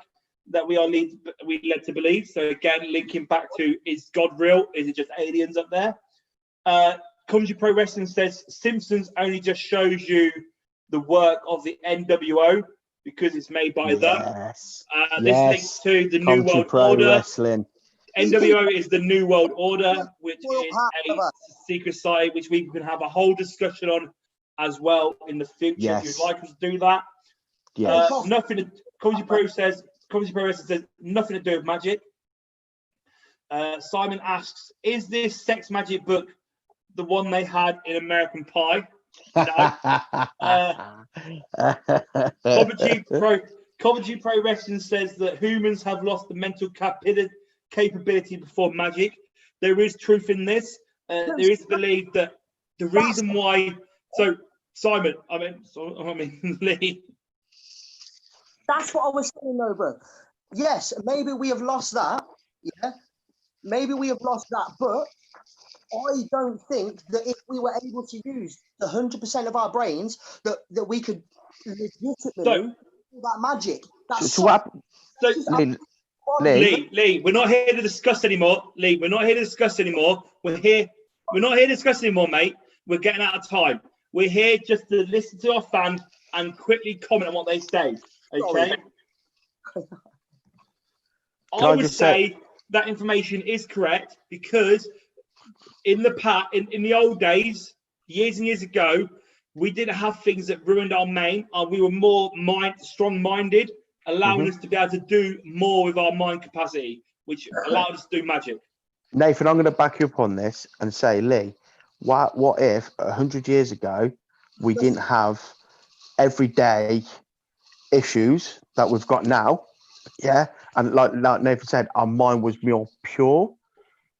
that we led to believe. So again, linking back to, is God real? Is it just aliens up there? Commentary Pro Wrestling says Simpsons only just shows you the work of the NWO. because it's made by them. Yes. This links to the New Commentary World Pro Order. Wrestling. NWO is the New World Order, which Well, is a however- secret site, which we can have a whole discussion on as well in the future if Yes. you'd like us to do that. Yes. Commentary Pro Wrestling says nothing to do with magic. Simon asks, is this Sex Magic book the one they had in American Pie? Commentary Pro Wrestling says that humans have lost the mental capability before magic. There is truth in this. There is belief that the reason why. So Simon, I mean Lee. That's what I was saying, though, bro. Yes, maybe we have lost that. Yeah, maybe we have lost that, but I don't think that if we were able to use the 100% of our brains, that we could legitimately do that magic. That's So what? Lee, we're not here to discuss anymore. Lee, we're not here to discuss anymore. We're not here to discuss anymore, mate. We're getting out of time. We're here just to listen to our fans and quickly comment on what they say. Okay. I would say that information is correct because in the old days, years and years ago, we didn't have things that ruined our mind. We were more strong-minded, allowing us to be able to do more with our mind capacity, which allowed us to do magic. Nathan, I'm going to back you up on this and say, Lee, what if 100 years ago we didn't have everyday issues that we've got now? Yeah, and like Nathan said, our mind was more pure.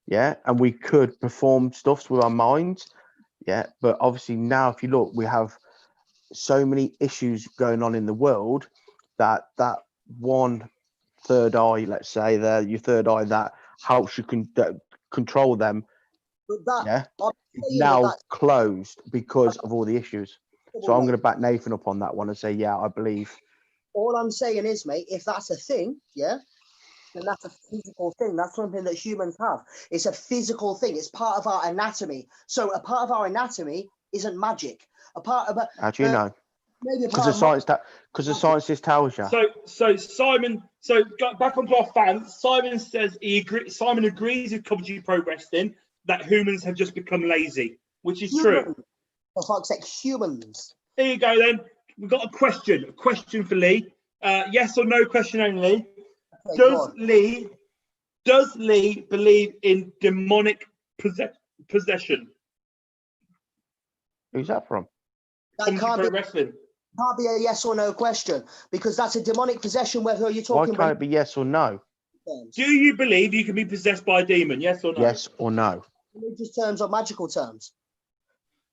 Yeah, and we could perform stuff with our minds. Yeah, but obviously now, if you look, we have so many issues going on in the world that one third eye, let's say, your third eye that helps you control them. Yeah, now closed because of all the issues. So I'm going to back Nathan up on that one and say, yeah, I believe. All I'm saying is, mate, if that's a thing, yeah, then that's a physical thing. That's something that humans have. It's a physical thing. It's part of our anatomy. So a part of our anatomy isn't magic. How do you know? Because the scientist tells you. So Simon, back onto our fans. Simon says Simon agrees with Commentary Pro Wrestling that humans have just become lazy, which is true. For fuck's sake, humans. Here you go then. We've got a question for Lee. Yes or no question only. Okay, does Lee believe in demonic possession? Who's that from? That can't be a yes or no question because that's a demonic possession. Whether you're talking Why can't it be yes or no? Do you believe you can be possessed by a demon? Yes or no? Yes or no? Religious terms or magical terms?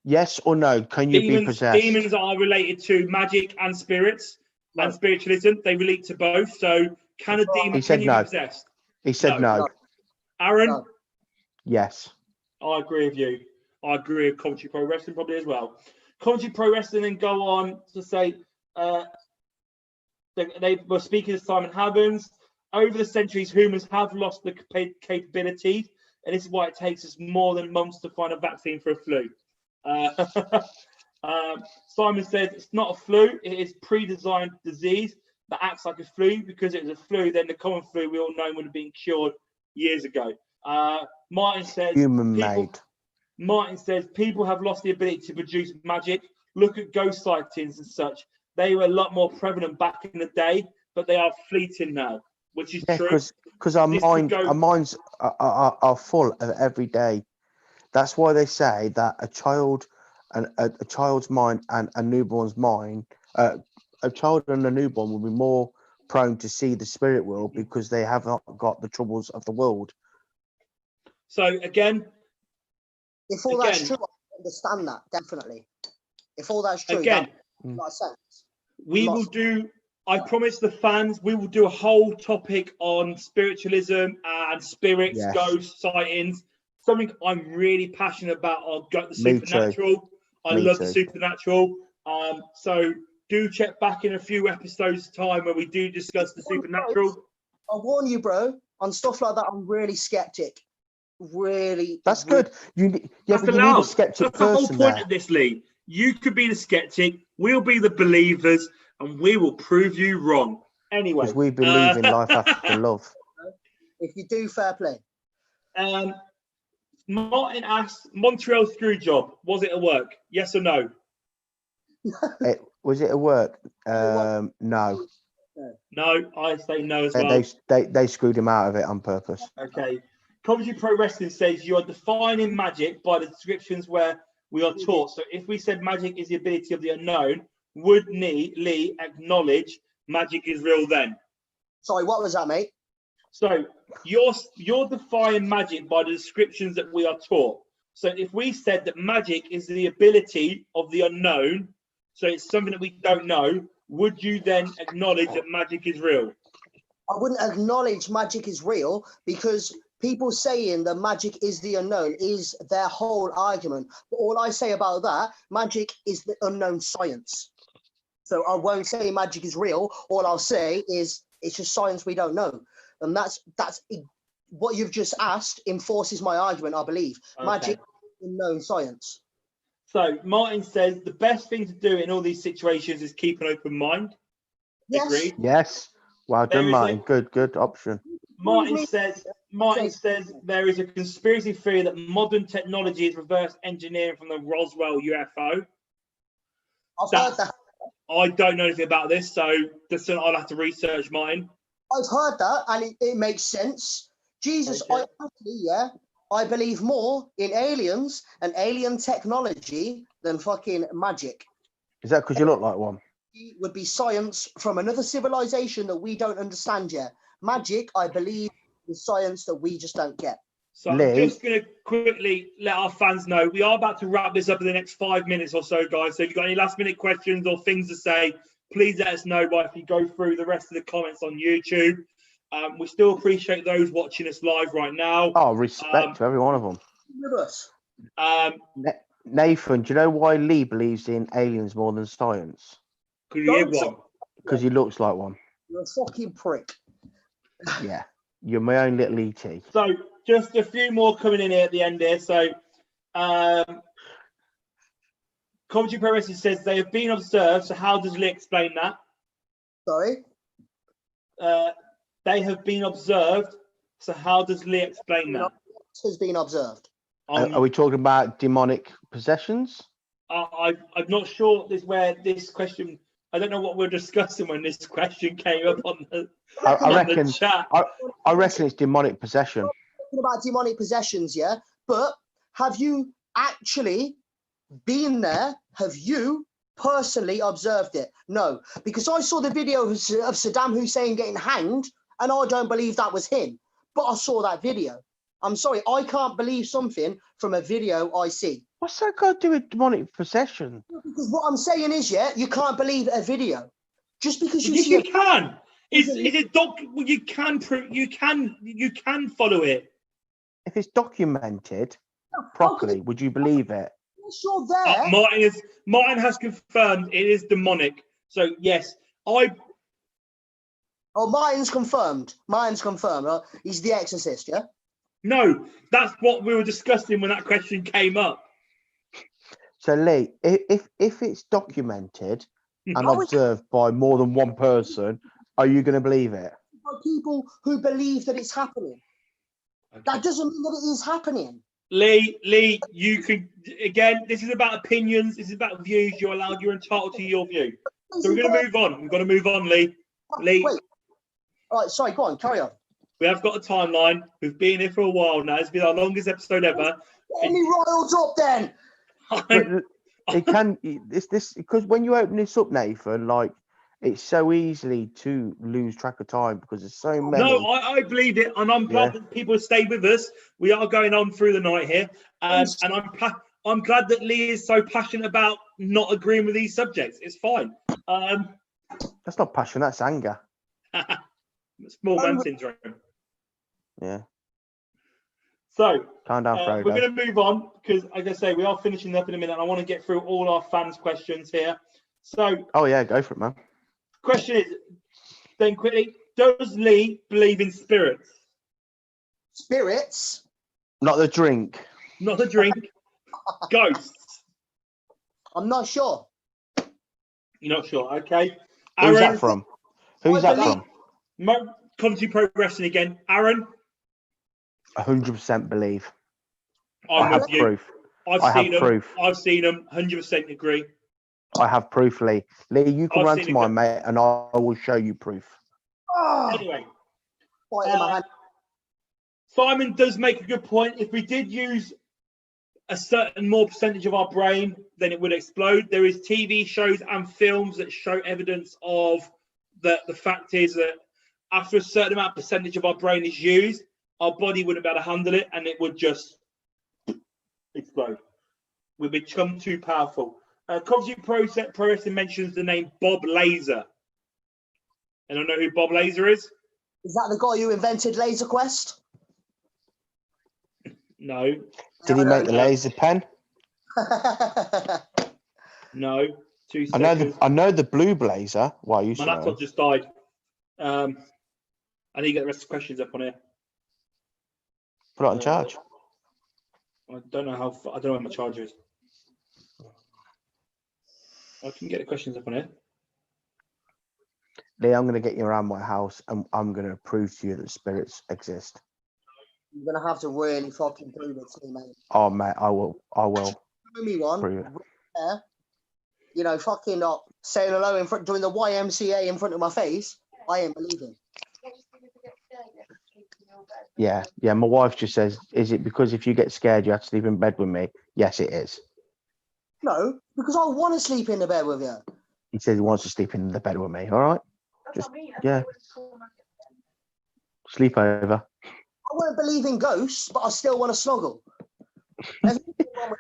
Yes or no? Can you be possessed? Demons are related to magic and spirits and spiritualism. They relate to both. So can a demon be possessed? He said no. Aaron? No. Yes. I agree with you. I agree with Commentary Pro Wrestling probably as well. Commentary Pro Wrestling then go on to say they were speaking to Simon Simmonds. Over the centuries, humans have lost the capability, and this is why it takes us more than months to find a vaccine for a flu. Simon says it's not a flu, it is pre-designed disease that acts like a flu. Because it was a flu, then the common flu we all know would have been cured years ago. Martin says Martin says people have lost the ability to produce magic. Look at ghost sightings and such. They were a lot more prevalent back in the day, but they are fleeting now, which is true. Because our minds are full of every day. That's why they say that a child's mind and a newborn's mind, a child and a newborn will be more prone to see the spirit world because they have not got the troubles of the world. So again, if all that's true, I understand that definitely. If all that's true, again, that makes sense. We will do. I promise the fans, we will do a whole topic on spiritualism and spirits, ghost sightings. Something I'm really passionate about. The supernatural. I love the supernatural. So do check back in a few episodes' time where we do discuss the supernatural. I warn you, bro. On stuff like that, I'm really skeptic. That's good. You need a skeptic. That's the whole point of this, Lee. You could be the skeptic. We'll be the believers. and we will prove you wrong. Anyway, Because we believe in life after love. If you do, fair play. Martin asked, Montreal screw job, was it a work? Yes or no? Was it a work? No. No, I say no as well. They screwed him out of it on purpose. Okay. Commentary Pro Wrestling says you are defining magic by the descriptions where we are taught. So if we said magic is the ability of the unknown, would Lee acknowledge magic is real then? Sorry, what was that, mate? So you're defying magic by the descriptions that we are taught. So if we said that magic is the ability of the unknown, so it's something that we don't know, would you then acknowledge that magic is real? I wouldn't acknowledge magic is real because people saying that magic is the unknown is their whole argument. But all I say about that, magic is the unknown science. So I won't say magic is real. All I'll say is it's just science we don't know. And that's what you've just asked enforces my argument, I believe. Okay. Magic is unknown science. So Martin says the best thing to do in all these situations is keep an open mind. Yes. Agreed. Yes. Well There done, is Martin. Good option. Martin says there is a conspiracy theory that modern technology is reverse engineering from the Roswell UFO. I've heard that. I don't know anything about this, so that's I'll have to research, Martin. I've heard that, and it makes sense. Jesus, Okay. I believe more in aliens and alien technology than fucking magic. Is that because you look like one? It would be science from another civilization that we don't understand yet. Magic, I believe, is science that we just don't get. So I'm just going to quickly let our fans know we are about to wrap this up in the next 5 minutes or so, guys. So if you've got any last-minute questions or things to say, please let us know if you go through the rest of the comments on YouTube. We still appreciate those watching us live right now. Oh, respect to every one of them. With us. Nathan, do you know why Lee believes in aliens more than science? Could you hear one? Because he looks like one. You're a fucking prick. Yeah. You're my own little ET. So just a few more coming in here at the end here. So Commentary Pro Wrestling says they have been observed. So how does Lee explain that? Sorry? They have been observed. So how does Lee explain that? Has been observed. Are we talking about demonic possessions? I'm not sure this where this question. I don't know what we're discussing when this question came up on the, I reckon. the chat. I reckon it's demonic possession. Talking about demonic possessions, yeah? But have you actually been there? Have you personally observed it? No, because I saw the video of Saddam Hussein getting hanged, and I don't believe that was him. But I saw that video. I'm sorry, I can't believe something from a video I see. What's that got to do with demonic possession? Because what I'm saying is, yeah, you can't believe a video just because you Yes, see you a can. Is it doc? You can follow it. If it's documented properly, would you believe it? Yes, you're there. Martin has confirmed it is demonic. So yes, Oh, Martin's confirmed. He's the exorcist, yeah? No, that's what we were discussing when that question came up. So Lee, if it's documented and observed by more than one person, are you going to believe it? By people who believe that it's happening. Okay. That doesn't mean that it is happening. Lee, you could again. This is about opinions. This is about views. You're allowed. You're entitled to your view. So we're going to move on. We've got to move on, Lee. Lee. Wait. All right, sorry, go on, carry on. We have got a timeline. We've been here for a while now. It's been our longest episode ever. Get me riled up then. But it can. This because when you open this up, Nathan, like it's so easy to lose track of time because there's so many. No, I believe it, and I'm glad that people have stayed with us. We are going on through the night here, and I'm glad that Lee is so passionate about not agreeing with these subjects. It's fine. That's not passion. That's anger. Small man syndrome. Yeah. So calm down, Frodo. We're going to move on because, like I say, we are finishing up in a minute. And I want to get through all our fans' questions here. So, oh yeah, go for it, man. Question is, then quickly, does Lee believe in spirits? Spirits? Not the drink. Not the drink. Ghosts. I'm not sure. You're not sure, okay. Who's Aaron, that from? Who's I that believe- from? Coventry Pro Wrestling again. Aaron, 100% believe. I'm I have with you. proof. I've I have seen them. proof. I've seen them. 100% agree. I have proof, Lee. Lee, you can I've run seen to it mine, go- mate, and I will show you proof. Oh, Anyway, right in my hand. Simon does make a good point. If we did use a certain more percentage of our brain, then it would explode. There is TV shows and films that show evidence of that. The fact is that after a certain amount of percentage of our brain is used, our body wouldn't be able to handle it, and it would just explode. We'd become too powerful. Coventry Pro Wrestling mentions the name Bob Laser. Anyone know who Bob Laser is? Is that the guy who invented Laser Quest? No, Did he make the laser pen? no. 2 I know seconds. I know the blue blazer. Well, I used My to know. laptop just died. I need to get the rest of the questions up on here. Put it on charge. I don't know how. I don't know where my charger is. I can get the questions up on here. Lee, I'm going to get you around my house and I'm going to prove to you that spirits exist. You're gonna have to really fucking prove it to me, mate. Oh, mate, I will. Show me one. Prove it. Yeah. You know, fucking not saying hello in front, doing the YMCA in front of my face. I ain't believing. Yeah. My wife just says, is it because if you get scared, you have to sleep in bed with me? Yes, it is. No, because I want to sleep in the bed with you. He says he wants to sleep in the bed with me. All right. Just, yeah. Sleep over. I won't believe in ghosts, but I still want to snuggle. There's nothing wrong with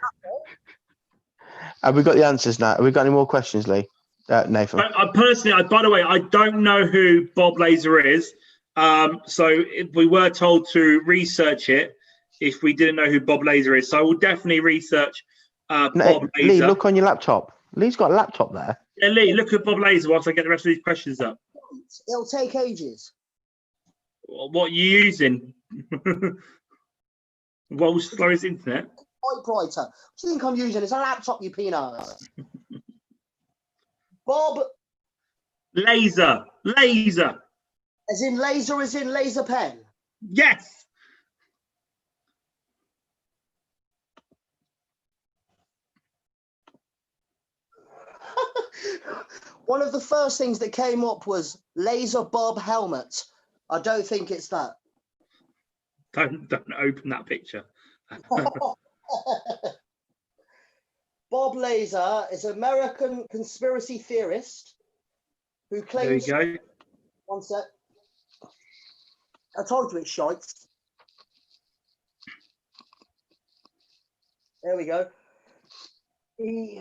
that. Have we got the answers now? Have we got any more questions, Lee? Nathan. I personally, by the way, I don't know who Bob Laser is. So if we were told to research it, if we didn't know who Bob Laser is, so I will definitely research Bob Laser. Lee, look on your laptop. Lee's got a laptop there. Yeah, Lee, look at Bob Laser whilst I get the rest of these questions up. It'll take ages. What are you using? What was slow as internet? Typewriter. What do you think I'm using? It's a laptop, you peanuts. Bob, Laser. as in laser pen. Yes. One of the first things that came up was Laser Bob helmet. I don't think it's that. Don't open that picture. Bob Laser is an American conspiracy theorist who There claims. you go. One sec. I told you it's shite. There we go. He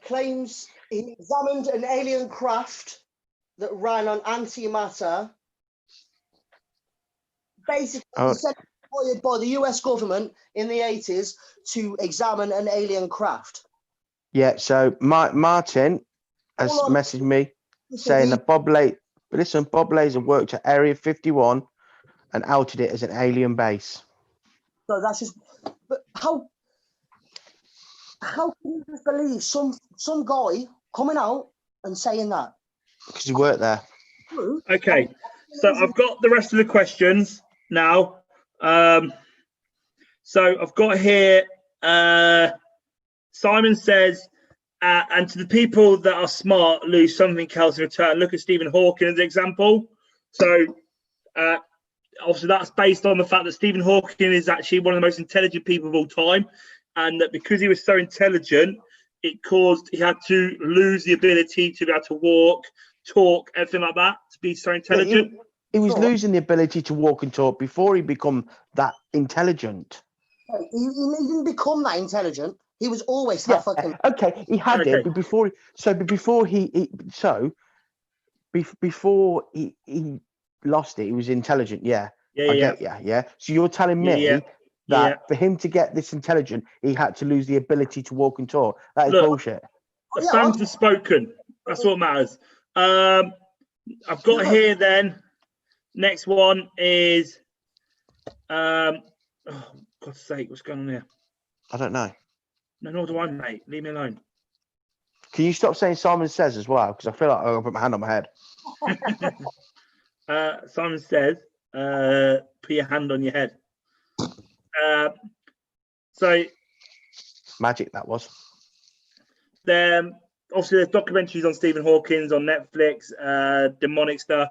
claims he examined an alien craft that ran on antimatter. Basically, he said employed by the US government in the 80s to examine an alien craft. Yeah, so Martin has messaged me saying that Bob Laser worked at Area 51 and outed it as an alien base. So that's just. But how can you just believe some guy coming out and saying that? Because he worked there. Okay, so I've got the rest of the questions now. So I've got here, Simon says, and to the people that are smart, lose something else in return. Look at Stephen Hawking as an example. So obviously that's based on the fact that Stephen Hawking is actually one of the most intelligent people of all time, and that because he was so intelligent, he had to lose the ability to be able to walk, talk, everything like that, to be so intelligent. He was losing the ability to walk and talk before he become that intelligent. He didn't become that intelligent. He was always that fucking. Okay, he had it, but before he lost it, he was intelligent. Yeah. Yeah. So you're telling me that for him to get this intelligent, he had to lose the ability to walk and talk. That is bullshit. The fans have spoken. That's what matters. I've got here then. Next one is, oh, God's sake, what's going on here? I don't know. No, nor do I, mate. Leave me alone. Can you stop saying Simon Says as well? Because I feel like I'm going to put my hand on my head. Simon says, put your hand on your head. So Magic, that was. obviously there's documentaries on Stephen Hawkins on Netflix, demonic stuff.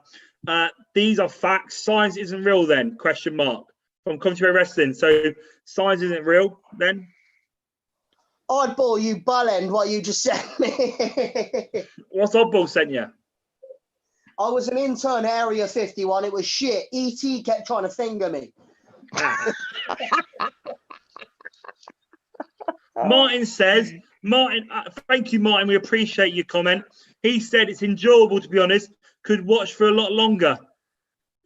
These are facts. Science isn't real then, question mark, from Commentary Wrestling. So science isn't real then? Oddball, you bullend what you just said me. What's Oddball sent you? I was an intern at Area 51. It was shit. E.T. kept trying to finger me. Martin says, thank you, Martin. We appreciate your comment. He said it's enjoyable, to be honest. Could watch for a lot longer.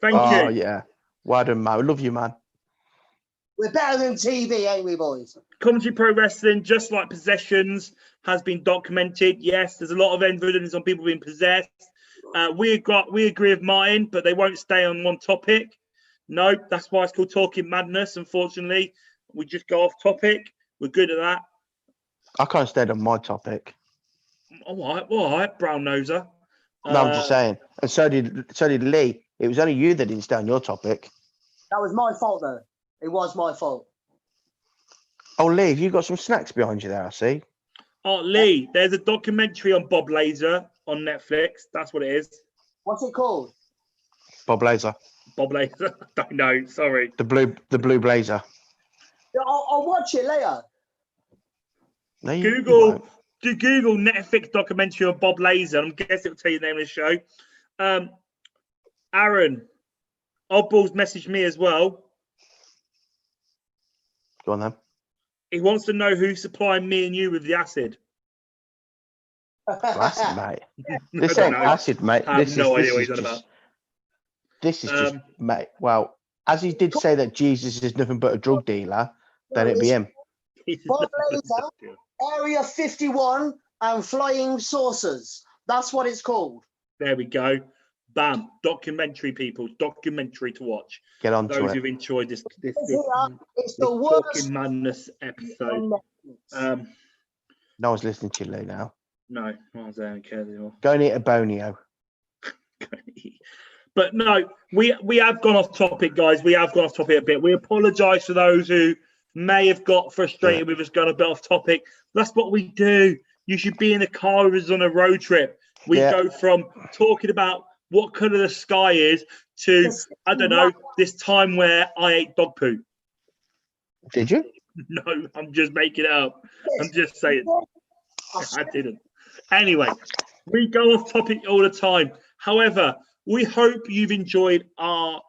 Thank you. Oh, yeah. Well done, man. We love you, man. We're better than TV, ain't we, boys? Commentary Pro Wrestling, just like Possessions, has been documented. Yes, there's a lot of evidence on people being possessed. We agree with Martin, but they won't stay on one topic. No, that's why it's called Talking Madness. Unfortunately, we just go off topic. We're good at that. I can't stay on my topic. All right, brown noser. No, I'm just saying. And so did Lee. It was only you that didn't stay on your topic. That was my fault, though. It was my fault. Oh, Lee, have you got some snacks behind you there, I see? Oh, Lee, there's a documentary on Bob Laser on Netflix. That's what it is. What's it called? Bob Blazer. Bob Laser. I don't know. Sorry. The blue blazer. Yeah, I'll watch it later. No, you Google won't. Netflix documentary on Bob Laser. I'm guessing it'll tell you the name of the show. Aaron, Oddball's messaged me as well. Go on then. He wants to know who's supplying me and you with the acid. Acid, mate. I This don't ain't know. acid, mate. I have no idea what he's on about. This is just, mate. Well, as he did say that Jesus is nothing but a drug dealer, then it'd be him. Bob Laser, Area 51 and Flying Saucers. That's what it's called. There we go. Bam. Documentary, people. Documentary to watch. Get on to Those it. who've enjoyed this It's the worst Talking Madness episode. No one's listening to you, Lee, now. No, I don't care anymore. Go and eat a bonio. But no, we have gone off topic, guys. We have gone off topic a bit. We apologise for those who may have got frustrated with us going a bit off topic. That's what we do. You should be in the car with us on a road trip. We go from talking about what colour the sky is to, I don't know, this time where I ate dog poo. Did you? No, I'm just making it up. I'm just saying. I didn't. Anyway, we go off topic all the time. However, we hope you've enjoyed our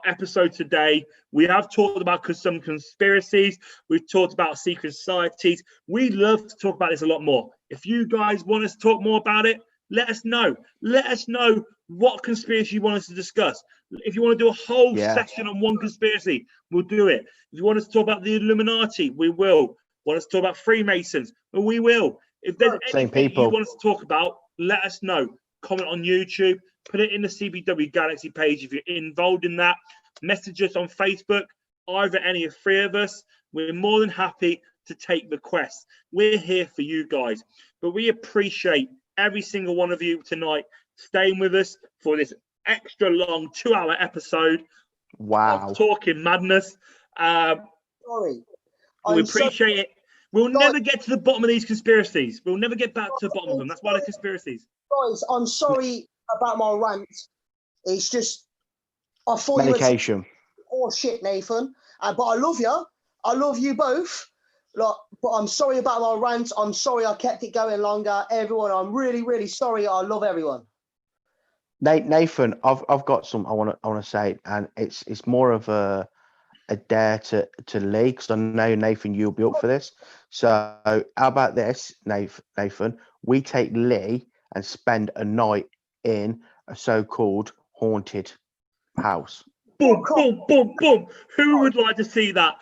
episode today. We have talked about some conspiracies. We've talked about secret societies. We love to talk about this a lot more. If you guys want us to talk more about it, let us know. Let us know what conspiracy you want us to discuss. If you want to do a whole session on one conspiracy, we'll do it. If you want us to talk about the Illuminati, we will. Want us to talk about Freemasons, we will. If there's anything you want us to talk about, let us know. Comment on YouTube. Put it in the CBW Galaxy page if you're involved in that. Message us on Facebook, either any of three of us. We're more than happy to take requests. We're here for you guys. But we appreciate every single one of you tonight staying with us for this extra long 2-hour episode. Wow. Of Talking Madness. Sorry. We appreciate it. We'll never get to the bottom of these conspiracies. We'll never get back to the bottom of them. That's why they're conspiracies. Guys, I'm sorry about my rant. It's just, I thought medication. Oh shit, Nathan. But I love you. I love you both. But I'm sorry about my rant. I'm sorry I kept it going longer. Everyone, I'm really, really sorry. I love everyone. Nathan, I've got some I want to say, and it's more of a dare to Lee, because I know, Nathan, you'll be up for this. So how about this, Nathan? We take Lee and spend a night in a so-called haunted house. Boom, boom, boom, boom. Who would like to see that?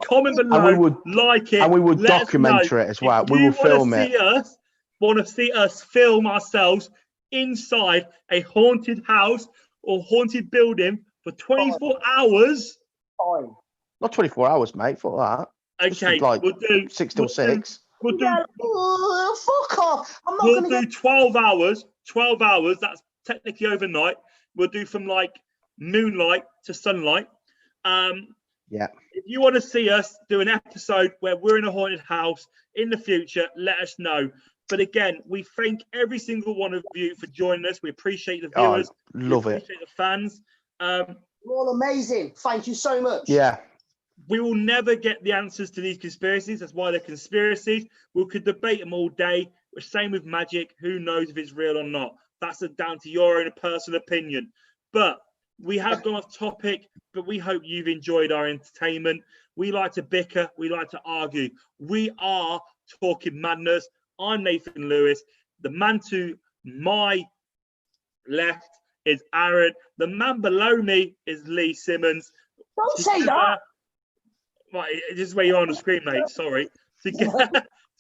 Comment below, and we would, like it. And we would document it as well. We will film it. Want to see us film ourselves inside a haunted house or haunted building for 24 hours? Fine. Not 24 hours, mate. For that. Okay, like we'll do 6 till 6. We'll do. Fuck off. I'm we'll gonna do get 12 hours. 12 hours. That's technically overnight. We'll do from like moonlight to sunlight. Yeah. If you want to see us do an episode where we're in a haunted house in the future, let us know. But again, we thank every single one of you for joining us. We appreciate the viewers. Love we it. appreciate the fans. You're all amazing. Thank you so much. Yeah. We will never get the answers to these conspiracies. That's why they're conspiracies. We could debate them all day. Same with magic. Who knows if it's real or not? That's down to your own personal opinion. But we have gone off topic, but we hope you've enjoyed our entertainment. We like to bicker. We like to argue. We are Talking Madness. I'm Nathan Lewis. The man to my left is Aaron. The man below me is Lee Simmonds. Don't say that. Right, this is where you're on the screen, mate. Sorry.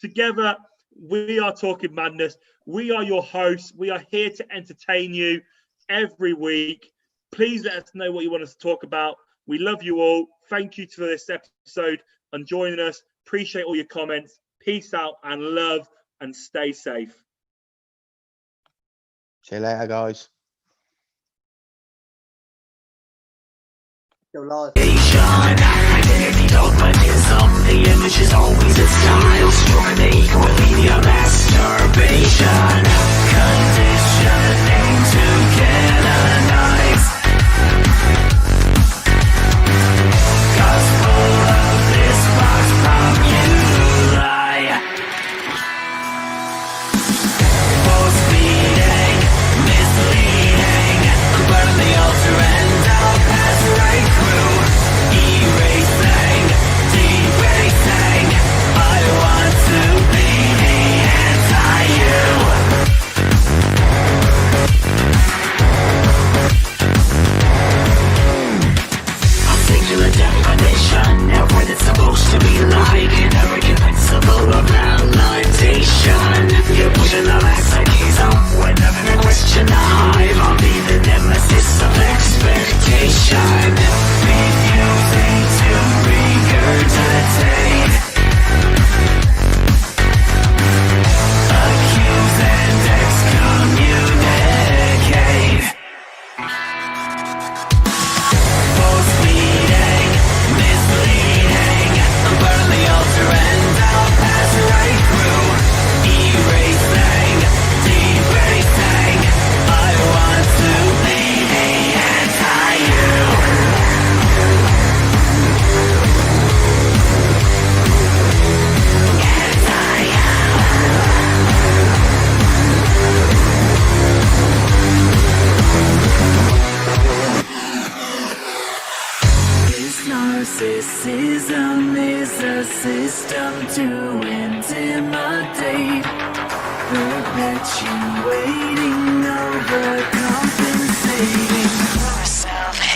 Together, we are Talking Madness. We are your hosts. We are here to entertain you every week. Please let us know what you want us to talk about. We love you all. Thank you for this episode and joining us. Appreciate all your comments. Peace out and love, and stay safe. See you later, guys. You're live. Identity dogmatism, the image is always a style. Destroy the ego and leave your masturbation. Conditioning to canonize. Gospel of this box from you lie. False beating, misleading. Burn the altar and I'll pass right through. Erasing, defacing. I want to be the anti-you. A singular definition of what it's supposed to be like. An arrogant principle of validation. You're pushing the masochism whenever you question the hive. I'll be the nemesis of expectation. Refusing to regurgitate. Accuse and excommunicate. False leading, misleading. Burn the altar and I'll pass right through. Erasing, defacing. I want to be the anti-you. This narcissism is a system to intimidate, perpetuating, overcompensating for self-hate.